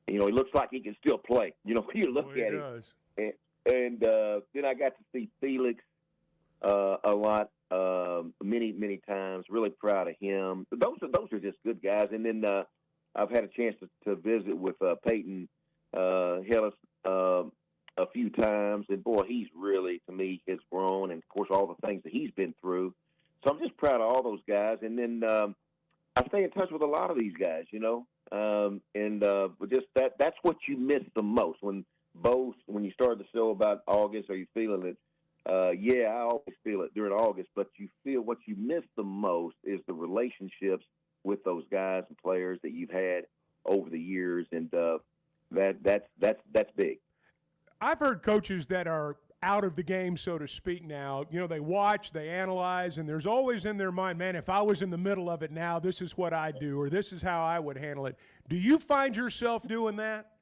he looks like he can still play. You look at him, and then I got to see Felix a lot, many times. Really proud of him. Those are just good guys. And then I've had a chance to visit with Peyton Hillis a few times, and boy, he's really, to me, has grown, and of course all the things that he's been through. So I'm just proud of all those guys. And then I stay in touch with a lot of these guys, and just that's what you miss the most. When you started the show about August, are you feeling it? Yeah, I always feel it during August, but you feel what you miss the most is the relationships with those guys and players that you've had over the years, and that's big. I've heard coaches that are out of the game, so to speak, now. They watch, they analyze, and there's always in their mind, man, if I was in the middle of it now, this is what I'd do, or this is how I would handle it. Do you find yourself doing that?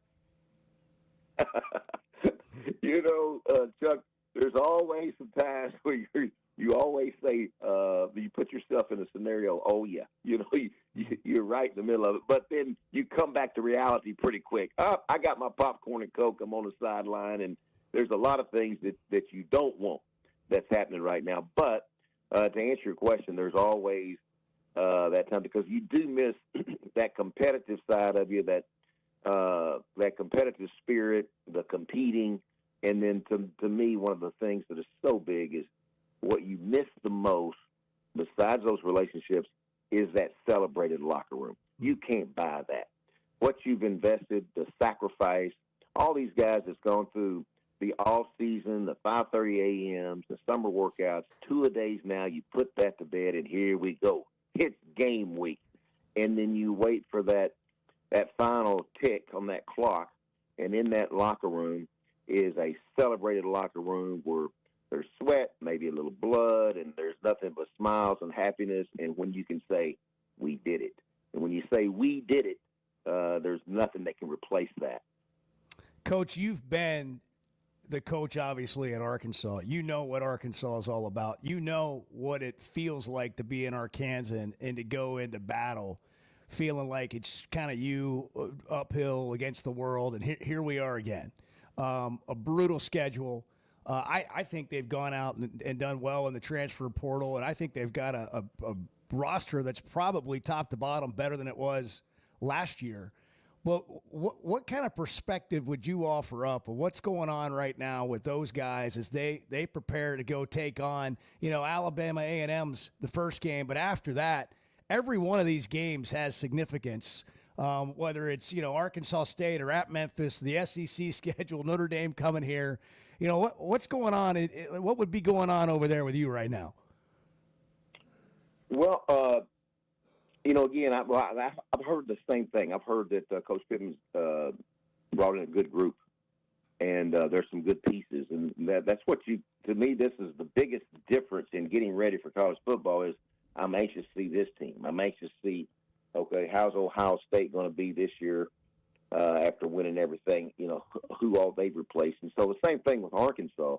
Chuck, there's always some times where you always say, you put yourself in a scenario, oh, yeah, you're right in the middle of it. But then you come back to reality pretty quick. I got my popcorn and Coke. I'm on the sideline, and there's a lot of things that you don't want that's happening right now. But to answer your question, there's always that time, because you do miss that competitive side of you, that competitive spirit, the competing. And then to me, one of the things that is so big is what you miss the most, besides those relationships, is that celebrated locker room. You can't buy that. What you've invested, the sacrifice, all these guys that's gone through the off-season, the 5:30 a.m.s, the summer workouts, 2-a-days now, you put that to bed, and here we go. It's game week. And then you wait for that final tick on that clock, and in that locker room is a celebrated locker room where there's sweat, maybe a little blood, and there's nothing but smiles and happiness, and when you can say, we did it. And when you say we did it, there's nothing that can replace that. Coach, you've been the coach, obviously, at Arkansas. You know what Arkansas is all about. You know what it feels like to be in Arkansas and to go into battle feeling like it's kind of you uphill against the world, and here we are again. A brutal schedule. I think they've gone out and done well in the transfer portal, and I think they've got a roster that's probably top to bottom better than it was last year. But what kind of perspective would you offer up of what's going on right now with those guys as they prepare to go take on, Alabama A&M's the first game, but after that, every one of these games has significance, whether it's, Arkansas State or at Memphis, the SEC schedule, Notre Dame coming here. What's going on? What would be going on over there with you right now? Well, again, I've heard the same thing. I've heard that Coach Pittman's brought in a good group, and there's some good pieces. And that's to me, this is the biggest difference in getting ready for college football is I'm anxious to see this team. I'm anxious to see, okay, how's Ohio State going to be this year after winning everything, who all they've replaced. And so the same thing with Arkansas.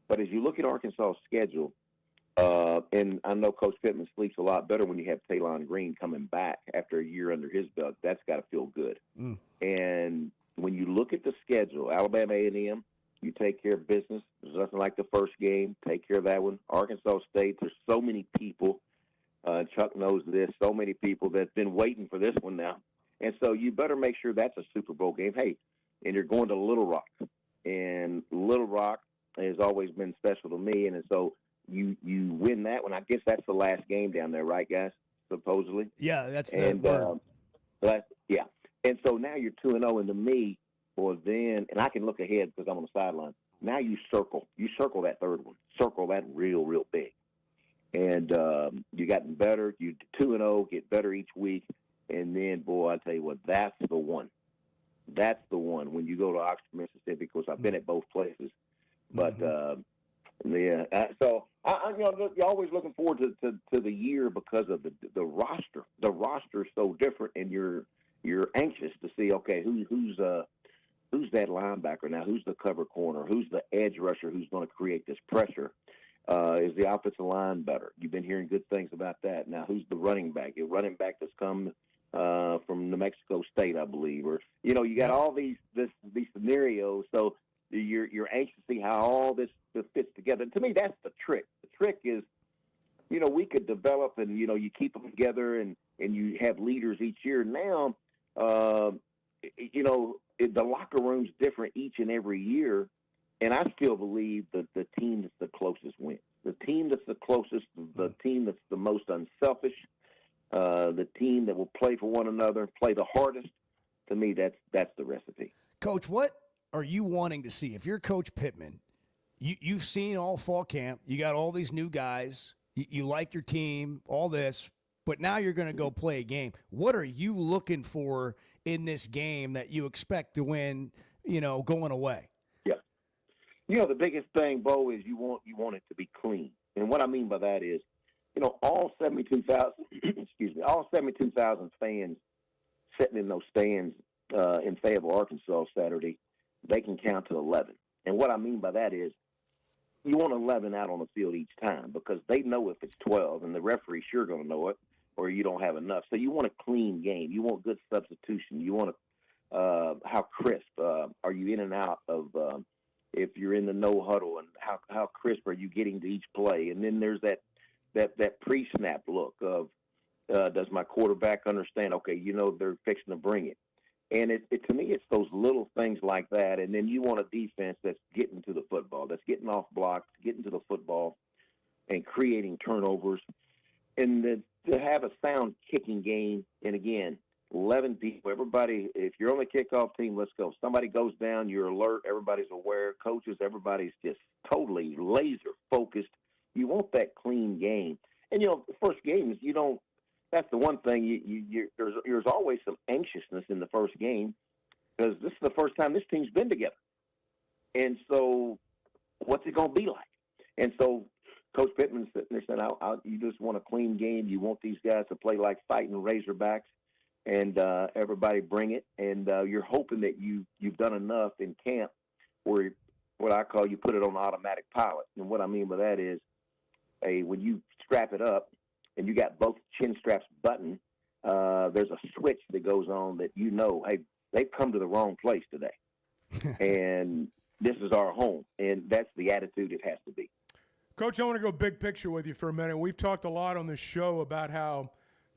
But as you look at Arkansas' schedule, and I know Coach Pittman sleeps a lot better when you have Taylon Green coming back after a year under his belt. That's got to feel good. And when you look at the schedule, Alabama A&M, you take care of business. There's nothing like the first game. Take care of that one. Arkansas State, there's so many people. Chuck knows this. So many people that's been waiting for this one now. And so you better make sure that's a Super Bowl game. Hey, and you're going to Little Rock. And Little Rock has always been special to me. And so you win that one. I guess that's the last game down there, right, guys? Supposedly. Yeah, that's yeah. And so now you're 2-0, and to me, then, and I can look ahead because I'm on the sideline. Now you circle that third one. Circle that real, real big. And you gotten better. You 2-0, get better each week. And then, boy, I tell you what, that's the one. That's the one when you go to Oxford, Mississippi, because I've been at both places. But, so you're always looking forward to the year because of the roster. The roster is so different, and you're anxious to see, okay, who's that linebacker now? Who's the cover corner? Who's the edge rusher who's going to create this pressure? Is the offensive line better? You've been hearing good things about that. Now, who's the running back? A running back that's come from New Mexico State, I believe. Or you got all these scenarios. So you're anxious to see how all this fits together. And to me, that's the trick. The trick is, we could develop and you keep them together and you have leaders each year. Now, the locker room's different each and every year. And I still believe that the team that's the closest wins. The team that's the closest, the team that's the most unselfish, the team that will play for one another, play the hardest, to me, that's the recipe. Coach, what are you wanting to see? If you're Coach Pittman, you've seen all fall camp. You got all these new guys. You like your team, all this. But now you're going to go play a game. What are you looking for in this game that you expect to win, going away? The biggest thing, Bo, is you want it to be clean. And what I mean by that is, all 72,000, all 72,000 fans sitting in those stands in Fayetteville, Arkansas Saturday, they can count to 11. And what I mean by that is you want 11 out on the field each time because they know if it's 12, and the referee's sure going to know it, or you don't have enough. So you want a clean game. You want good substitution. You want how crisp are you in and out of if you're in the no huddle, and how crisp are you getting to each play? And then there's that that pre-snap look of does my quarterback understand? Okay, they're fixing to bring it. And it to me, it's those little things like that. And then you want a defense that's getting to the football, that's getting off blocks, getting to the football, and creating turnovers. And to have a sound kicking game. And again, 11 people, everybody, if you're on the kickoff team, let's go. Somebody goes down, you're alert, everybody's aware, coaches, everybody's just totally laser focused. You want that clean game. And, the first game is that's the one thing. There's always some anxiousness in the first game because this is the first time this team's been together. And so what's it going to be like? And so Coach Pittman's sitting there saying, you just want a clean game. You want these guys to play like fighting Razorbacks, and everybody bring it. And you're hoping that you've done enough in camp where what I call you put it on automatic pilot. And what I mean by that is, when you strap it up, and you got both chin straps buttoned, there's a switch that goes on that hey, they've come to the wrong place today. And this is our home. And that's the attitude it has to be. Coach, I want to go big picture with you for a minute. We've talked a lot on this show about how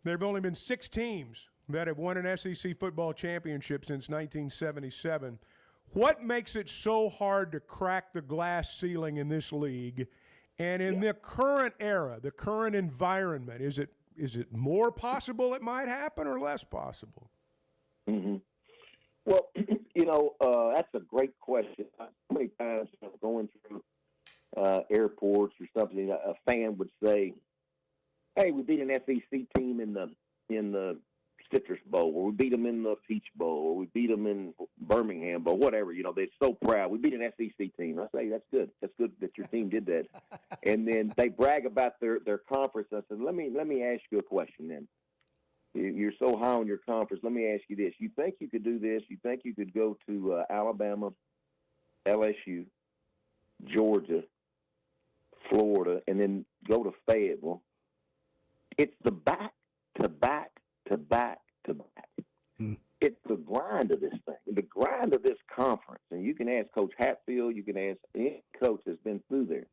there have only been 6 teams that have won an SEC football championship since 1977. What makes it so hard to crack the glass ceiling in this league? And in the current era, the current environment, is it more possible it might happen or less possible? Mm-hmm. Well, that's a great question. How many times going through airports or something, a fan would say, "Hey, we beat an SEC team in the Citrus Bowl, or we beat them in the Peach Bowl, or we beat them in Birmingham Bowl, whatever." They're so proud. We beat an SEC team. I say, that's good. That's good that your team did that. And then they brag about their conference. I said, let me ask you a question then. You're so high on your conference. Let me ask you this. You think you could do this? You think you could go to Alabama, LSU, Georgia, Florida, and then go to Fayetteville? It's the back-to-back. It's the grind of this thing, the grind of this conference. And you can ask Coach Hatfield, you can ask any coach that's been through there,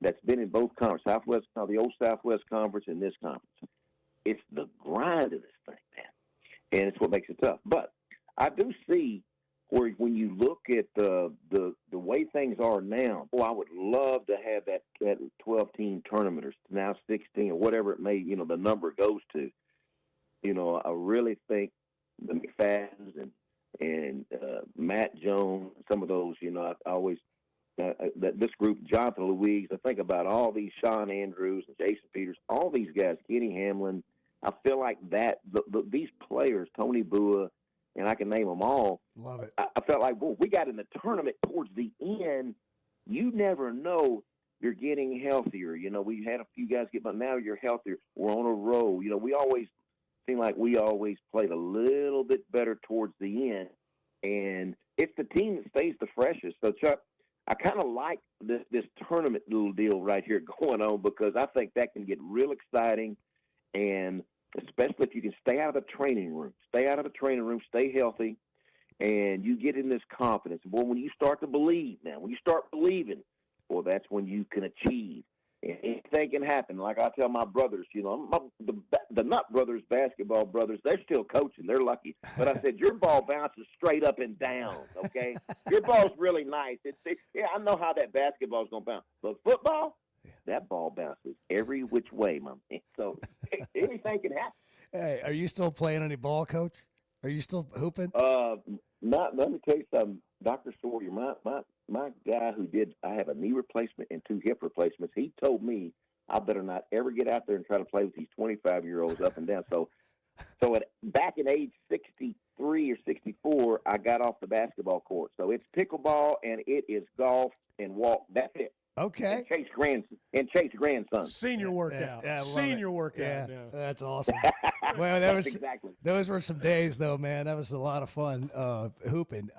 that's been in both conferences, the old Southwest Conference and this conference. It's the grind of this thing, man. And it's what makes it tough. But I do see where when you look at the way things are now, I would love to have that 12-team tournament or now 16 or whatever it may, the number goes to. I really think the McFadden's and Matt Jones, some of those, I always this group, Jonathan Louise, I think about all these Sean Andrews and Jason Peters, all these guys, Kenny Hamlin. I feel like that these players, Tony Bua, and I can name them all. Love it. I felt like, we got in the tournament towards the end. You never know you're getting healthier. We had a few guys but now you're healthier. We're on a roll. We always seem like we always played a little bit better towards the end. And it's the team that stays the freshest. So, Chuck, I kind of like this tournament little deal right here going on because I think that can get real exciting, and especially if you can stay out of the training room, stay healthy, and you get in this confidence. Boy, when you start to believe now, when you start believing, boy, that's when you can achieve. And anything can happen. Like I tell my brothers, the Nutt brothers, basketball brothers, they're still coaching. They're lucky. But I said, your ball bounces straight up and down, okay? Your ball's really nice. I know how that basketball's going to bounce. But football, that ball bounces every which way, my man. So anything can happen. Hey, are you still playing any ball, Coach? Are you still hooping? Let me tell you something, Dr. Sawyer, my guy I have a knee replacement and 2 hip replacements. He told me I better not ever get out there and try to play with these 25-year-olds up and down. So back in age 63 or 64, I got off the basketball court. So it's pickleball and it is golf and walk. That's it. Okay. And Chase grandson. Senior workout. Senior workout. Yeah. That's awesome. Well, those were some days, though, man. That was a lot of fun hooping.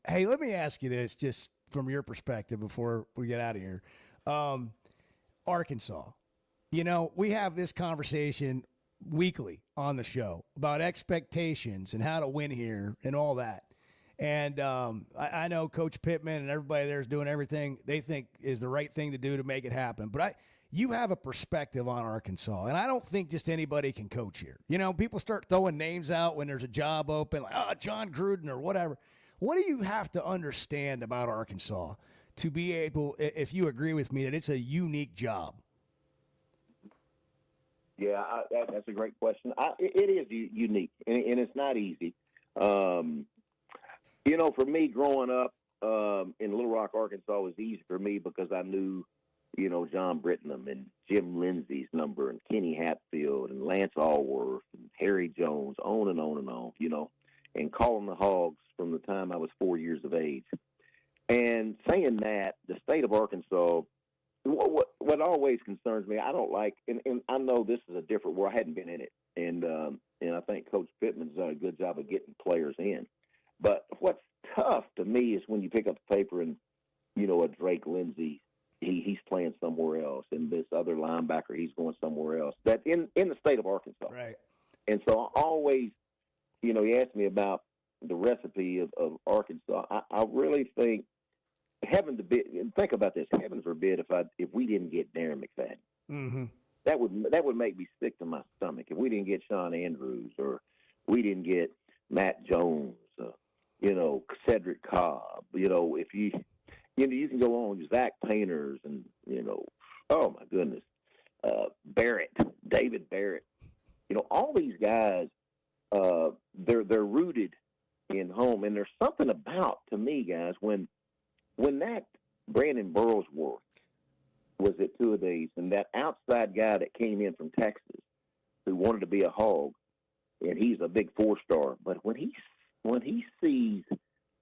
Hey, let me ask you this, just from your perspective before we get out of here. Arkansas, we have this conversation weekly on the show about expectations and how to win here and all that. And I know Coach Pittman and everybody there is doing everything they think is the right thing to do to make it happen. But you have a perspective on Arkansas, and I don't think just anybody can coach here. You know, people start throwing names out when there's a job open, like, John Gruden or whatever. What do you have to understand about Arkansas to be able, if you agree with me, that it's a unique job? Yeah, that's a great question. It is unique, and it's not easy. You know, for me, growing up in Little Rock, Arkansas, was easy for me because I knew, you know, John Brittenham and Jim Lindsay's number and Kenny Hatfield and Lance Allworth and Harry Jones, on and on and on, you know, and calling the Hogs from the time I was 4 years of age. And saying that, the state of Arkansas, what always concerns me, I don't like, and I know this is a different world. I hadn't been in it, and I think Coach Pittman's done a good job of getting players in. But what's tough to me is when you pick up the paper and, you know, a Drake Lindsay, he's playing somewhere else, and this other linebacker, he's going somewhere else. That in the state of Arkansas. Right. And so I always, you know, he asked me about the recipe of Arkansas. I really think, heaven forbid, think about this, heaven forbid if we didn't get Darren McFadden. Mm-hmm. That would make me sick to my stomach. If we didn't get Sean Andrews, or we didn't get Matt Jones, you know, Cedric Cobb, you know, if you can go on Zach Painters and, you know, oh my goodness, David Barrett, you know, all these guys, they're rooted in home, and there's something about, to me, guys, when that Brandon Burlsworth was at two-a-days, and that outside guy that came in from Texas who wanted to be a Hog, and he's a big four-star, but when he sees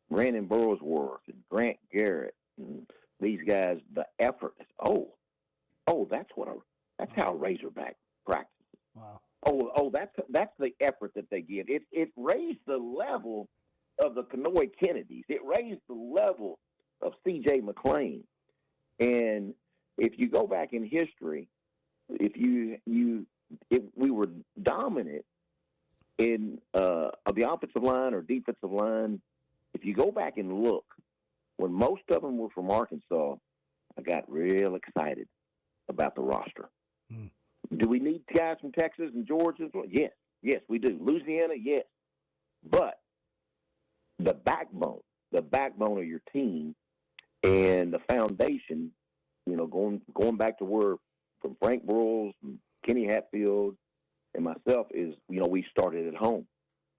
Brandon Burlsworth and Grant Garrett and these guys, the effort is, that's how a Razorback practices. Wow. That's the effort that they give. It raised the level of the Kenoy Kennedys. It raised the level of C.J. McClain. And if you go back in history, if we were dominant in of the offensive line or defensive line, if you go back and look, when most of them were from Arkansas, I got real excited about the roster. Mm. Do we need guys from Texas and Georgia? Yes, we do. Louisiana, yes. But the backbone of your team and the foundation, you know, going back to where from Frank Broyles, and Kenny Hatfield, and myself is, you know, we started at home,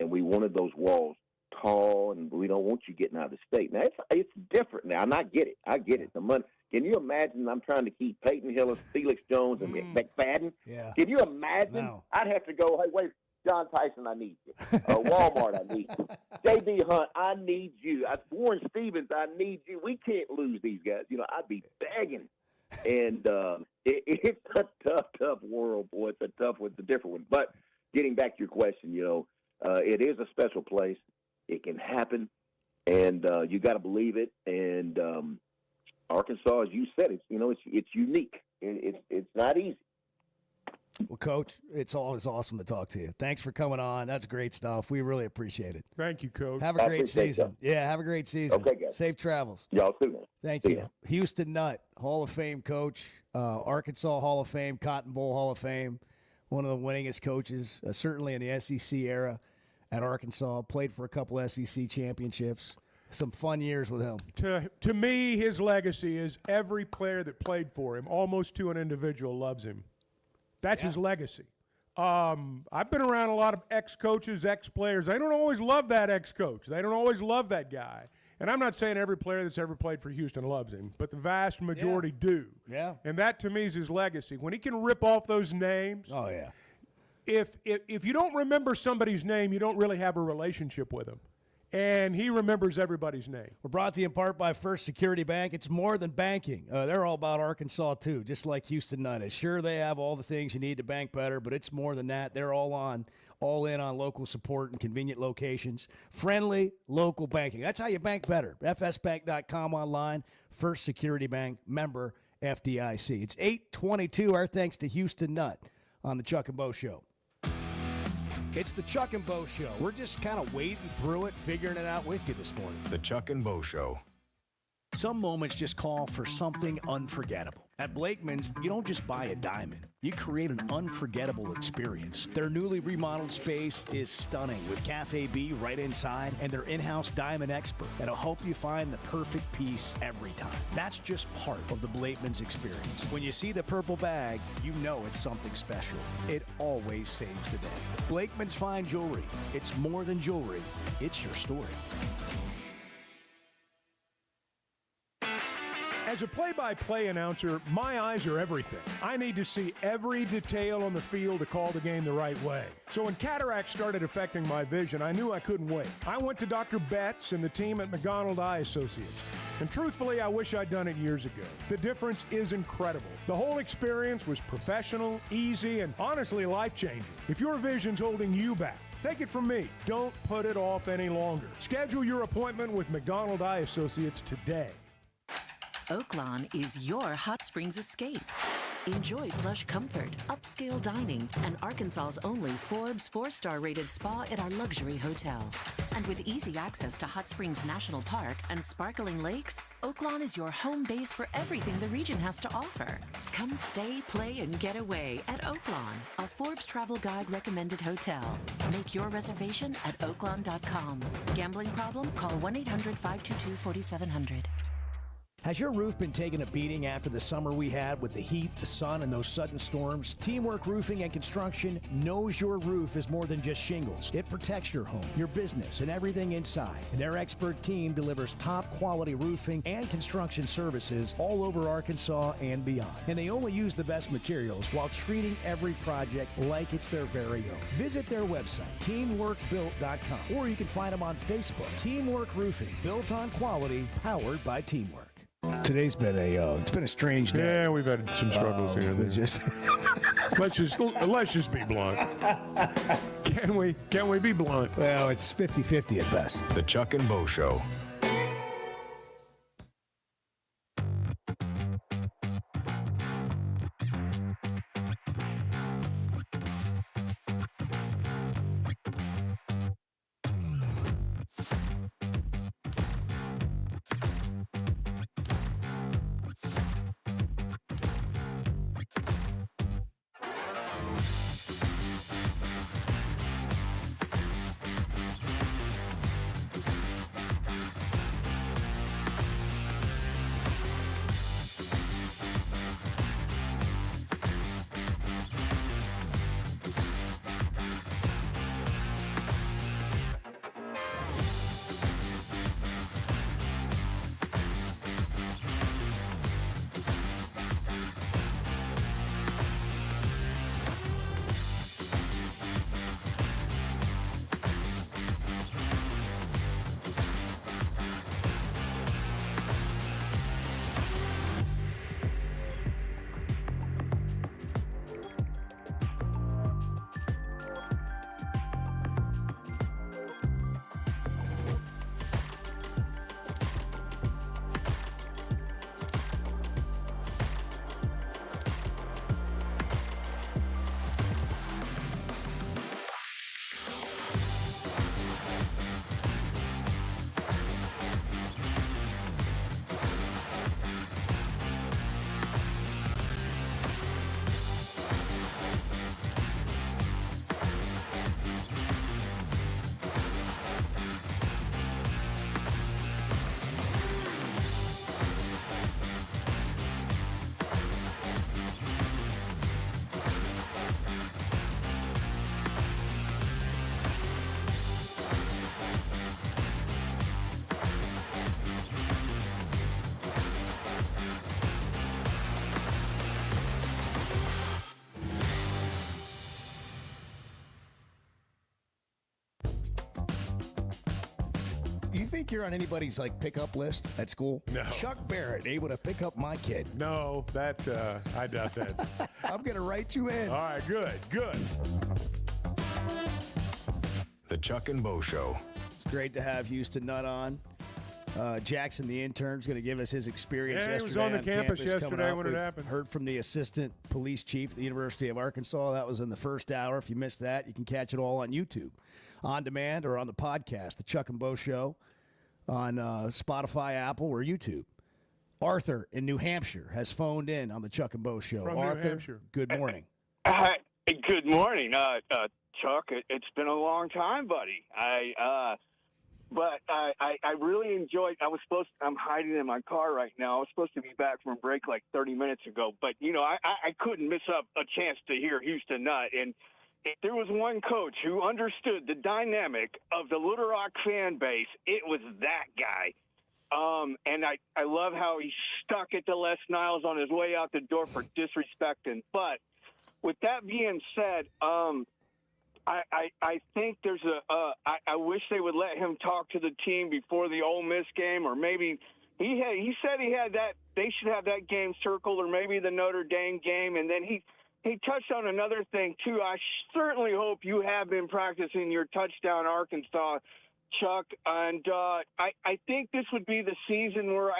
and we wanted those walls tall, and we don't want you getting out of the state. Now, it's different now, and I get it. The money. Can you imagine I'm trying to keep Peyton Hillis, Felix Jones, and McFadden? Yeah. Can you imagine? No. I'd have to go, hey, wait, John Tyson, I need you. Walmart, I need you. J.B. Hunt, I need you. Warren Stevens, I need you. We can't lose these guys. You know, I'd be begging. And it's a tough world, boy. It's a tough one. It's a different one. But getting back to your question, you know, it is a special place. It can happen, and you got to believe it. And Arkansas, as you said, it's unique. It's not easy. Well, Coach, it's always awesome to talk to you. Thanks for coming on. That's great stuff. We really appreciate it. Thank you, Coach. Have a great season. Yeah, have a great season. Okay, guys. Safe travels. Y'all too, man. Thank you. Houston Nutt, Hall of Fame coach, Arkansas Hall of Fame, Cotton Bowl Hall of Fame, one of the winningest coaches, certainly in the SEC era at Arkansas. Played for a couple SEC championships. Some fun years with him. To me, his legacy is every player that played for him, almost to an individual, loves him. That's his legacy. I've been around a lot of ex-coaches, ex-players. They don't always love that ex-coach. They don't always love that guy. And I'm not saying every player that's ever played for Houston loves him, but the vast majority do. Yeah. And that, to me, is his legacy. When he can rip off those names. Oh, yeah. If you don't remember somebody's name, you don't really have a relationship with them. And he remembers everybody's name. We're brought to you in part by First Security Bank. It's more than banking. They're all about Arkansas, too, just like Houston Nutt is. Sure, they have all the things you need to bank better, but it's more than that. They're all in on local support and convenient locations. Friendly, local banking. That's how you bank better. FSbank.com online. First Security Bank, member FDIC. It's 8:22. Our thanks to Houston Nutt on the Chuck and Bo Show. It's the Chuck and Bo Show. We're just kind of wading through it, figuring it out with you this morning. The Chuck and Bo Show. Some moments just call for something unforgettable. At Blakeman's, you don't just buy a diamond. You create an unforgettable experience. Their newly remodeled space is stunning with Cafe B right inside and their in-house diamond expert that'll help you find the perfect piece every time. That's just part of the Blakeman's experience. When you see the purple bag, you know it's something special. It always saves the day. Blakeman's Fine Jewelry. It's more than jewelry. It's your story. As a play-by-play announcer, my eyes are everything. I need to see every detail on the field to call the game the right way. So when cataracts started affecting my vision, I knew I couldn't wait. I went to Dr. Betts and the team at McDonald Eye Associates. And truthfully, I wish I'd done it years ago. The difference is incredible. The whole experience was professional, easy, and honestly life-changing. If your vision's holding you back, take it from me. Don't put it off any longer. Schedule your appointment with McDonald Eye Associates today. Oaklawn is your hot springs escape. Enjoy plush comfort, upscale dining, and Arkansas's only Forbes 4-star rated spa at our luxury hotel. And with easy access to Hot Springs National Park and sparkling lakes, Oaklawn is your home base for everything the region has to offer. Come stay, play, and get away at Oaklawn, a Forbes Travel Guide recommended hotel. Make your reservation at oaklawn.com. Gambling problem? Call 1-800-522-4700. Has your roof been taking a beating after the summer we had with the heat, the sun, and those sudden storms? Teamwork Roofing and Construction knows your roof is more than just shingles. It protects your home, your business, and everything inside. And their expert team delivers top-quality roofing and construction services all over Arkansas and beyond. And they only use the best materials while treating every project like it's their very own. Visit their website, teamworkbuilt.com, or you can find them on Facebook. Teamwork Roofing, built on quality, powered by teamwork. Today's been it's been a strange day. Yeah, we've had some struggles here. Just let's just be blunt. Can we be blunt? Well, it's 50-50 at best. The Chuck and Bo Show. You think you're on anybody's pickup list at school? No. Chuck Barrett able to pick up my kid. No, that I doubt that. I'm gonna write you in. All right, good. The Chuck and Bo Show. It's great to have Houston Nutt on. Jackson, the intern, is going to give us his experience yesterday. He was on the campus yesterday when it happened. Heard from the assistant police chief at the University of Arkansas. That was in the first hour. If you missed that, you can catch it all on YouTube, on demand, or on the podcast, The Chuck and Bo Show, on Spotify, Apple, or YouTube. Arthur in New Hampshire has phoned in on the Chuck and Bo Show. From Arthur, New Hampshire. good morning. Good morning, Chuck. It's been a long time, buddy. But I really enjoyed. I'm hiding in my car right now. I was supposed to be back from a break like 30 minutes ago, but I couldn't miss up a chance to hear Houston Nutt. And if there was one coach who understood the dynamic of the Little Rock fan base, it was that guy. And I love how he stuck it to Les Niles on his way out the door for disrespecting. But with that being said, I think there's I wish they would let him talk to the team before the Ole Miss game, or maybe he said he had that. They should have that game circled, or maybe the Notre Dame game. And then he touched on another thing too. I certainly hope you have been practicing your touchdown, Arkansas, Chuck. And I think this would be the season where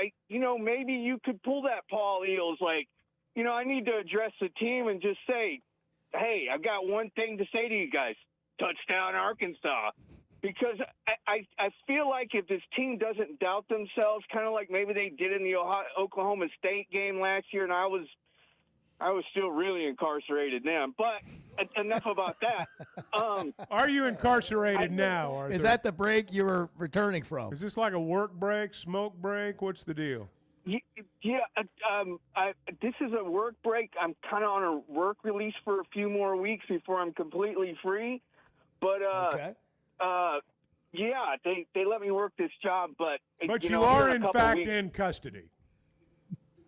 maybe you could pull that Paul Eels, like, I need to address the team and just say, hey, I've got one thing to say to you guys: touchdown, Arkansas. Because I feel like if this team doesn't doubt themselves, kind of like maybe they did in the Oklahoma State game last year, and I was still really incarcerated then. But enough about that. Are you incarcerated now, Arthur? Is that the break you were returning from? Is this like a work break, smoke break? What's the deal? Yeah, this is a work break. I'm kind of on a work release for a few more weeks before I'm completely free. But yeah, they let me work this job, but you are in fact in custody.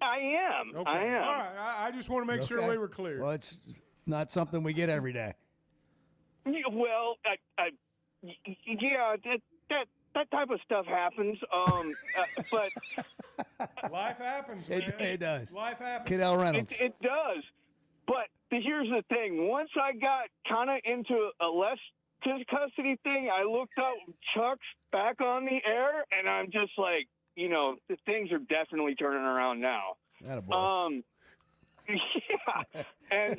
I am. Okay. I am. All right. I just want to make sure we were clear. Well, it's not something we get every day. Yeah, well, that type of stuff happens. But life happens, man. It does. Life happens. Cadell Reynolds. It does. But here's the thing. Once I got kind of into a less custody thing, I looked up Chuck's back on the air, and I'm just like, the things are definitely turning around now. Attaboy. Yeah. And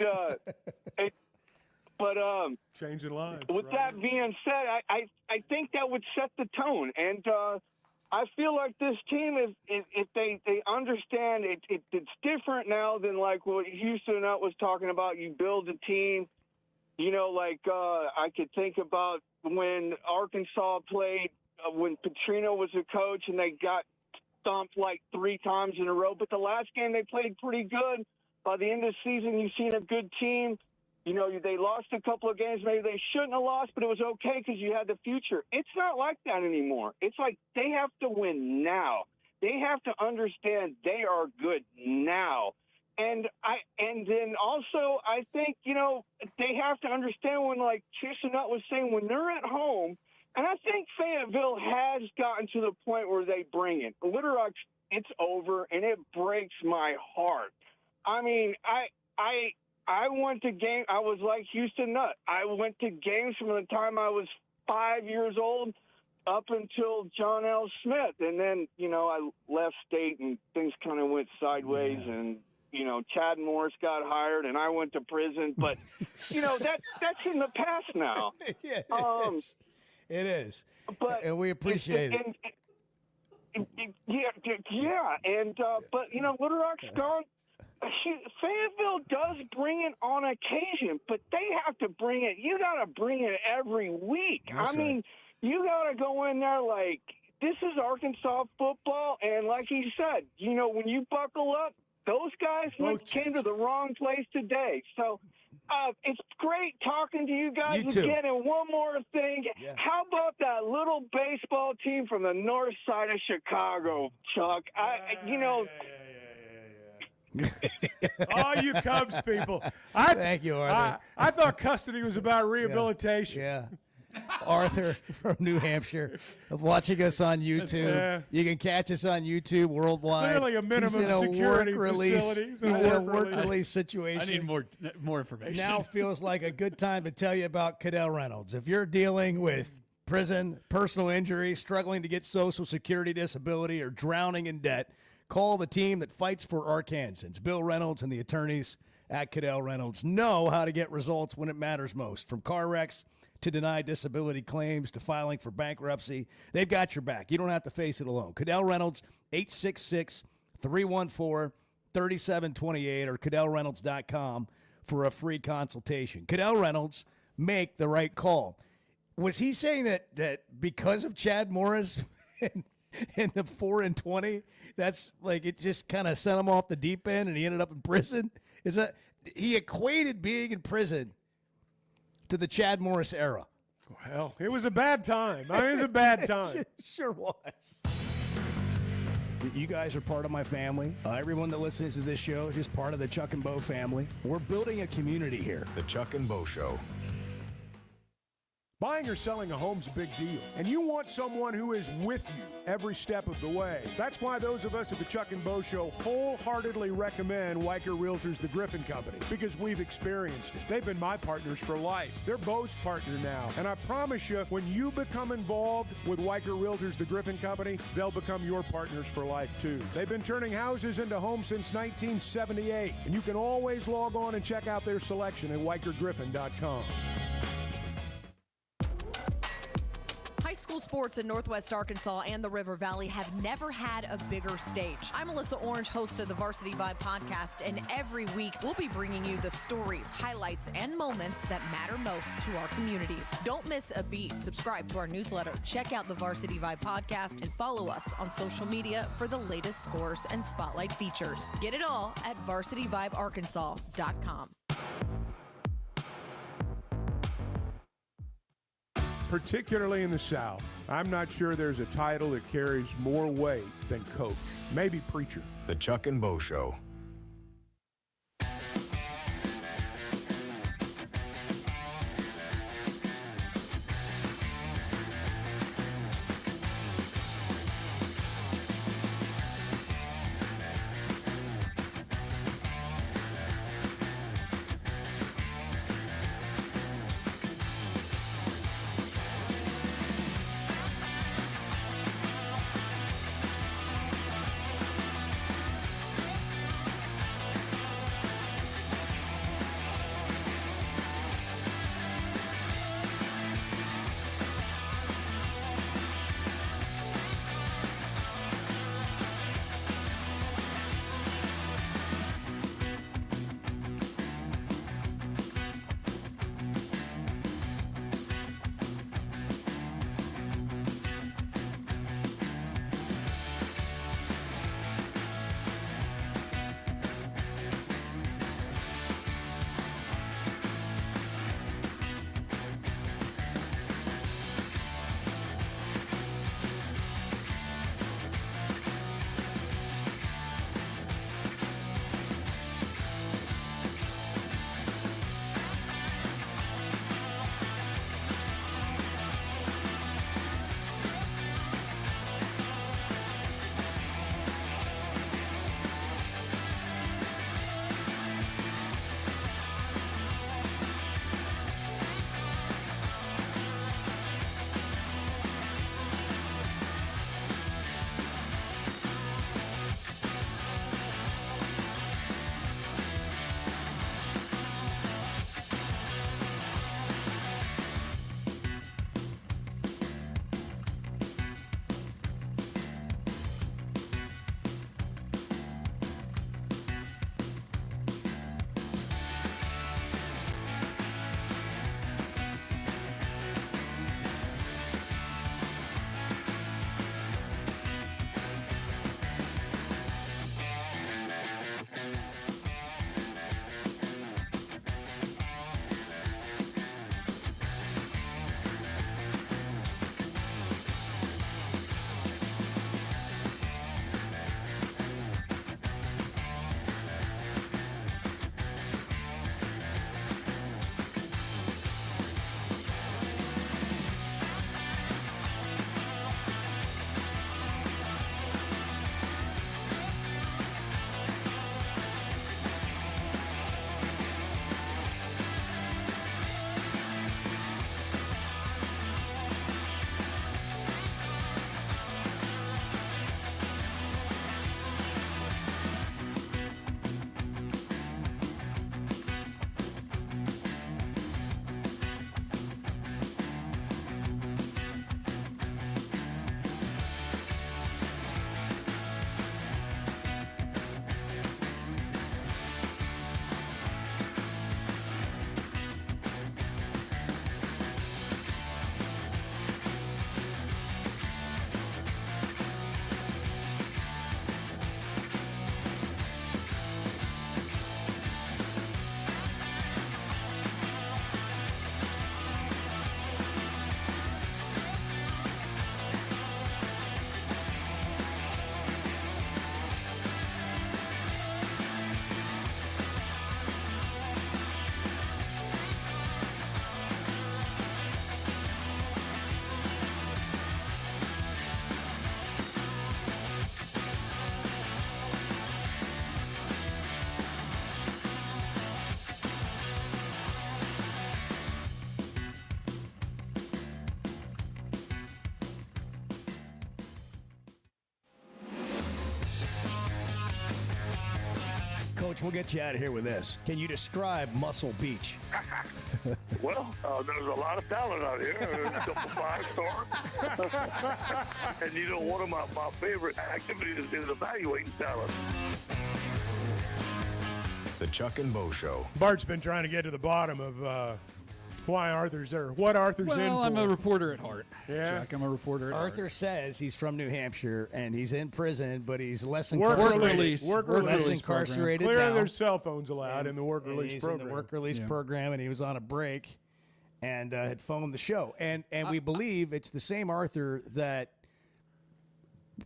changing lives. With that being said, I think that would set the tone, and I feel like this team is if they understand it's different now than like what Houston Nutt was talking about. You build a team, I could think about when Arkansas played when Petrino was a coach and they got stomped like 3 times in a row. But the last game they played pretty good. By the end of the season, you've seen a good team. They lost a couple of games maybe they shouldn't have lost, but it was okay because you had the future. It's not like that anymore. It's like they have to win now. They have to understand they are good now. And then also I think, they have to understand when, like Houston Nutt was saying, when they're at home, and I think Fayetteville has gotten to the point where they bring it. Little Rock, it's over, and it breaks my heart. I mean, I went to games. I was like Houston Nutt. I went to games from the time I was 5 years old up until John L. Smith. And then, I left state and things kind of went sideways. Yeah. And, Chad Morris got hired and I went to prison. But, that's in the past now. Yeah, it is. But, and we appreciate it. Yeah. And, but, Little Rock's gone. Fayetteville does bring it on occasion, but they have to bring it. You got to bring it every week. That's right. You got to go in there like, this is Arkansas football. And like he said, when you buckle up, those guys came to the wrong place today. So it's great talking to you guys again. And one more thing. Yeah. How about that little baseball team from the north side of Chicago, Chuck? All you Cubs people. Thank you, Arthur. I thought custody was about rehabilitation. Yeah. Arthur from New Hampshire, watching us on YouTube. Yeah. You can catch us on YouTube worldwide. Clearly a minimum security facility. He's in a work release situation. I need more information. Now feels like a good time to tell you about Cadell Reynolds. If you're dealing with prison, personal injury, struggling to get Social Security disability, or drowning in debt, call the team that fights for Arkansans. Bill Reynolds and the attorneys at Cadell Reynolds know how to get results when it matters most. From car wrecks to denied disability claims to filing for bankruptcy, they've got your back. You don't have to face it alone. Cadell Reynolds, 314-3728 or CadellReynolds.com for a free consultation. Cadell Reynolds, make the right call. Was he saying that because of Chad Morris in the 4-20, that's like it just kind of sent him off the deep end and he ended up in prison? Is that he equated being in prison to the Chad Morris era? Well, it was a bad time. It was a bad time. It sure was. You guys are part of my family. Everyone that listens to this show is just part of the Chuck and Bo family. We're building a community here. The Chuck and Bo Show. Buying or selling a home's a big deal, and you want someone who is with you every step of the way. That's why those of us at the Chuck and Bo Show wholeheartedly recommend Weicker Realtors, the Griffin Company, because we've experienced it. They've been my partners for life. They're Bo's partner now, and I promise you, when you become involved with Weicker Realtors, the Griffin Company, they'll become your partners for life too. They've been turning houses into homes since 1978, and you can always log on and check out their selection at WeickerGriffin.com. High school sports in Northwest Arkansas and the River Valley have never had a bigger stage. I'm Alyssa Orange, host of the Varsity Vibe podcast, and every week we'll be bringing you the stories, highlights, and moments that matter most to our communities. Don't miss a beat. Subscribe to our newsletter, check out the Varsity Vibe podcast, and follow us on social media for the latest scores and spotlight features. Get it all at varsityvibearkansas.com. Particularly in the South, I'm not sure there's a title that carries more weight than coach. Maybe preacher. The Chuck and Bo Show. Coach, we'll get you out of here with this. Can you describe Muscle Beach? Well, there's a lot of talent out here. There's a couple 5-stars. And, one of my favorite activities is evaluating talent. The Chuck and Bo Show. Bart's been trying to get to the bottom of why Arthur's there. What Arthur's in for. Well, I'm a reporter at heart. Yeah. Chuck, I'm a reporter at heart. Arthur says he's from New Hampshire, and he's in prison, but he's less Work incarcerated. release. Work less release incarcerated Clearly now. there's cell phones allowed in the work release He's program. in the work release program, and he was on a break and had phoned the show. And we believe it's the same Arthur that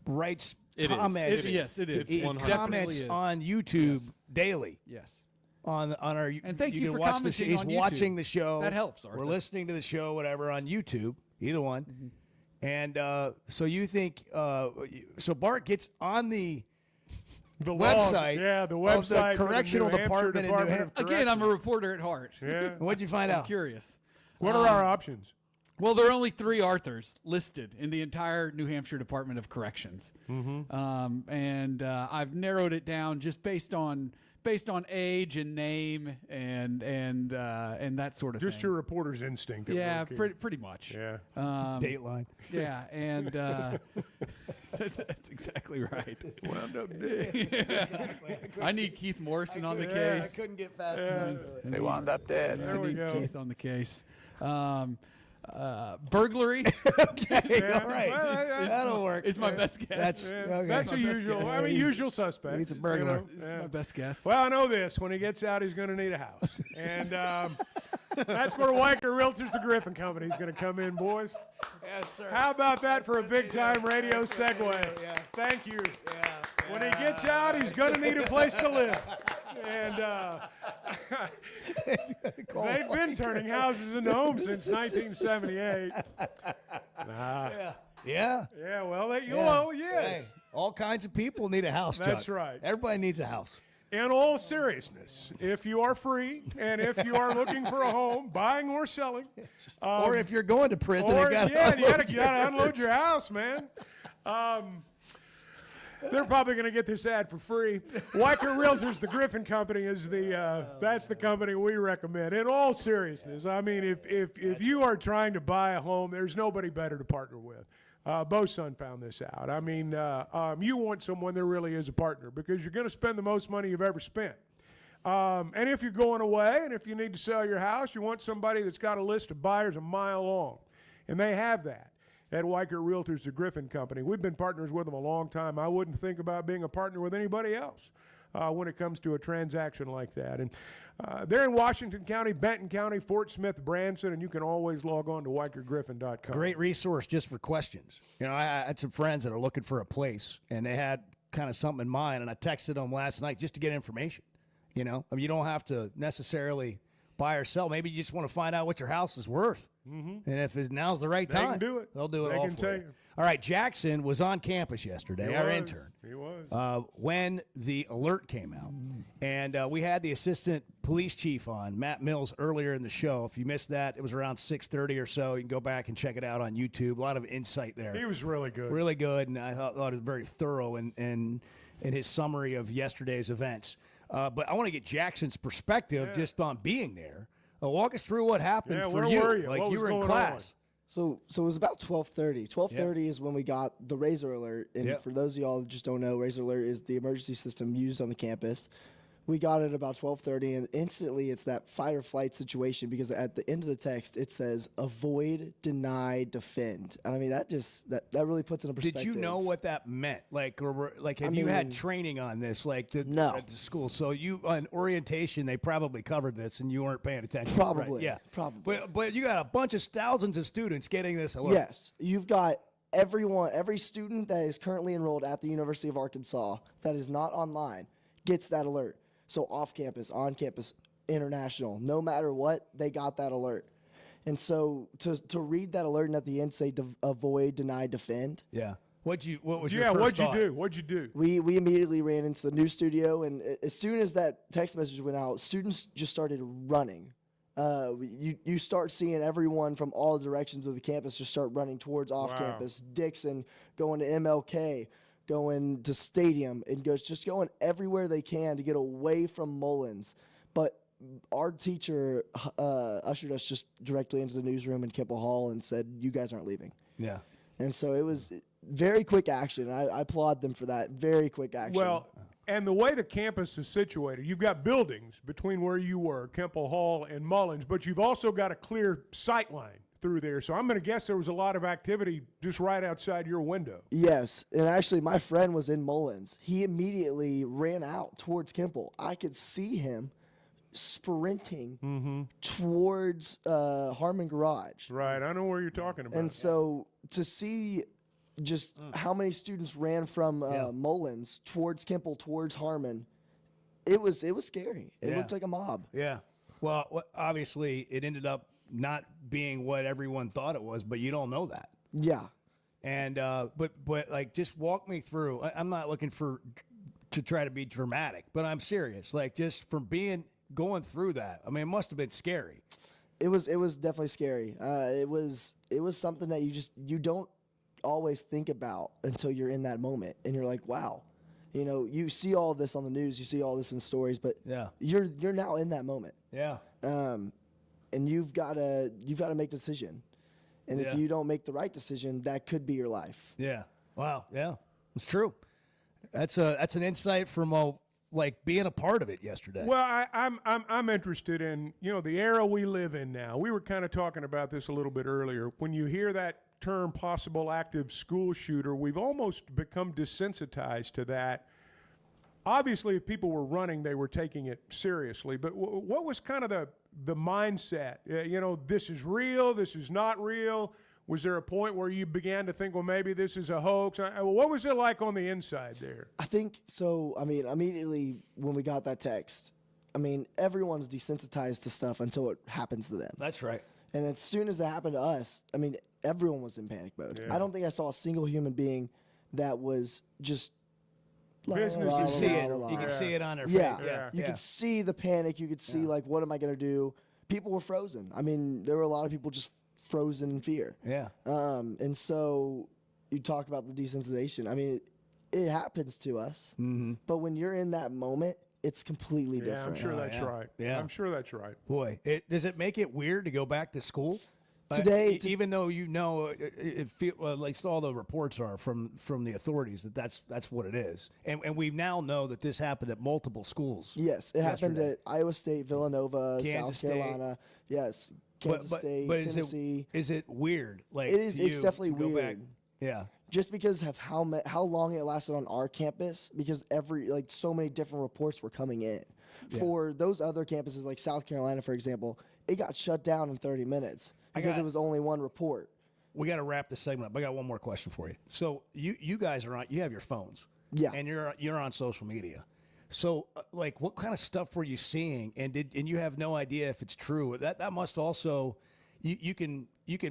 writes comments. Yes, it is. He comments on YouTube daily. Yes. On our and thank you can for watch commenting He's on YouTube. watching the show. That helps, Arthur. We're listening to the show, whatever, on YouTube, either one. And so you think so Bart gets on the website, the website of the Correctional for the New Hampshire Department in New Hampshire. Again, I'm a reporter at heart. Yeah. What'd you find out? I'm curious. What are our options? Well, there are only 3 Arthurs listed in the entire New Hampshire Department of Corrections. And I've narrowed it down just based on age and name and that sort of thing. Just your reporter's instinct. Yeah, pretty much. Yeah. Dateline. Yeah, and that's exactly right. Wound up dead. I need Keith Morrison on the I case. couldn't get fast enough. They wound up dead. There we go. Keith on the case. Burglary. Okay, all right. That'll work. It's my best guess. That's a usual. I mean, usual suspect. He's a burglar. It's my best guess. Well, I know this. When he gets out, he's going to need a house. And that's where Weicker Realtors, the Griffin Company, is going to come in, boys. Yes, sir. How about that for a big-time radio segue? Thank you. When he gets out, he's going to need a place to live. And they've been turning houses into homes since 1978. Yeah. Yeah, well, yes. Hey, all kinds of people need a house, That's Chuck. right. Everybody needs a house. In all seriousness, if you are free and if you are looking for a home, buying or selling, or if you're going to prison, or, you got to unload your house, man. They're probably going to get this ad for free. Weicker Realtors, the Griffin Company, is that's the company we recommend. In all seriousness, I mean, if you are trying to buy a home, there's nobody better to partner with. Bo's son found this out. I mean, you want someone that really is a partner because you're going to spend the most money you've ever spent. And if you're going away and if you need to sell your house, you want somebody that's got a list of buyers a mile long. And they have that at Weicker Realtors, the Griffin Company. We've been partners with them a long time. I wouldn't think about being a partner with anybody else when it comes to a transaction like that. And they're in Washington County, Benton County, Fort Smith, Branson, and you can always log on to WeicherGriffin.com. Great resource just for questions. You know, I had some friends that are looking for a place, and they had kind of something in mind, and I texted them last night just to get information. You know, I mean, you don't have to necessarily buy or sell. Maybe you just want to find out what your house is worth. And if now's the right time, they can do it. They'll do it They all can for tell you. you. All right, Jackson was on campus yesterday, our intern. He was. When the alert came out. And we had the assistant police chief on, Matt Mills, earlier in the show. If you missed that, it was around 6:30 or so. You can go back and check it out on YouTube. A lot of insight there. He was really good. Really good, and I thought it was very thorough in his summary of yesterday's events. But I want to get Jackson's perspective just on being there. Walk us through what happened for where you. were you? Like What you was were in going class. So it was about 12:30. 12:30 is when we got the Razor Alert. And for those of y'all that just don't know, Razor Alert is the emergency system used on the campus. We got it about 12:30, and instantly it's that fight or flight situation because at the end of the text it says avoid, deny, defend. And I mean that really puts it in perspective. Did you know what that meant? Like, have you had training on this? Like, at the school? So you on orientation, they probably covered this, and you weren't paying attention. Probably, right? Yeah, probably. But you got a bunch of thousands of students getting this alert. Yes, you've got every student that is currently enrolled at the University of Arkansas that is not online gets that alert. So off campus, on campus, international, no matter what, they got that alert. And so to read that alert and at the end say avoid, deny, defend. Yeah. What was your first thought? What'd you do? We immediately ran into the news studio, and as soon as that text message went out, students just started running. You start seeing everyone from all directions of the campus just start running towards off campus. Dixon going to MLK, going to stadium, and just going everywhere they can to get away from Mullins. But our teacher ushered us just directly into the newsroom in Kimball Hall and said, "You guys aren't leaving." Yeah. And so it was very quick action. I applaud them for that. Very quick action. Well, and the way the campus is situated, you've got buildings between where you were, Kimball Hall and Mullins, but you've also got a clear sight line through there. So I'm going to guess there was a lot of activity just right outside your window. Yes, and actually my friend was in Mullins. He immediately ran out towards Kimball. I could see him sprinting towards Harmon Garage. Right, I know where you're talking about. And so to see just how many students ran from Mullins towards Kimball, towards Harmon, it was scary. It looked like a mob. Yeah. Well, obviously it ended up not being what everyone thought it was, but you don't know that. Yeah. And but like, just walk me through. I'm not looking to try to be dramatic, but I'm serious. Like, just from going through that, I mean, it must have been scary. It was definitely scary. It was something that you don't always think about until you're in that moment, and you're like, wow. You know, you see all this on the news, you see all this in stories, but you're now in that moment. Yeah. And you've got to make a decision. And if you don't make the right decision, that could be your life. Yeah. Wow. Yeah. It's true. That's an insight from like being a part of it yesterday. Well, I'm interested in, you know, the era we live in now. We were kind of talking about this a little bit earlier. When you hear that term possible active school shooter, we've almost become desensitized to that. Obviously, if people were running, they were taking it seriously. But what was kind of the mindset? You know, this is real, this is not real. Was there a point where you began to think, well, maybe this is a hoax? What was it like on the inside there? I think so. I mean, immediately when we got that text, I mean, everyone's desensitized to stuff until it happens to them. That's right. And as soon as it happened to us, I mean, everyone was in panic mode. Yeah. I don't think I saw a single human being that was just business. You can see it. You can see it on their face. Yeah. You could see the panic. You could see, like, what am I going to do? People were frozen. I mean, there were a lot of people just frozen in fear. Yeah. And so you talk about the desensitization. I mean, it happens to us. Mm-hmm. But when you're in that moment, it's completely different. Yeah, I'm sure that's right. Yeah. I'm sure that's right. Boy, does it make it weird to go back to school? Today, even though you know it feel like all the reports are from the authorities that's what it is, and we now know that this happened at multiple schools. Yes, it happened at Iowa State, Villanova, Kansas South Carolina. Yes, Kansas State, Tennessee. Is it weird? Like, it is. It's definitely weird. Back, yeah. Just because of how long it lasted on our campus, because so many different reports were coming in. Yeah. For those other campuses, like South Carolina, for example, it got shut down in 30 minutes because it was only one report. We got to wrap this segment up. I got one more question for you. So you guys are on. You have your phones. Yeah. And you're on social media. So like, what kind of stuff were you seeing? And you have no idea if it's true. That must also you can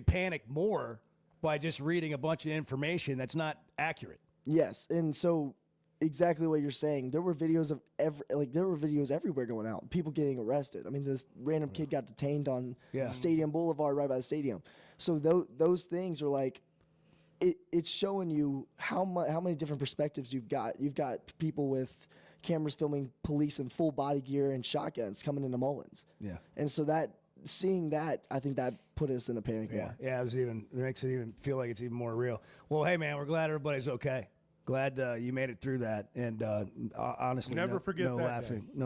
panic more by just reading a bunch of information that's not accurate. Yes, and so exactly what you're saying. There were videos of everywhere going out. People getting arrested. I mean, this random kid got detained on Stadium Boulevard right by the stadium. So those things are like, it's showing you how many different perspectives you've got. You've got people with cameras filming police in full body gear and shotguns coming into Mullins. Yeah, and so seeing that, I think that put us in a panic. Yeah. It makes it even feel like it's even more real. Well, hey man, we're glad everybody's okay. Glad you made it through that, and honestly, no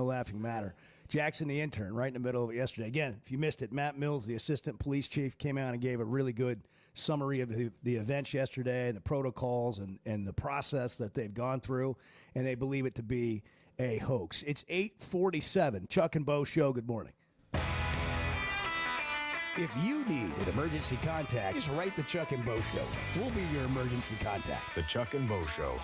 laughing matter. Jackson, the intern, right in the middle of it yesterday. Again, if you missed it, Matt Mills, the assistant police chief, came out and gave a really good summary of the events yesterday, the protocols, and the process that they've gone through, and they believe it to be a hoax. It's 8:47. Chuck and Bo Show. Good morning. If you need an emergency contact, just write the Chuck and Bo Show. We'll be your emergency contact. The Chuck and Bo Show.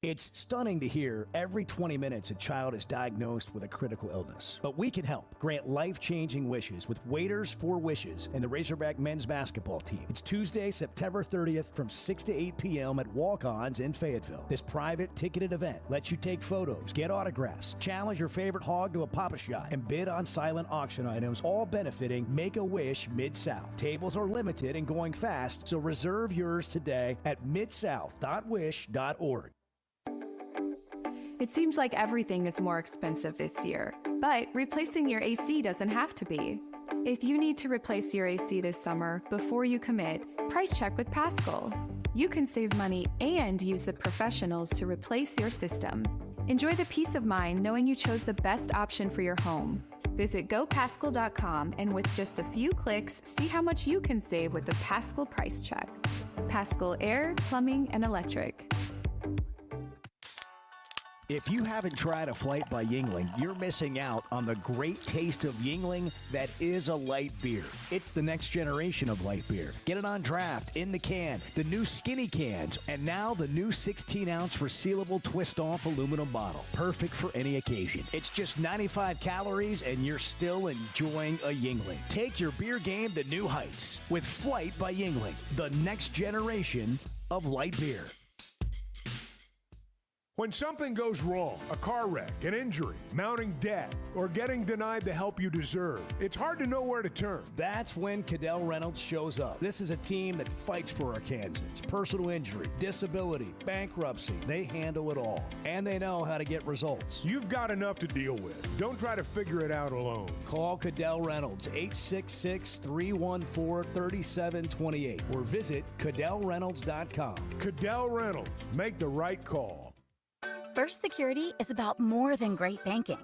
It's stunning to hear every 20 minutes a child is diagnosed with a critical illness. But we can help. Grant life-changing wishes with Waiters for Wishes and the Razorback men's basketball team. It's Tuesday, September 30th from 6 to 8 p.m. at Walk-Ons in Fayetteville. This private ticketed event lets you take photos, get autographs, challenge your favorite hog to a Pop-A-Shot, and bid on silent auction items, all benefiting Make-A-Wish Mid-South. Tables are limited and going fast, so reserve yours today at midsouth.wish.org. It seems like everything is more expensive this year, but replacing your AC doesn't have to be. If you need to replace your AC this summer, before you commit, price check with Paschal. You can save money and use the professionals to replace your system. Enjoy the peace of mind knowing you chose the best option for your home. Visit GoPaschal.com and with just a few clicks, see how much you can save with the Paschal Price Check. Paschal Air, Plumbing, and Electric. If you haven't tried a flight by Yuengling, you're missing out on the great taste of Yuengling that is a light beer. It's the next generation of light beer. Get it on draft, in the can, the new skinny cans, and now the new 16-ounce resealable twist-off aluminum bottle. Perfect for any occasion. It's just 95 calories, and you're still enjoying a Yuengling. Take your beer game to new heights with Flight by Yuengling, the next generation of light beer. When something goes wrong, a car wreck, an injury, mounting debt, or getting denied the help you deserve, it's hard to know where to turn. That's when Cadell Reynolds shows up. This is a team that fights for Arkansans. Personal injury, disability, bankruptcy, they handle it all. And they know how to get results. You've got enough to deal with. Don't try to figure it out alone. Call Cadell Reynolds, 866-314-3728, or visit CadellReynolds.com. Cadell Reynolds, make the right call. First Security is about more than great banking.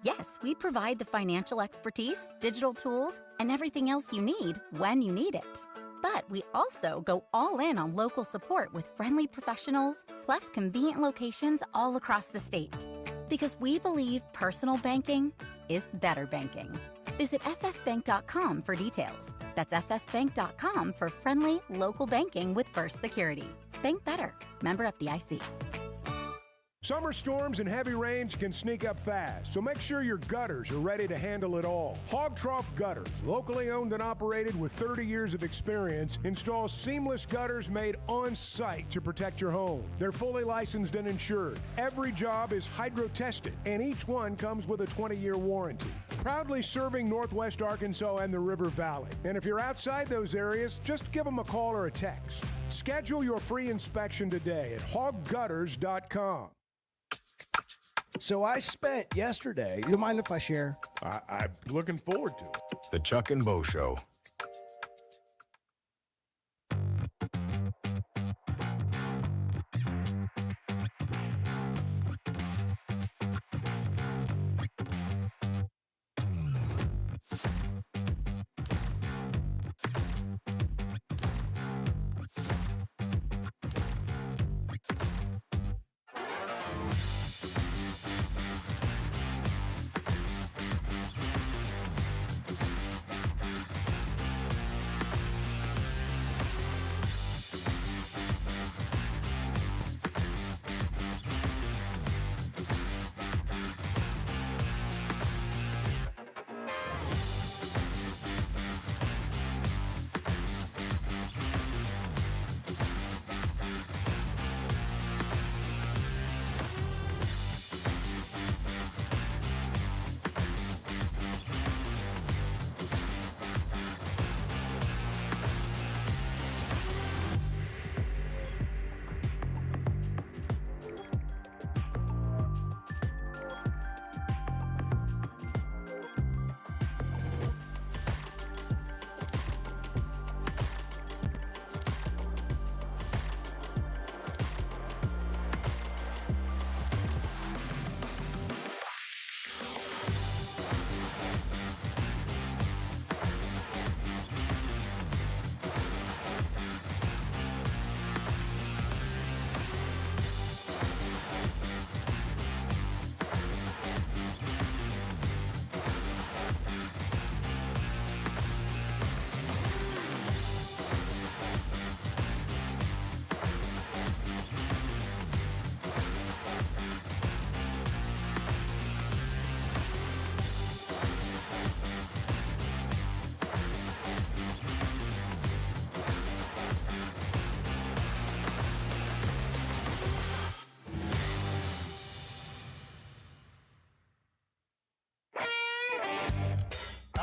Yes, we provide the financial expertise, digital tools, and everything else you need when you need it. But we also go all in on local support with friendly professionals, plus convenient locations all across the state. Because we believe personal banking is better banking. Visit fsbank.com for details. That's fsbank.com for friendly, local banking with First Security. Bank better. Member FDIC. Summer storms and heavy rains can sneak up fast, so make sure your gutters are ready to handle it all. Hog Trough Gutters, locally owned and operated with 30 years of experience, installs seamless gutters made on site to protect your home. They're fully licensed and insured. Every job is hydro-tested, and each one comes with a 20-year warranty. Proudly serving Northwest Arkansas and the River Valley. And if you're outside those areas, just give them a call or a text. Schedule your free inspection today at hoggutters.com. So I spent yesterday, you don't mind if I share? I'm looking forward to it. The Chuck and Bo Show.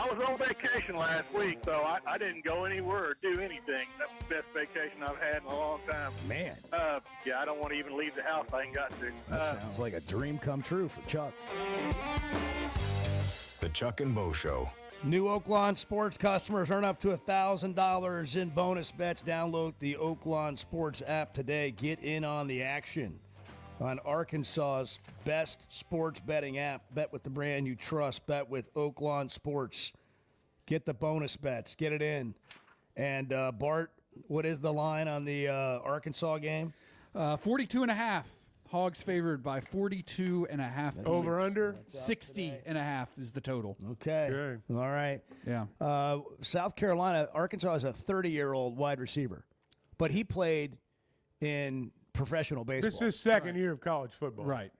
I was on vacation last week, so I didn't go anywhere or do anything. That's the best vacation I've had in a long time. Man. Yeah, I don't want to even leave the house. I ain't got to. That sounds like a dream come true for Chuck. The Chuck and Bo Show. New Oaklawn Sports customers earn up to $1,000 in bonus bets. Download the Oaklawn Sports app today. Get in on the action on Arkansas's best sports betting app. Bet with the brand you trust. Bet with Oaklawn Sports. Get the bonus bets. Get it in. And Bart, what is the line on the Arkansas game? 42.5. Hogs favored by 42.5. Over under 60.5 is the total. Okay. All right. Yeah. South Carolina, Arkansas is a 30-year-old wide receiver, but he played in professional baseball. This is his second year of college football. Right.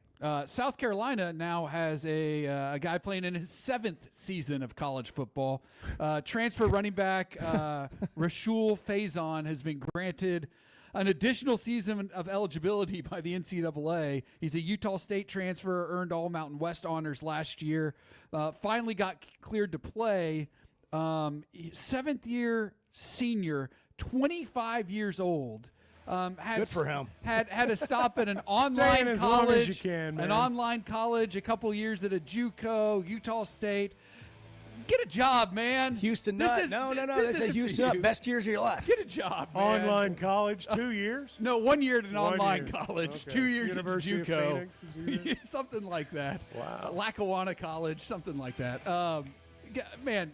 South Carolina now has a guy playing in his 7th season of college football. Transfer running back Rashul Faison has been granted an additional season of eligibility by the NCAA. He's a Utah State transfer, earned all Mountain West honors last year. Finally got cleared to play. 7th-year senior, 25 years old. Good for him. Had to stop at an online as college, long as you can, man. an online college, a couple years at a JUCO, Utah State. Get a job, man. Houston This Nut. is- No. this This is isn't Houston for Nut. you. Best years of your life. Get a job, man. Online college, 2 years? No, 1 year at an 1 online year. college, Okay. 2 years University at of JUCO. Phoenix is either? Something like that. Wow. Lackawanna College, something like that. Man,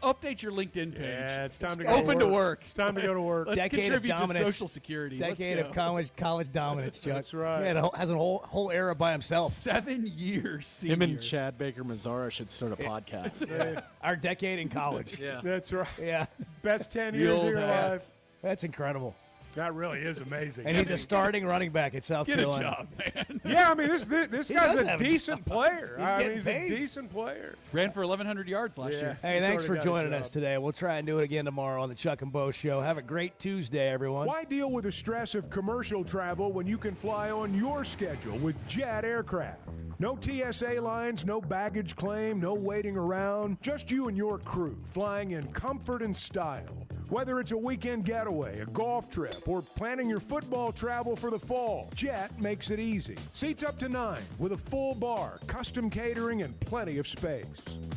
update your LinkedIn page. Yeah, it's time to go Open to to work. work. It's time to go to work. Let's Decade of contribute to dominance. Social Security. Decade Let's of go. college dominance, Chuck. That's right. Yeah, has a whole era by himself. 7 years senior. Him and Chad Baker Mazzara should start a podcast. Our decade in college. Yeah. That's right. Yeah. Best 10 The years of old your hats. life. That's incredible. That really is amazing. And he's a starting running back at South Get a Carolina. job, man. Yeah, I mean, this He guy's does a have a decent job. player. He's I mean, getting he's paid. a decent player. Ran for 1,100 yards last year. Hey, He's thanks already for got a joining job. us today. We'll try and do it again tomorrow on the Chuck and Bo Show. Have a great Tuesday, everyone. Why deal with the stress of commercial travel when you can fly on your schedule with Jet Aircraft? No TSA lines, no baggage claim, no waiting around. Just you and your crew flying in comfort and style. Whether it's a weekend getaway, a golf trip, or planning your football travel for the fall, Jet makes it easy. Seats up to 9 with a full bar, custom catering, and plenty of space.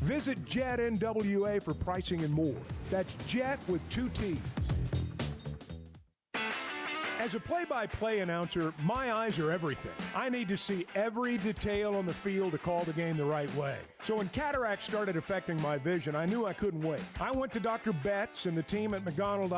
Visit Jet NWA for pricing and more. That's Jet with 2 T's. As a play-by-play announcer, my eyes are everything. I need to see every detail on the field to call the game the right way. So when cataracts started affecting my vision, I knew I couldn't wait. I went to Dr. Betts and the team at McDonald